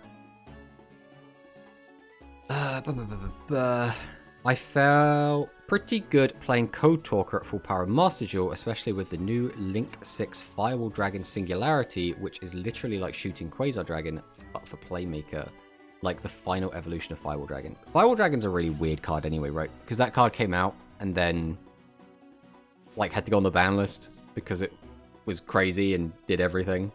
Speaker 1: I felt pretty good playing Code Talker at full power Master Duel, especially with the new Link 6 Firewall Dragon Singularity, which is literally like shooting Quasar Dragon, but for Playmaker. Like the final evolution of Firewall Dragon. Firewall Dragon's a really weird card anyway, right? Because that card came out and then like had to go on the ban list because it was crazy and did everything.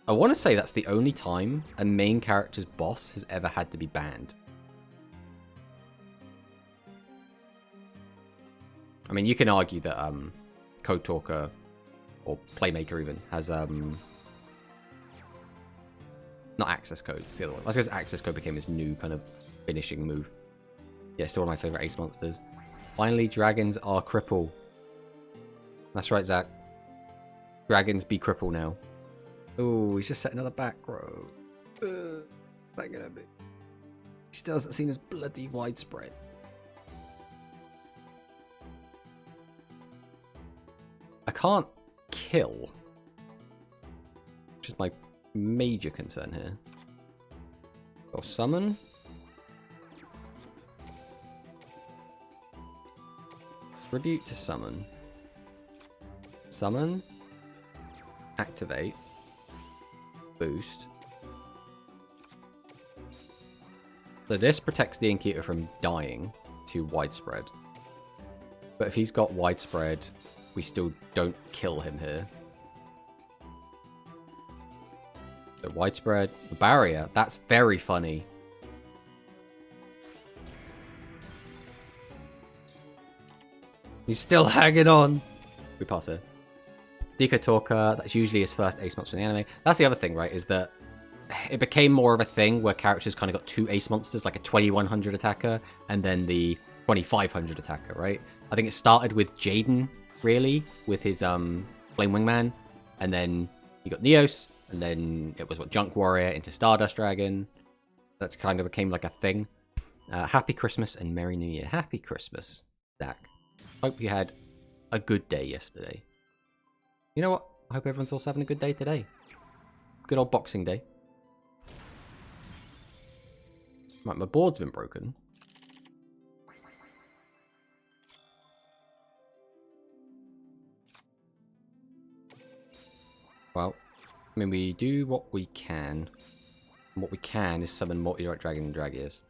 Speaker 1: I want to say that's the only time a main character's boss has ever had to be banned. I mean, you can argue that Code Talker or Playmaker even has not access code, it's the other one. I guess access code became his new kind of finishing move. Yeah, still one of my favorite ace monsters. Finally, dragons are cripple. That's right, Zach. Dragons be cripple now. Oh, he's just set another back row. That gonna be. He still hasn't seen his bloody widespread. I can't kill, which is my major concern here. Or summon. Tribute to summon. Summon. Activate. Boost. So this protects the Innkeeper from dying to widespread. But if he's got widespread, we still don't kill him here. So widespread, the barrier, that's very funny. He's still hanging on. We pass here. Deco Talker, that's usually his first ace monster in the anime. That's the other thing, right, is that it became more of a thing where characters kind of got two ace monsters, like a 2100 attacker and then the 2500 attacker, right? I think it started with Jaden, really, with his Flame Wingman, and then you got Neos, and then it was what, Junk Warrior into Stardust Dragon. That's kind of became like a thing. Happy Christmas and Merry New Year. Happy Christmas, Zach. Hope you had a good day yesterday. You know what? I hope everyone's also having a good day today. Good old Boxing Day. Right, my board's been broken. Well, I mean, we do what we can. And what we can is summon Multi-Direct Dragon and Dragius.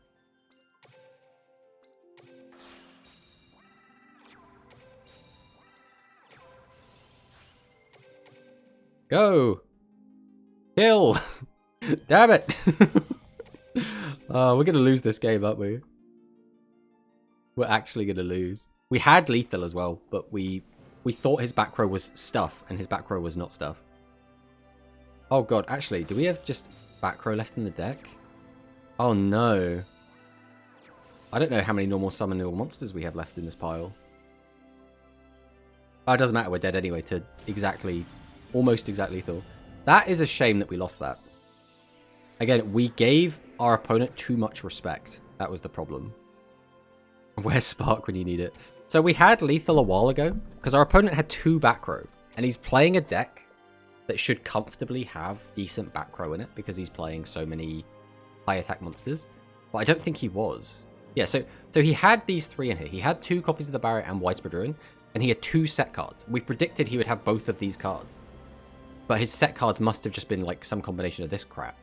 Speaker 1: Go! Kill! Damn it! We're gonna lose this game, aren't we? We're actually gonna lose. We had lethal as well, but we thought his back row was stuff, and his back row was not stuff. Oh god, actually, do we have just back row left in the deck? Oh no. I don't know how many normal summonable monsters we have left in this pile. Oh, it doesn't matter, we're dead anyway to exactly... almost exact lethal. That is a shame that we lost that. Again, we gave our opponent too much respect. That was the problem. Where's Spark when you need it? So we had lethal a while ago, because our opponent had two back row, and he's playing a deck that should comfortably have decent back row in it, because he's playing so many high attack monsters. But I don't think he was. Yeah, so he had these three in here. He had two copies of the Barrier and Widespread Ruin, and he had two set cards. We predicted he would have both of these cards. But his set cards must have just been like some combination of this crap.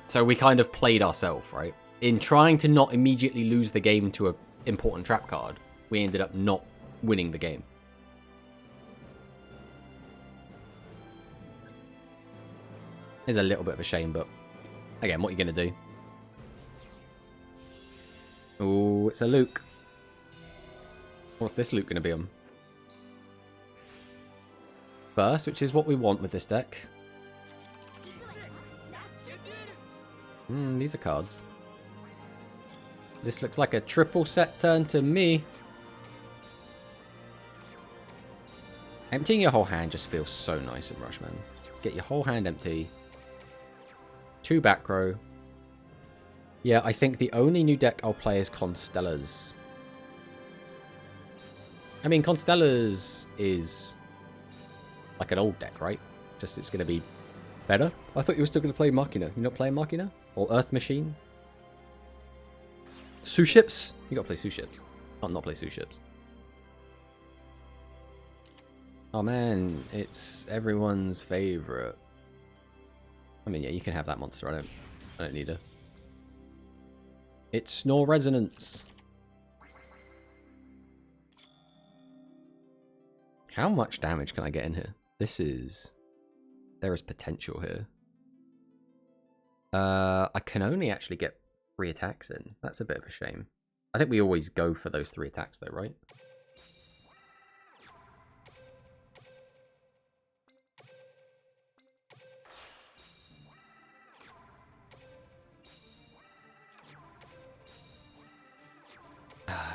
Speaker 1: So we kind of played ourselves, right? In trying to not immediately lose the game to an important trap card, we ended up not winning the game. It's a little bit of a shame, but again, what are you going to do? Oh, it's a Luke. What's this Luke going to be on? Burst, which is what we want with this deck. These are cards. This looks like a triple set turn to me. Emptying your whole hand just feels so nice in Rushman. Get your whole hand empty. 2 back row. Yeah, I think the only new deck I'll play is Constellas. I mean, Constellas is like an old deck, right? Just it's going to be better. I thought you were still going to play Machina. You're not playing Machina? Or Earth Machine? Sue Ships? You got to play Sue Ships. Can't not play Sue Ships. Oh man, it's everyone's favorite. I mean, yeah, you can have that monster. I don't need her. It's Snore Resonance. How much damage can I get in here? There is potential here. I can only actually get 3 attacks in. That's a bit of a shame. I think we always go for those 3 attacks though, right?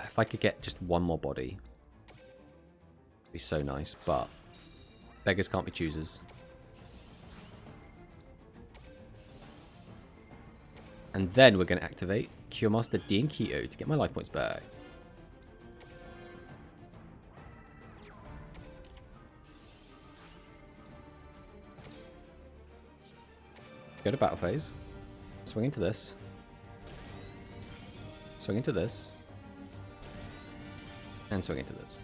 Speaker 1: If I could get just one more body, it'd be so nice, but beggars can't be choosers. And then we're going to activate Cure Master Dinkio to get my life points back. Go to battle phase. Swing into this. Swing into this. And swing into this.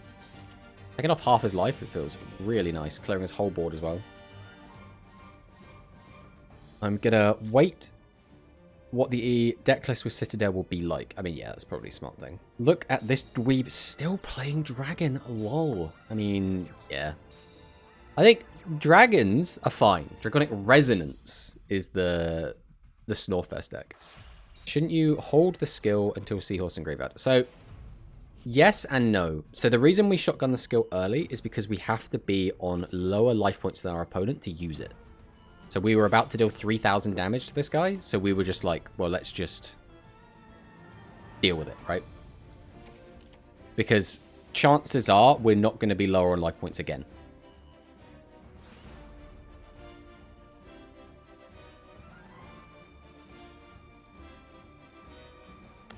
Speaker 1: Taking off half his life, it feels really nice. Clearing his whole board as well. I'm gonna wait what the deck list with Citadel will be like. I mean, yeah, that's probably a smart thing. Look at this dweeb still playing Dragon. Lol. I mean, yeah. I think dragons are fine. Draconic Resonance is the Snorefest deck. Shouldn't you hold the skill until Seahorse and Graveyard? So, yes and no. So the reason we shotgun the skill early is because we have to be on lower life points than our opponent to use it. So we were about to deal 3,000 damage to this guy, so we were just like, well, let's just deal with it, right? Because chances are we're not going to be lower on life points again.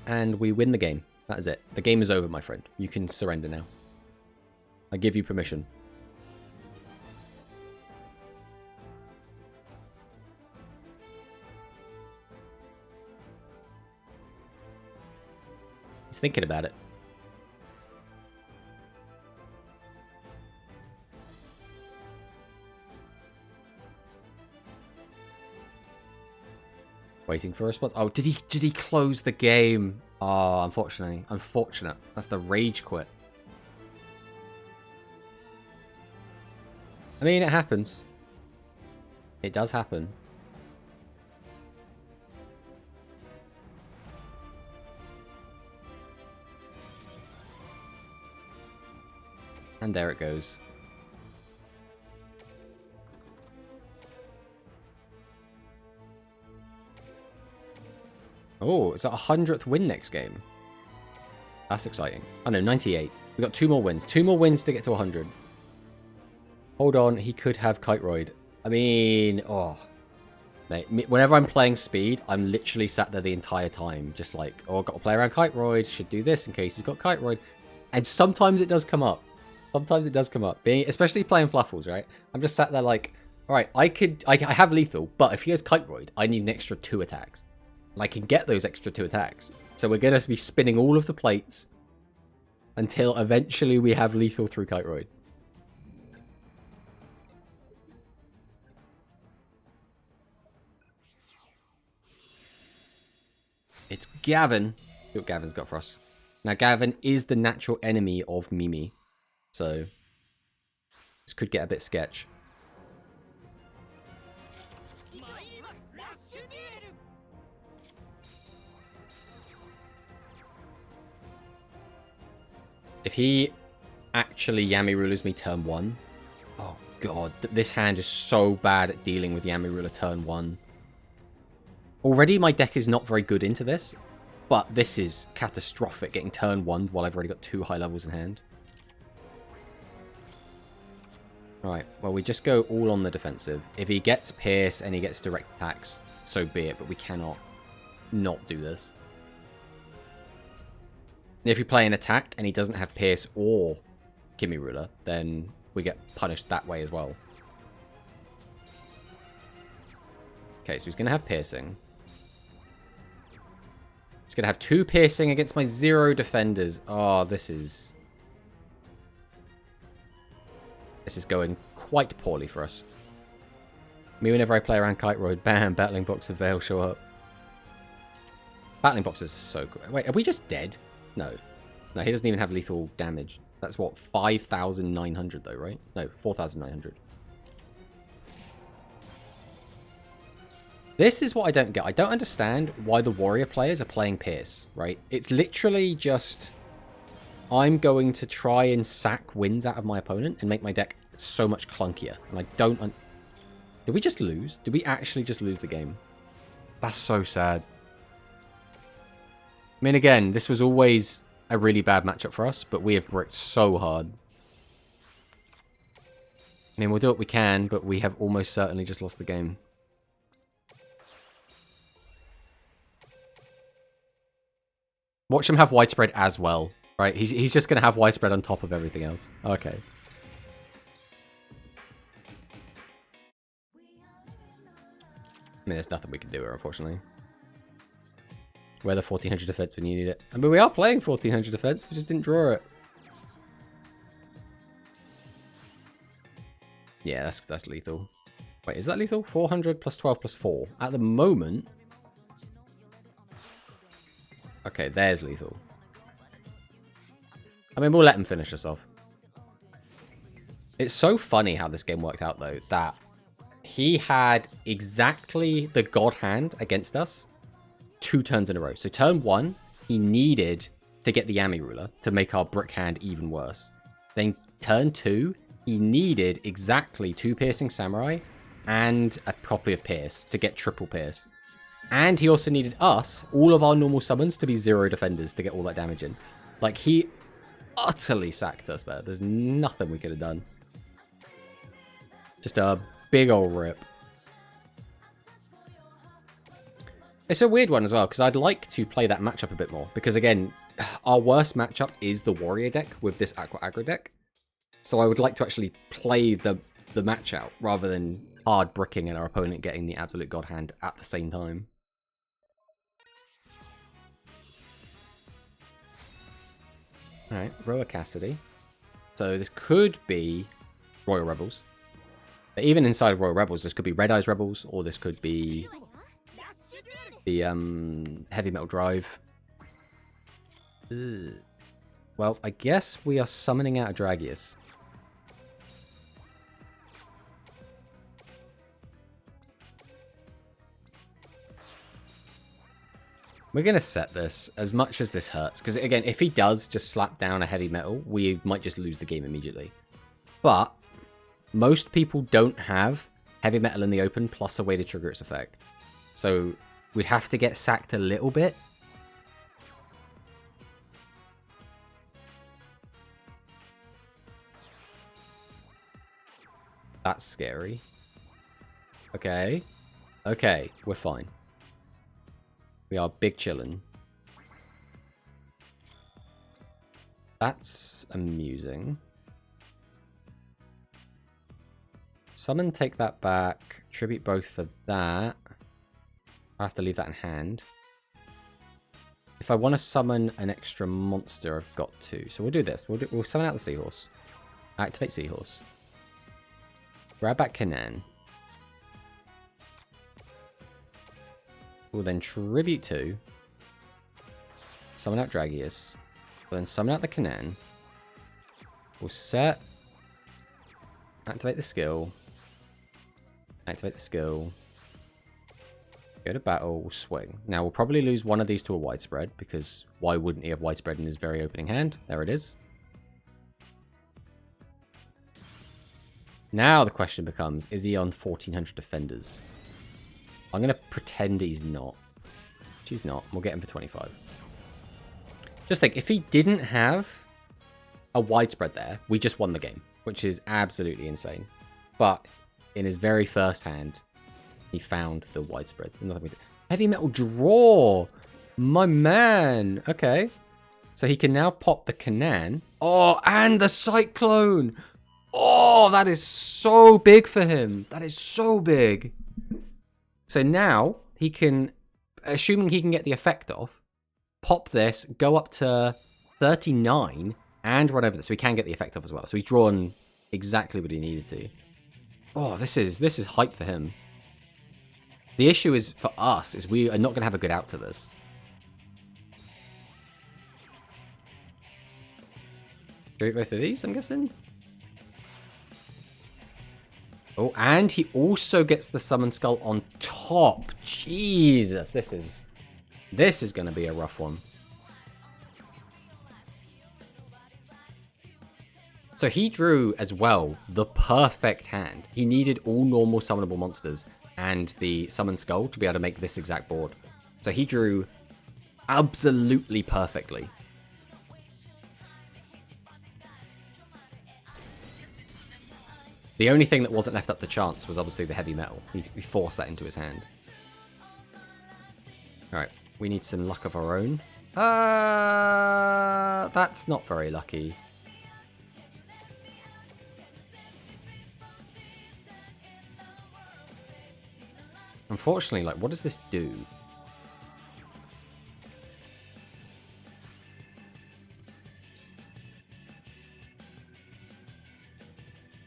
Speaker 1: And we win the game. That is it. The game is over, my friend. You can surrender now. I give you permission. He's thinking about it. Waiting for a response. Oh, did he close the game? Oh, unfortunately. Unfortunate. That's the rage quit. I mean, it happens. It does happen. And there it goes. Oh, it's a 100th win next game. That's exciting. Oh no, 98. We got 2 more wins. 2 more wins to get to 100. Hold on, he could have Kiteroid. I mean, oh. Mate, whenever I'm playing speed, I'm literally sat there the entire time. Just like, oh, I've got to play around Kiteroid. Should do this in case he's got Kiteroid. And sometimes it does come up. Sometimes it does come up. Especially playing Fluffles, right? I'm just sat there like, alright, I have lethal, but if he has Kiteroid, I need an extra 2 attacks. And I can get those extra 2 attacks. So we're going to be spinning all of the plates until eventually we have lethal through Kiteroid. It's Gavin. See what Gavin's got for us. Now, Gavin is the natural enemy of Mimi. So, this could get a bit sketch. If he actually Yami Rulers me turn 1... Oh, God. This hand is so bad at dealing with Yami Ruler turn 1. Already, my deck is not very good into this. But this is catastrophic, getting turn 1 while I've already got 2 high levels in hand. Right, well, we just go all on the defensive. If he gets Pierce and he gets direct attacks, so be it. But we cannot not do this. If you play an attack and he doesn't have Pierce or Kimi Ruler, then we get punished that way as well. Okay, so he's going to have Piercing. He's going to have 2 Piercing against my 0 defenders. Oh, this is going quite poorly for us. Me, whenever I play around Kite Road, bam, Battling Box of Veil show up. Battling Box is so good. Wait, are we just dead? No. No, he doesn't even have lethal damage. That's what, 5,900 though, right? No, 4,900. This is what I don't get. I don't understand why the warrior players are playing Pierce, right? It's literally just... I'm going to try and sack wins out of my opponent and make my deck so much clunkier. And I don't... Did we just lose? Did we actually just lose the game? That's so sad. I mean, again, this was always a really bad matchup for us, but we have bricked so hard. I mean, we'll do what we can, but we have almost certainly just lost the game. Watch him have widespread as well, right? He's just going to have widespread on top of everything else. Okay. I mean, there's nothing we can do here, unfortunately. We're the 1400 defense when you need it. I mean, we are playing 1400 defense. We just didn't draw it. Yeah, that's lethal. Wait, is that lethal? 400 plus 12 plus 4. At the moment... Okay, there's lethal. I mean, we'll let him finish us off. It's so funny how this game worked out, though, that he had exactly the God Hand against us 2 turns in a row. So turn 1, he needed to get the Yami Ruler to make our brick hand even worse. Then turn 2, he needed exactly 2 Piercing Samurai and a copy of Pierce to get triple Pierce. And he also needed us, all of our normal summons, to be 0 defenders to get all that damage in. Like, he utterly sacked us there. There's nothing we could have done. Just a big old rip. It's a weird one as well, because I'd like to play that matchup a bit more. Because, again, our worst matchup is the Warrior deck with this Aqua Aggro deck. So I would like to actually play the match out, rather than hard bricking and our opponent getting the absolute God Hand at the same time. Alright, Roa Cassidy. So this could be Royal Rebels. But even inside of Royal Rebels, this could be Red Eyes Rebels, or this could be the Heavy Metal Drive. Ugh. Well, I guess we are summoning out a Dragius. We're going to set this, as much as this hurts. Because, again, if he does just slap down a Heavy Metal, we might just lose the game immediately. But most people don't have Heavy Metal in the open plus a way to trigger its effect. So we'd have to get sacked a little bit. That's scary. Okay. Okay, we're fine. We are big chillin'. That's amusing. Summon, take that back. Tribute both for that. I have to leave that in hand. If I want to summon an extra monster, I've got to. So we'll do this. We'll summon out the Seahorse. Activate Seahorse. Grab back Kanan. We'll then tribute 2. summon out Dragius. We'll then summon out the Canaan. We'll set. Activate the skill. Activate the skill. Go to battle, we'll swing. Now, we'll probably lose one of these to a widespread, because why wouldn't he have widespread in his very opening hand? There it is. Now the question becomes, is he on 1400 defenders? I'm going to pretend he's not. He's not. We'll get him for 25. Just think, if he didn't have a widespread there, we just won the game, which is absolutely insane. But in his very first hand, he found the widespread. Nothing we did. Heavy metal draw! My man! Okay. So he can now pop the Canaan. Oh, and the Cyclone! Oh, that is so big for him. That is so big. So now he can, assuming he can get the effect off, pop this, go up to 39, and run over this. So he can get the effect off as well. So he's drawn exactly what he needed to. Oh, this is hype for him. The issue is, for us, is we are not going to have a good out to this. Do both of these, I'm guessing? Oh, and he also gets the Summon Skull on top. Jesus, this is going to be a rough one. So he drew, as well, the perfect hand. He needed all normal summonable monsters and the Summon Skull to be able to make this exact board. So he drew absolutely perfectly. The only thing that wasn't left up to chance was obviously the heavy metal. We forced that into his hand. Alright, we need some luck of our own. That's not very lucky. Unfortunately, like, what does this do?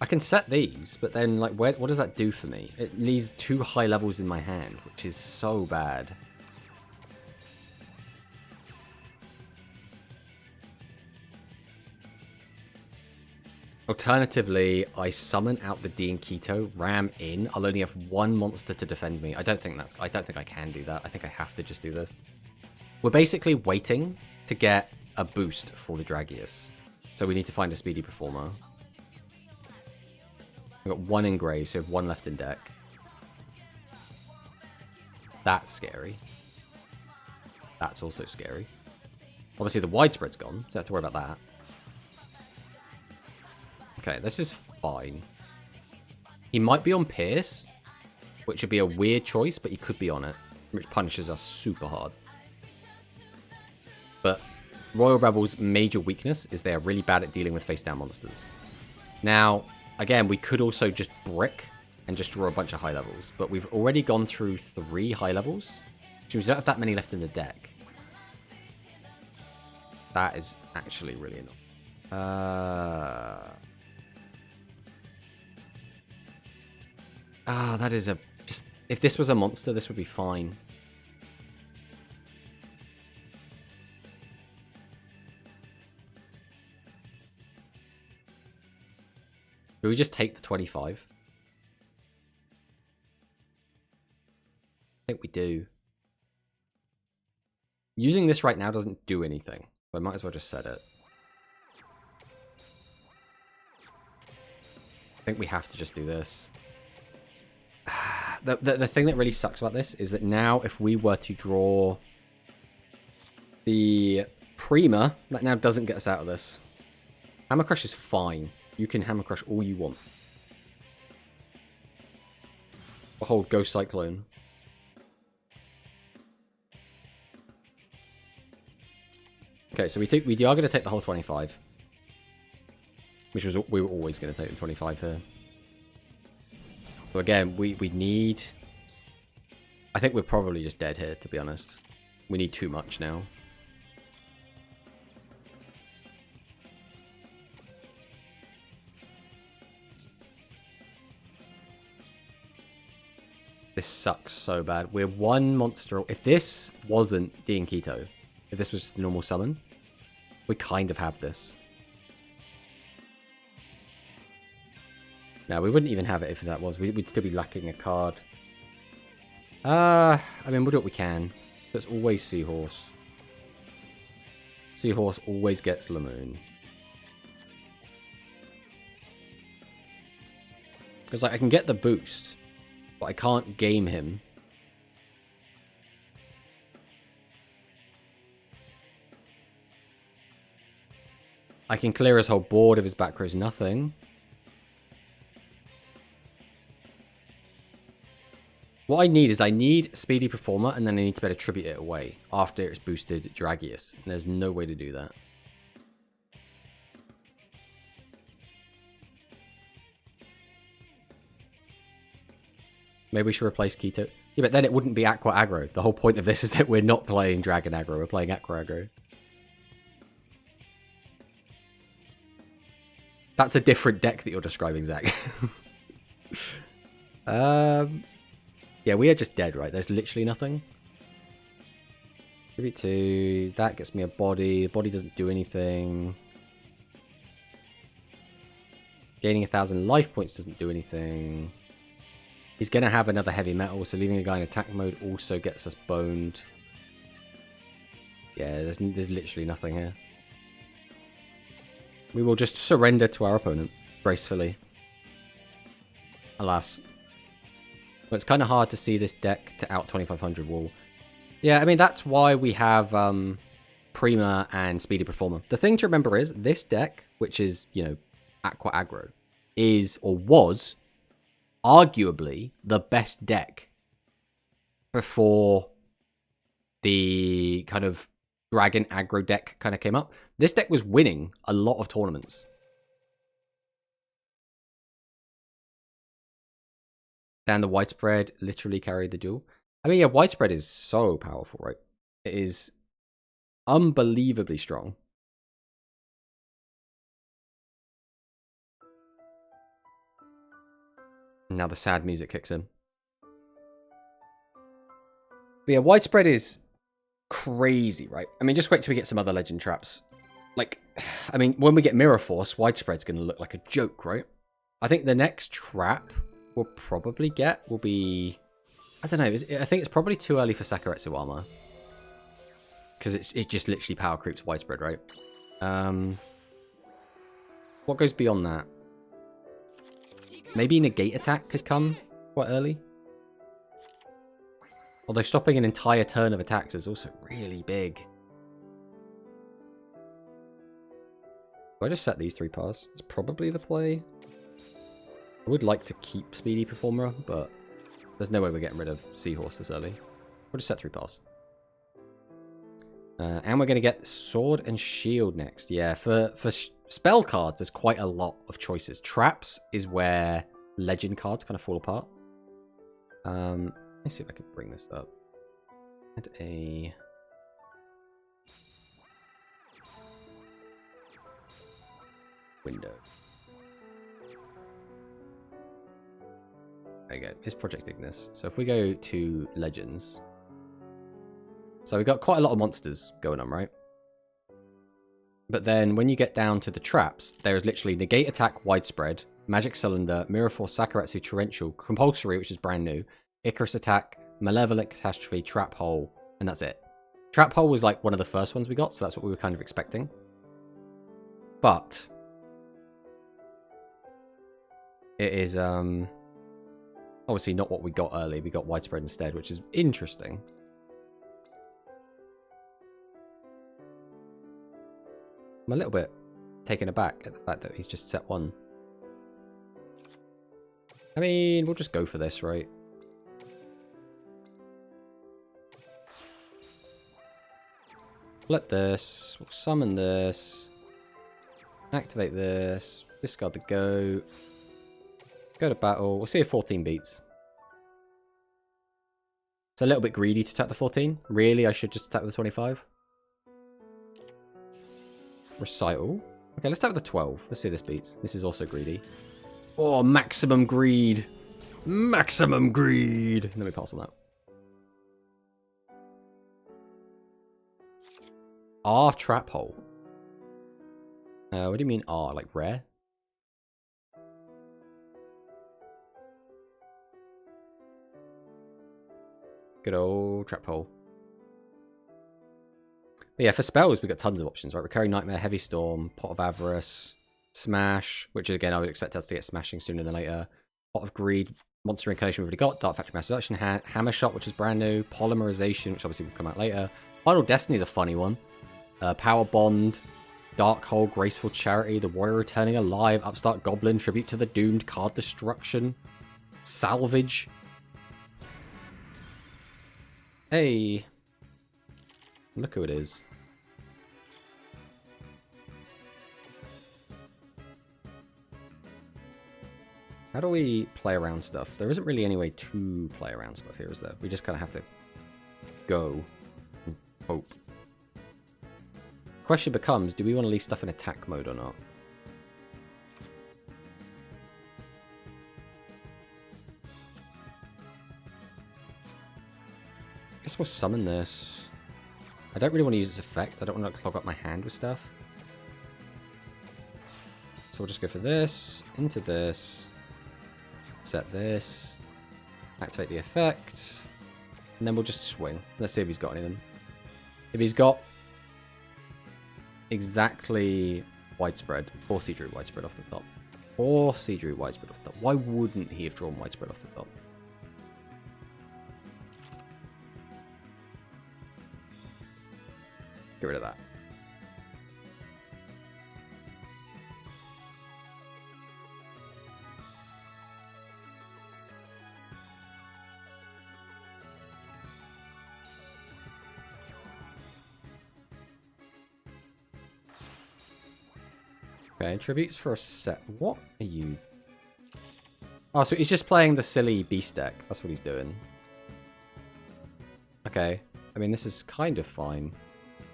Speaker 1: I can set these, but then, like, what does that do for me? It leaves 2 high levels in my hand, which is so bad. Alternatively, I summon out the D and Keto, ram in. I'll only have 1 monster to defend me. I don't think I can do that. I think I have to just do this. We're basically waiting to get a boost for the Dragius. So we need to find a speedy performer. We've got 1 in grey, so we have 1 left in deck. That's scary. That's also scary. Obviously the widespread's gone, so I have to worry about that. Okay, this is fine. He might be on Pierce, which would be a weird choice, but he could be on it, which punishes us super hard. But Royal Rebels' major weakness is they are really bad at dealing with face-down monsters. Now, again, we could also just brick and just draw a bunch of high levels, but we've already gone through 3 high levels, which means we don't have that many left in the deck. That is actually really annoying. That is a... just if this was a monster, this would be fine. Do we just take the 25? I think we do. Using this right now doesn't do anything. I might as well just set it. I think we have to just do this. The thing that really sucks about this is that now if we were to draw the Prima, that now doesn't get us out of this. Hammer Crush is fine. You can Hammer Crush all you want. Behold, Ghost Cyclone. Okay, so we are going to take the whole 25. Which was, we were always going to take the 25 here. So again, we need... I think we're probably just dead here, to be honest. We need too much now. This sucks so bad. We're 1 monster... If this wasn't D and Keto, if if this was just a normal summon. We kind of have this. No, we wouldn't even have it if that was. We'd still be lacking a card. I mean, we'll do what we can. There's always Seahorse. Seahorse always gets Lamoon. Because like, I can get the boost, but I can't game him. I can clear his whole board if his back row is nothing. What I need is I need Speedy Performer, and then I need to be able to tribute it away after it's boosted Dragius. And there's no way to do that. Maybe we should replace Keto. Yeah, but then it wouldn't be Aqua Aggro. The whole point of this is that we're not playing Dragon Aggro, we're playing Aqua Aggro. That's a different deck that you're describing, Zach. Yeah, we are just dead, right? There's literally nothing. Tribute 2. That gets me a body. The body doesn't do anything. Gaining 1,000 life points doesn't do anything. He's going to have another heavy metal, so leaving a guy in attack mode also gets us boned. Yeah, there's literally nothing here. We will just surrender to our opponent, gracefully. Alas. But it's kind of hard to see this deck to out 2500 wall. Yeah, I mean, that's why we have Prima and Speedy Performer. The thing to remember is, this deck, which is, you know, Aqua Aggro, is, or was, arguably the best deck before the kind of Dragon Aggro deck kind of came up. This deck was winning a lot of tournaments. And the Widespread literally carried the duel. I mean, yeah, Widespread is so powerful, right? It is unbelievably strong. Now the sad music kicks in. But yeah, Widespread is crazy, right? I mean, just wait till we get some other legend traps. Like, I mean, when we get Mirror Force, Widespread's going to look like a joke, right? I think the next trap we'll probably get will be... I don't know. I think it's probably too early for Sakuretsu Armor. Because it just literally power creeps Widespread, right? What goes beyond that? Maybe Negate Attack could come quite early. Although stopping an entire turn of attacks is also really big. Do I just set these 3 pass? It's probably the play. I would like to keep Speedy Performer, but there's no way we're getting rid of Seahorse this early. We'll just set 3 pass. And we're going to get Sword and Shield next. Yeah, for spell cards, there's quite a lot of choices. Traps is where legend cards kind of fall apart. Let's see if I can bring this up. Add a... window. There you go. It's Project Ignis. So if we go to Legends... So we've got quite a lot of monsters going on, right? But then when you get down to the traps, there's literally Negate Attack, Widespread, Magic Cylinder, Mirror Force, Sakuretsu, Torrential, Compulsory, which is brand new, Icarus Attack, Malevolent Catastrophe, Trap Hole, and that's it. Trap Hole was like one of the first ones we got, so that's what we were kind of expecting. But it is obviously not what we got early. We got Widespread instead, which is interesting. I'm a little bit taken aback at the fact that he's just set 1. I mean, we'll just go for this, right? Flip this. We'll summon this. Activate this. Discard the goat. Go to battle. We'll see if 14 beats. It's a little bit greedy to attack the 14. Really, I should just attack with the 25. Recital. Okay, let's attack with the 12. Let's see if this beats. This is also greedy. Oh, maximum greed. Maximum greed. Let me pass on that. R trap hole. What do you mean R? Like rare? Good old trap hole. But yeah, for spells, we've got tons of options, right? Recurring Nightmare, Heavy Storm, Pot of Avarice, Smash, which again, I would expect us to get smashing sooner than later. Pot of Greed, Monster Incarnation we've already got, Dark Factory Mass Reduction, Hammer Shot, which is brand new, Polymerization, which obviously will come out later. Final Destiny is a funny one. Power Bond, Dark Hole, Graceful Charity, The Warrior Returning Alive, Upstart Goblin, Tribute to the Doomed, Card Destruction, Salvage. Hey. Look who it is. How do we play around stuff? There isn't really any way to play around stuff here, is there? We just kind of have to go and hope. Question becomes, do we want to leave stuff in attack mode or not? I guess we'll summon this. I don't really want to use this effect. I don't want to clog up my hand with stuff. So we'll just go for this, into this, set this, activate the effect, and then we'll just swing. Let's see if he's got anything. If he's got exactly Widespread, or Seadrew Widespread off the top, or Seadrew Widespread off the top, why wouldn't he have drawn Widespread off the top? Get rid of that. Okay, tributes for a set. What are you? Oh, so he's just playing the silly beast deck. That's what he's doing. Okay. I mean, this is kind of fine.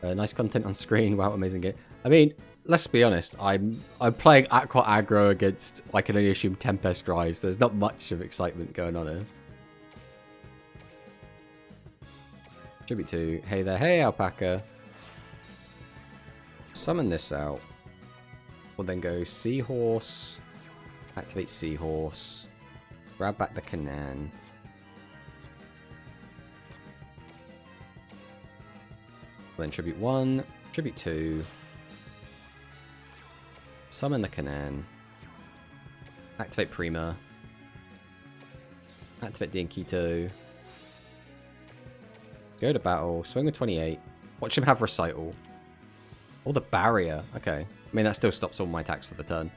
Speaker 1: Nice content on screen. Wow, amazing game. I mean, let's be honest. I'm playing Aqua Aggro against, I can only assume, Tempest Drives. There's not much of excitement going on here. Tribute to Hey There, Hey Alpaca. Summon this out. We'll then go Seahorse. Activate Seahorse. Grab back the Canaan. Then Tribute 1, Tribute 2, summon the Canaan, activate Prima, activate the Inkito, go to battle, swing with 28, watch him have Recital. Oh, the Barrier, okay. I mean, that still stops all my attacks for the turn.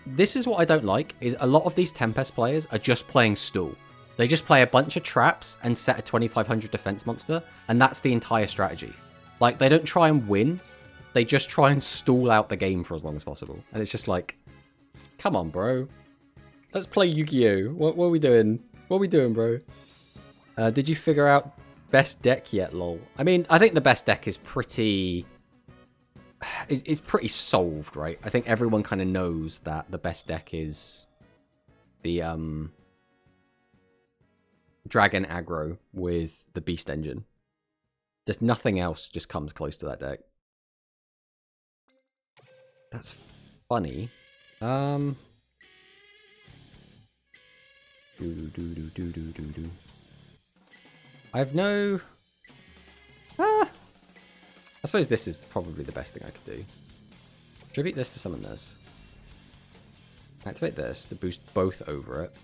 Speaker 1: This is what I don't like, is a lot of these Tempest players are just playing Stool. They just play a bunch of traps and set a 2500 defense monster, and that's the entire strategy. Like, they don't try and win, they just try and stall out the game for as long as possible. And it's just like, come on, bro. Let's play Yu-Gi-Oh! What are we doing? What are we doing, bro? Did you figure out best deck yet, lol? I mean, I think the best deck is pretty... is pretty solved, right? I think everyone kind of knows that the best deck is the Dragon Aggro with the Beast Engine. Just nothing else just comes close to that deck. That's funny. I have no... I suppose this is probably the best thing I could do. Tribute this to summon this. Activate this to boost both over it.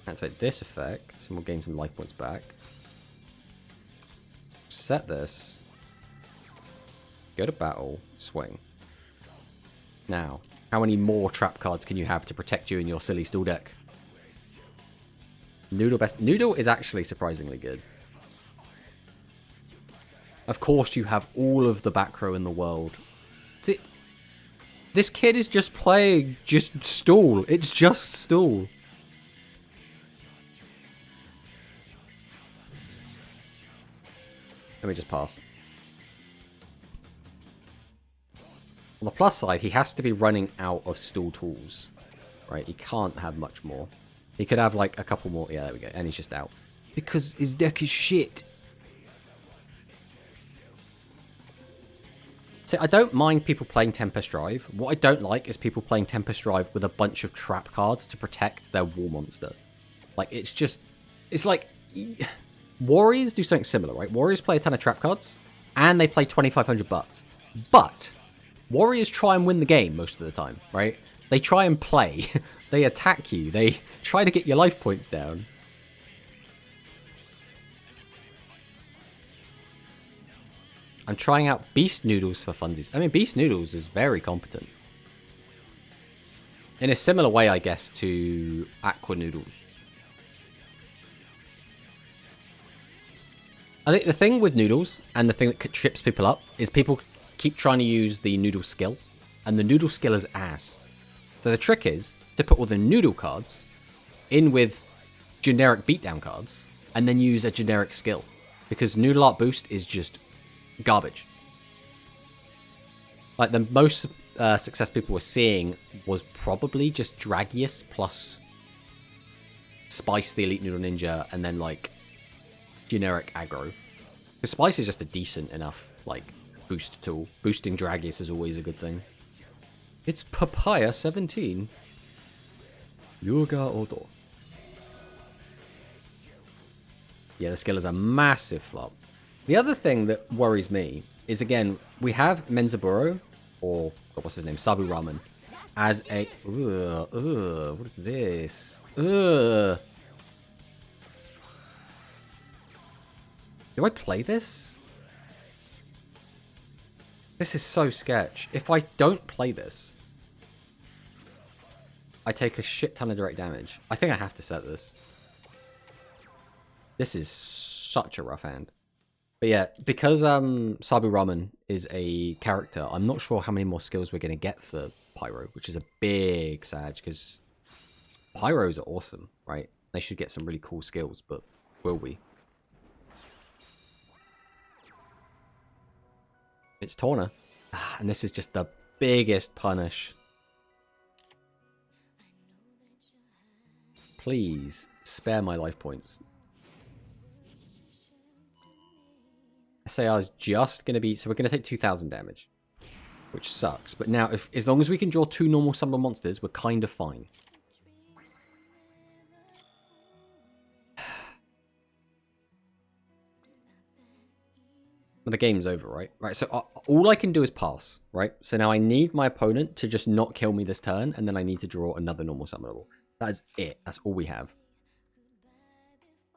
Speaker 1: Activate this effect, and we'll gain some life points back. Set this. Go to battle. Swing. Now, how many more trap cards can you have to protect you in your silly Stool deck? Noodle best. Noodle is actually surprisingly good. Of course you have all of the back row in the world. See, this kid is just playing just Stool. It's just Stool. Let me just pass. On the plus side, he has to be running out of Stool tools. Right? He can't have much more. He could have like a couple more. Yeah, there we go. And he's just out. Because his deck is shit. See, I don't mind people playing Tempest Drive. What I don't like is people playing Tempest Drive with a bunch of trap cards to protect their war monster. Like, it's like, Warriors do something similar, right? Warriors play a ton of trap cards, and they play 2,500 butts. But Warriors try and win the game most of the time, right? They try and play. They attack you. They try to get your life points down. I'm trying out Beast Noodles for funsies. I mean, Beast Noodles is very competent. In a similar way, I guess, to Aqua Noodles. I think the thing with Noodles, and the thing that trips people up, is people keep trying to use the Noodle skill, and the Noodle skill is ass. So the trick is to put all the Noodle cards in with generic beatdown cards, and then use a generic skill. Because Noodle Art Boost is just garbage. Like, the most success people were seeing was probably just Dragius plus Spice the Elite Noodle Ninja, and then, like, generic aggro. Because Spice is just a decent enough, like, boost tool. Boosting Dragius is always a good thing. It's Papaya 17. Yuga Odo. Yeah, the skill is a massive flop. The other thing that worries me is, again, we have Menzaburo, or what's his name, Sabu Ramen, as a... what is this? Do I play this? This is so sketch. If I don't play this, I take a shit ton of direct damage. I think I have to set this. This is such a rough hand. But yeah, because Sabu Ramen is a character, I'm not sure how many more skills we're going to get for Pyro, which is a big sag, because Pyros are awesome, right? They should get some really cool skills, but will we? It's Torna. And this is just the biggest punish. Please, spare my life points. SAR is just going to be... So we're going to take 2,000 damage. Which sucks. But now, as long as we can draw 2 normal summon monsters, we're kind of fine. Well, the game's over, right? Right, so all I can do is pass, right? So now I need my opponent to just not kill me this turn, and then I need to draw another normal summonable. That is it. That's all we have.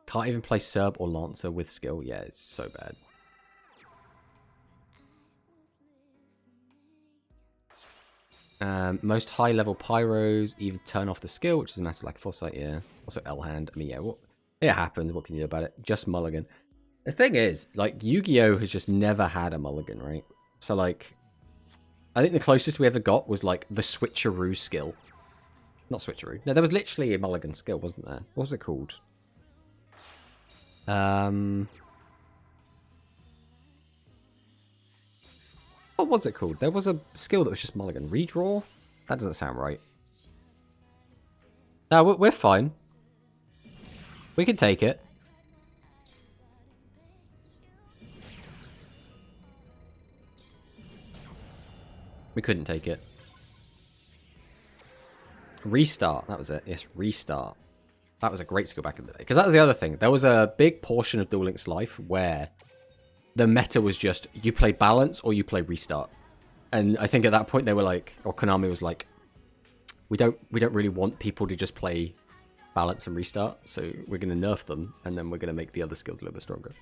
Speaker 1: Can't even play Serb or Lancer with skill. Yeah, it's so bad. Most high-level Pyros even turn off the skill, which is a massive lack of foresight, yeah. Also L-Hand. I mean, yeah, it happens. What can you do about it? Just mulligan. The thing is, like, Yu-Gi-Oh! Has just never had a mulligan, right? So, like, I think the closest we ever got was, like, the switcheroo skill. Not switcheroo. No, there was literally a mulligan skill, wasn't there? What was it called? What was it called? There was a skill that was just mulligan. Redraw? That doesn't sound right. No, we're fine. We can take it. We couldn't take it. Restart. That was it. Yes, restart. That was a great skill back in the day. Because that was the other thing. There was a big portion of Duel Links life where the meta was just, you play balance or you play restart. And I think at that point they were like, or Konami was like, we don't really want people to just play balance and restart, so we're going to nerf them, and then we're going to make the other skills a little bit stronger.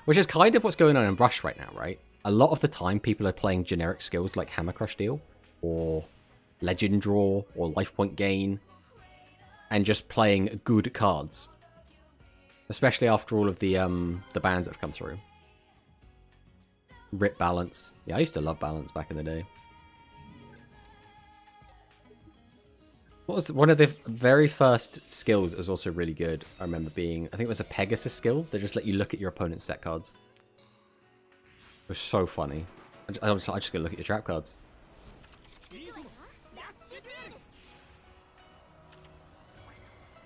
Speaker 1: Which is kind of what's going on in Rush right now, right? A lot of the time people are playing generic skills like Hammer Crush Deal, or Legend Draw, or Life Point Gain, and just playing good cards. Especially after all of the bans that have come through. Rip Balance. Yeah, I used to love Balance back in the day. What was one of the very first skills that was also really good? I remember being, I think it was a Pegasus skill. They just let you look at your opponent's set cards. It was so funny. I just gotta look at your trap cards.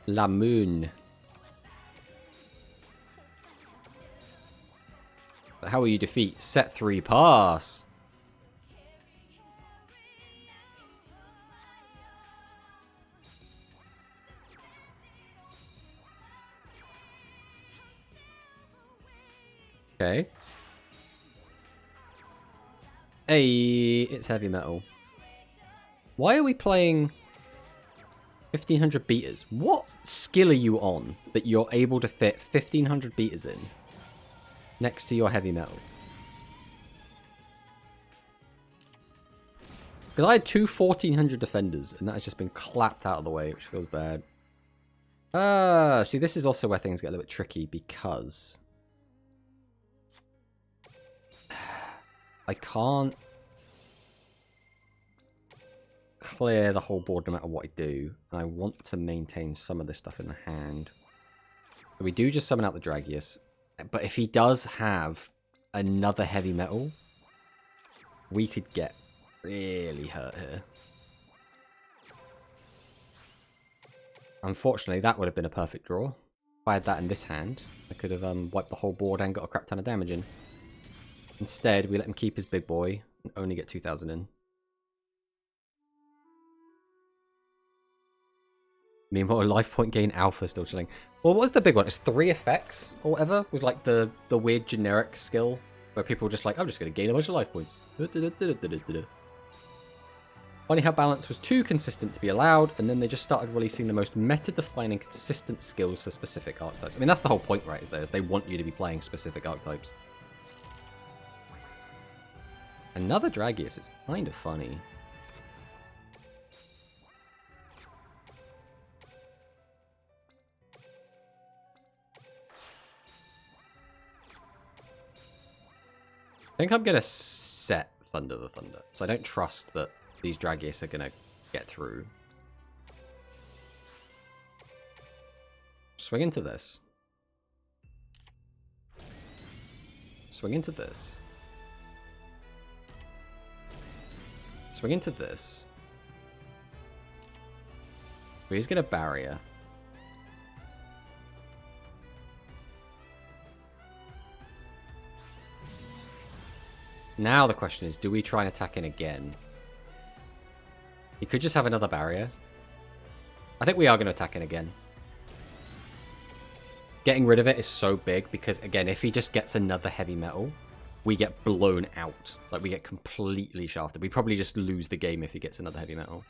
Speaker 1: La Moon. How will you defeat Set 3 Pass? Okay. Hey, it's heavy metal. Why are we playing 1500 beaters? What skill are you on that you're able to fit 1500 beaters in next to your heavy metal? Because I had two 1400 defenders and that has just been clapped out of the way, which feels bad. See, this is also where things get a little bit tricky because I can't clear the whole board no matter what I do. And I want to maintain some of this stuff in the hand. So we do just summon out the Dragius. But if he does have another heavy metal, we could get really hurt here. Unfortunately, that would have been a perfect draw. If I had that in this hand, I could have wiped the whole board and got a crap ton of damage in. Instead, we let him keep his big boy and only get 2,000 in. Meanwhile, life point gain alpha still chilling. Well, what was the big one? It's 3 effects or whatever. Was like the weird generic skill where people were just like, I'm just going to gain a bunch of life points. Funny how balance was too consistent to be allowed, and then they just started releasing the most meta-defining consistent skills for specific archetypes. I mean, that's the whole point, right? Is they want you to be playing specific archetypes. Another Dragius is kind of funny. I think I'm going to set Thunder the Thunder. So I don't trust that these Dragius are going to get through. Swing into this. Swing into this. Swing into this. He's going to barrier. Now the question is, do we try and attack in again? He could just have another barrier. I think we are going to attack in again. Getting rid of it is so big because, again, if he just gets another heavy metal, we get blown out. Like, we get completely shafted. We probably just lose the game if he gets another heavy metal.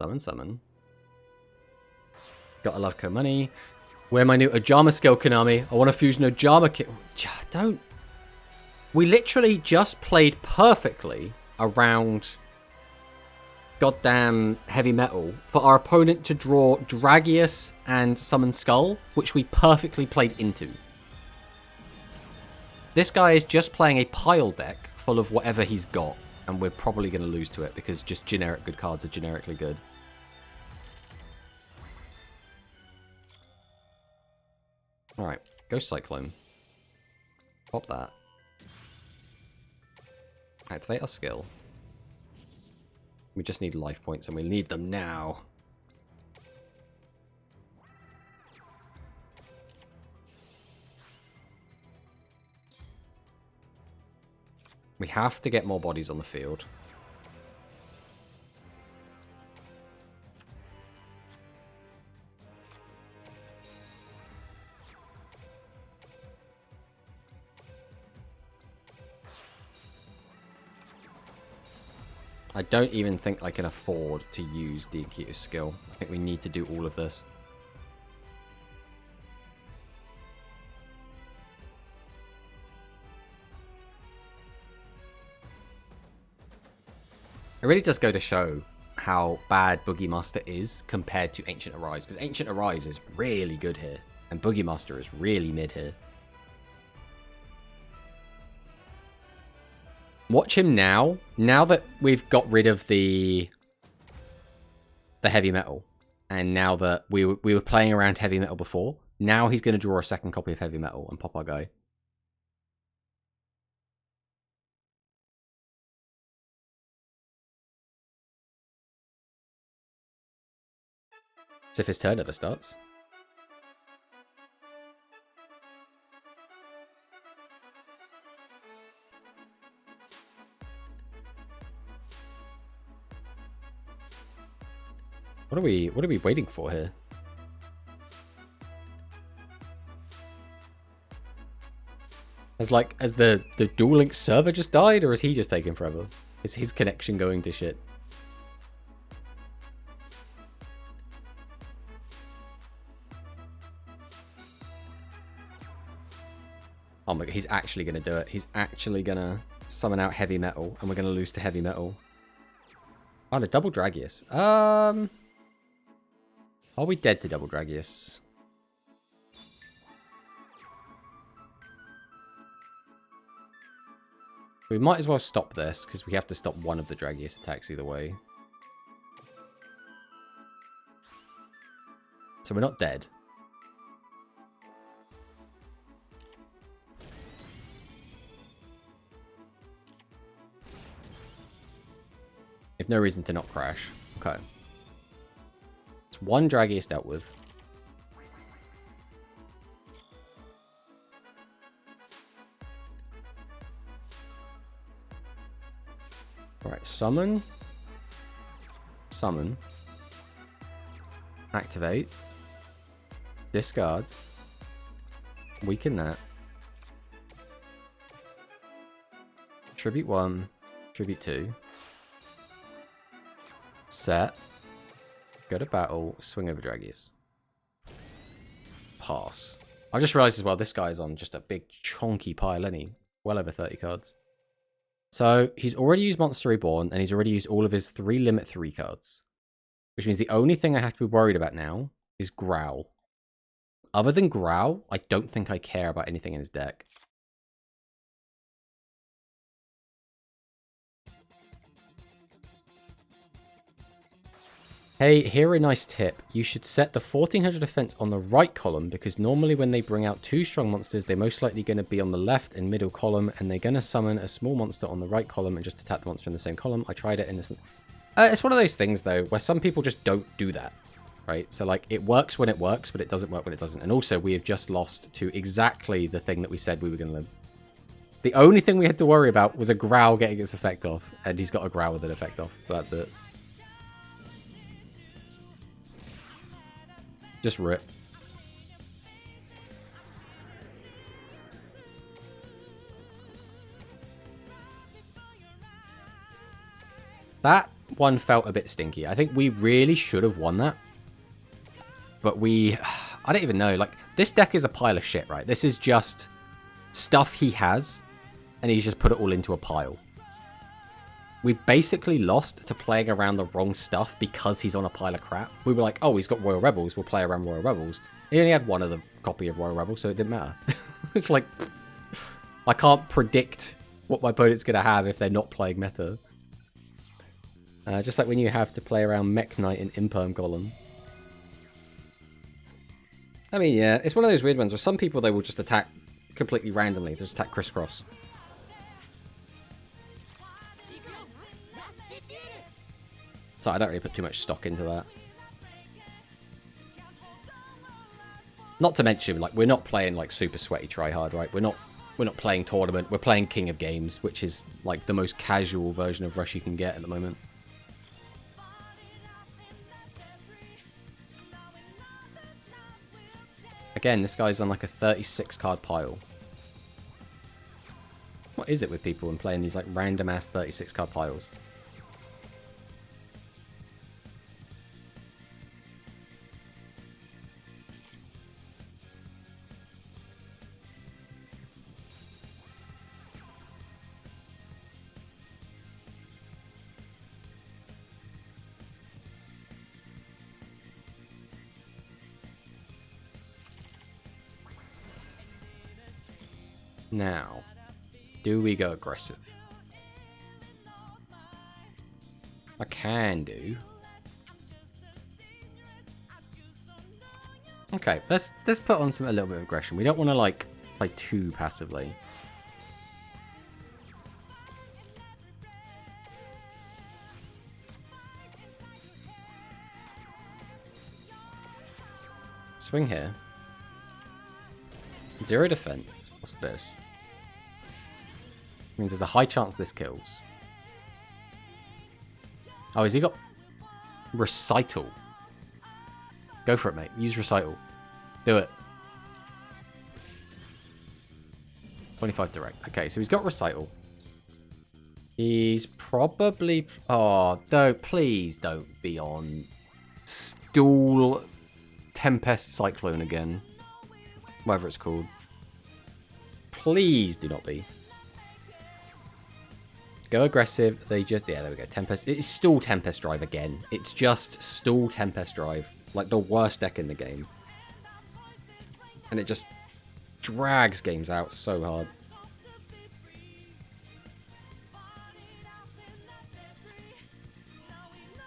Speaker 1: Summon, summon. Gotta love Komani. Where my new Ojama skill, Konami. I want to fuse an Ojama kit. Don't. We literally just played perfectly around goddamn heavy metal for our opponent to draw Dragius and summon Skull, which we perfectly played into. This guy is just playing a pile deck full of whatever he's got, and we're probably going to lose to it because just generic good cards are generically good. Alright, go Cyclone. Pop that. Activate our skill. We just need life points and we need them now. We have to get more bodies on the field. I don't even think I can afford to use DQ's skill. I think we need to do all of this. It really does go to show how bad Boogie Master is compared to Ancient Arise. Because Ancient Arise is really good here. And Boogie Master is really mid here. Watch him now. Now that we've got rid of the heavy metal. And now that we were playing around heavy metal before. Now he's going to draw a second copy of heavy metal and pop our guy. if his turn ever starts. What are we waiting for here? Has the Duel Links server just died, or is he just taking forever? Is his connection going to shit? Oh my god, he's actually gonna do it. He's actually gonna summon out Heavy Metal, and we're gonna lose to Heavy Metal. Oh, the Double Dragius. Are we dead to Double Dragius? We might as well stop this, because we have to stop one of the Dragius attacks either way. So we're not dead. If no reason to not crash. Okay. It's one Dragius dealt with. Alright, summon. Summon. Activate. Discard. Weaken that. Tribute 1. Tribute 2. Set. Go to battle. Swing over Dragius. Pass. I just realized as well, this guy's on just a big chonky pile, isn't he? Well over 30 cards. So, he's already used Monster Reborn, and he's already used all of his 3 Limit 3 cards. Which means the only thing I have to be worried about now is Growl. Other than Growl, I don't think I care about anything in his deck. Hey, here a nice tip. You should set the 1400 defense on the right column, because normally when they bring out 2 strong monsters, they're most likely going to be on the left and middle column, and they're going to summon a small monster on the right column and just attack the monster in the same column. I tried it in this. It's one of those things, though, where some people just don't do that, right? So, like, it works when it works, but it doesn't work when it doesn't. And also, we have just lost to exactly the thing that we said we were going to live. The only thing we had to worry about was a Growl getting its effect off, and he's got a Growl with an effect off, so that's it. Just rip. That one felt a bit stinky. I think we really should have won that. But we... I don't even know. Like, this deck is a pile of shit, right? This is just stuff he has, and he's just put it all into a pile. We basically lost to playing around the wrong stuff because he's on a pile of crap. We were like, oh, he's got Royal Rebels. We'll play around Royal Rebels. He only had one other copy of Royal Rebels, so it didn't matter. It's like, I can't predict what my opponent's going to have if they're not playing meta. Just like when you have to play around Mech Knight and Imperm Golem. I mean, yeah, it's one of those weird ones where some people, they will just attack completely randomly. They just attack crisscross. So I don't really put too much stock into that. Not to mention, like, we're not playing like super sweaty tryhard, right? We're not playing tournament. We're playing King of Games, which is like the most casual version of Rush you can get at the moment. Again, this guy's on like a 36 card pile. What is it with people and playing these like random ass 36 card piles? Now, do we go aggressive? I can do. Okay, let's put on a little bit of aggression. We don't want to like play too passively. swing here. 0 defense. What's this? Means there's a high chance this kills. Oh, has he got Recital? Go for it, mate. Use Recital. Do it. 25 direct. Okay, so he's got Recital. He's probably... Oh, don't... Please don't be on Stool Tempest Cyclone again. Whatever it's called. Please do not be. Go aggressive. They just... Yeah, there we go. Tempest. It's Stool Tempest Drive again. It's just Stool Tempest Drive. Like the worst deck in the game. And it just drags games out so hard.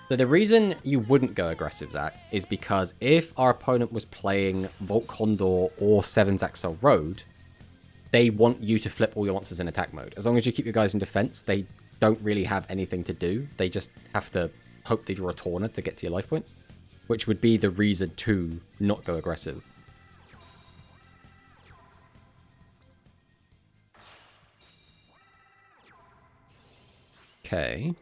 Speaker 1: So the reason you wouldn't go aggressive, Zach, is because if our opponent was playing Volt Condor or 7's Axel Road, they want you to flip all your monsters in attack mode. As long as you keep your guys in defense, they don't really have anything to do. They just have to hope they draw a Torna to get to your life points, which would be the reason to not go aggressive. Okay.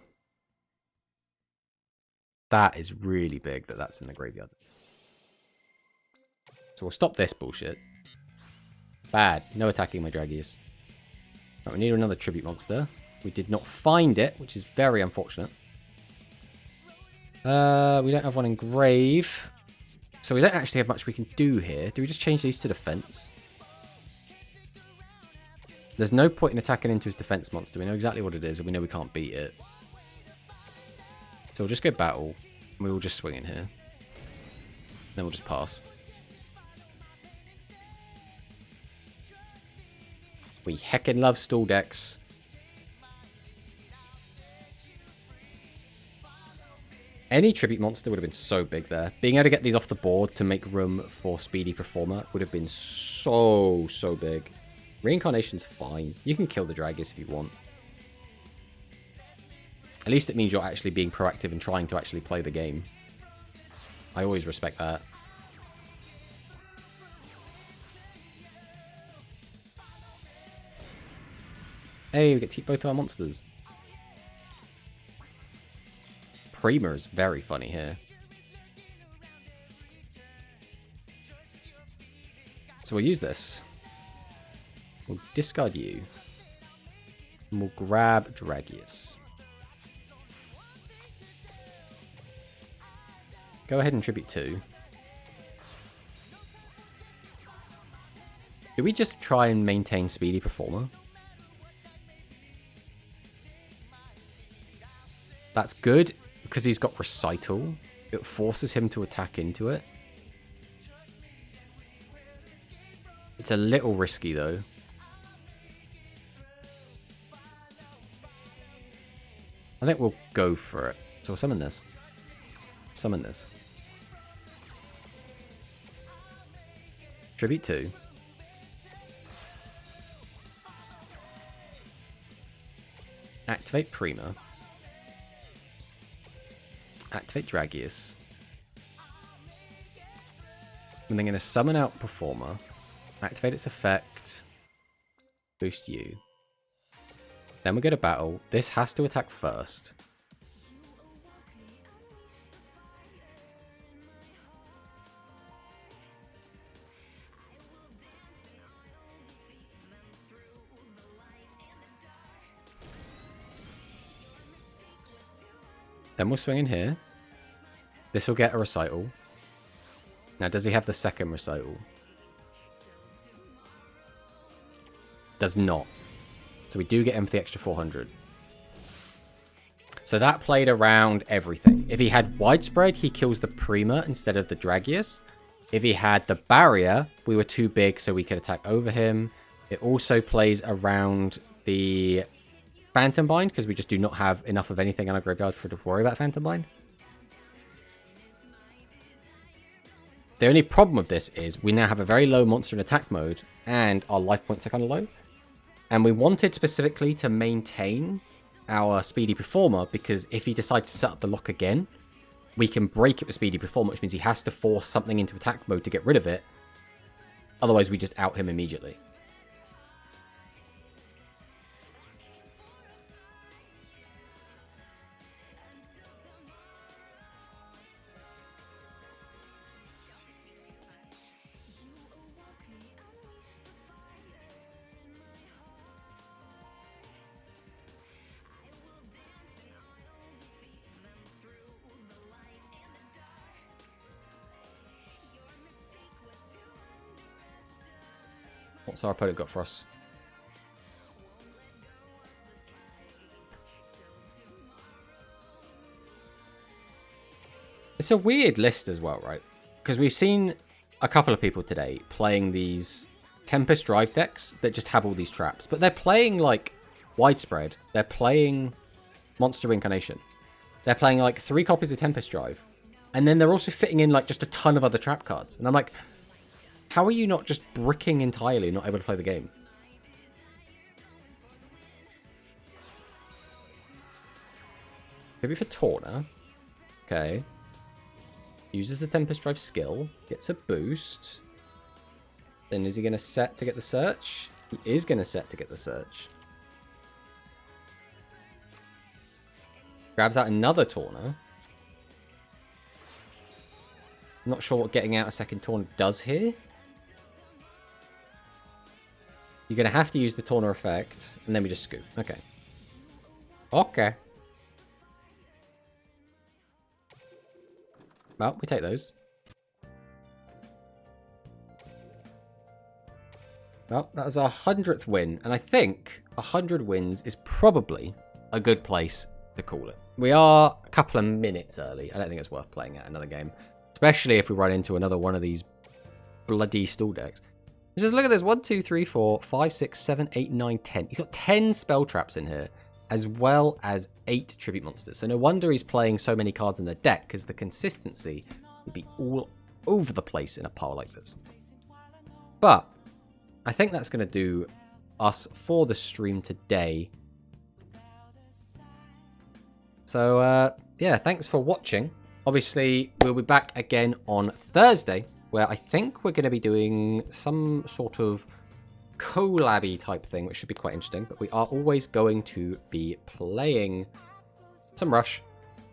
Speaker 1: That is really big that that's in the graveyard. So we'll stop this bullshit. Bad. No attacking my Dragius. Right, we need another tribute monster. We did not find it, which is very unfortunate. We don't have one in grave. So we don't actually have much we can do here. Do we just change these to defense? There's no point in attacking into his defense monster. We know exactly what it is, and we know we can't beat it. So we'll just go battle. And we will just swing in here. Then we'll just pass. We heckin' love stall decks. Any tribute monster would have been so big there. Being able to get these off the board to make room for Speedy Performer would have been so big. Reincarnation's fine. You can kill the Dragius if you want. At least it means you're actually being proactive and trying to actually play the game. I always respect that. Hey, we get to keep both our monsters. Prima is very funny here. So we'll use this. We'll discard you. And we'll grab Dragius. Go ahead and tribute 2. Do we just try and maintain Speedy Performer? That's good, because he's got Recital. It forces him to attack into it. It's a little risky, though. I think we'll go for it. So we'll summon this. Summon this. Tribute 2. Activate Prima. Activate Dragius. And then going to summon out Performer. Activate its effect. Boost you. Then we go to battle. This has to attack first. Then we'll swing in here. This will get a Recital. Now, does he have the second Recital? Does not. So we do get him for the extra 400. So that played around everything. If he had Widespread, he kills the Prima instead of the Dragius. If he had the Barrier, we were too big so we could attack over him. It also plays around the Phantom Bind, because we just do not have enough of anything in our graveyard for to worry about Phantom Bind. The only problem with this is we now have a very low monster in attack mode, and our life points are kind of low. And we wanted specifically to maintain our Speedy Performer, because if he decides to set up the lock again, we can break it with Speedy Perform, which means he has to force something into attack mode to get rid of it. Otherwise, we just out him immediately. What's our opponent got for us? It's a weird list as well, right? Because we've seen a couple of people today playing these Tempest Drive decks that just have all these traps. But they're playing, like, Widespread. They're playing Monster Incarnation. They're playing, like, 3 copies of Tempest Drive. And then they're also fitting in, like, just a ton of other trap cards. And I'm like, how are you not just bricking entirely, not able to play the game? Maybe for Torna. Okay. Uses the Tempest Drive skill. Gets a boost. Then is he going to set to get the search? He is going to set to get the search. Grabs out another Torna. Not sure what getting out a second Torna does here. You're going to have to use the Torna effect, and then we just scoop. Okay. Okay. Well, we take those. Well, that was our 100th win, and I think 100 wins is probably a good place to call it. We are a couple of minutes early. I don't think it's worth playing out another game, especially if we run into another one of these bloody stall decks. Just look at this. 1, 2, 3, 4, 5, 6, 7, 8, 9, 10. He's got 10 spell traps in here, as well as 8 tribute monsters. So no wonder he's playing so many cards in the deck, because the consistency would be all over the place in a pile like this. But I think that's going to do us for the stream today. So, yeah, thanks for watching. Obviously, we'll be back again on Thursday, where I think we're going to be doing some sort of collab-y type thing, which should be quite interesting. But we are always going to be playing some Rush.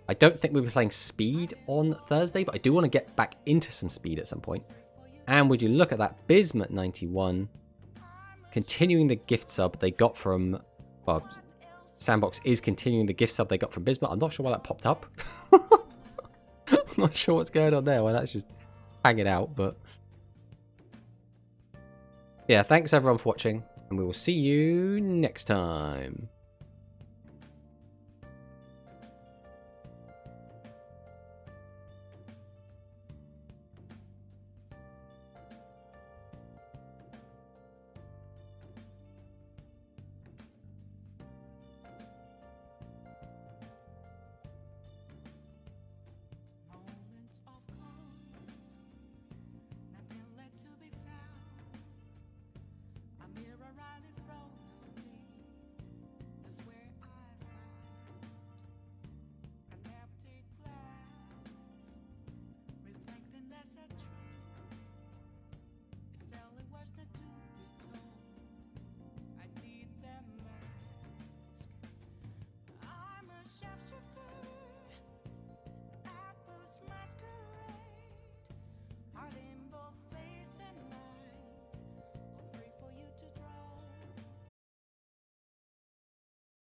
Speaker 1: I don't think we'll be playing Speed on Thursday, but I do want to get back into some Speed at some point. And would you look at that, Bismuth 91, continuing the gift sub they got from... Well, Sandbox is continuing the gift sub they got from Bismuth. I'm not sure why that popped up. I'm not sure what's going on there. Well, that's just hanging out, but... Yeah, thanks everyone for watching, and we will see you next time.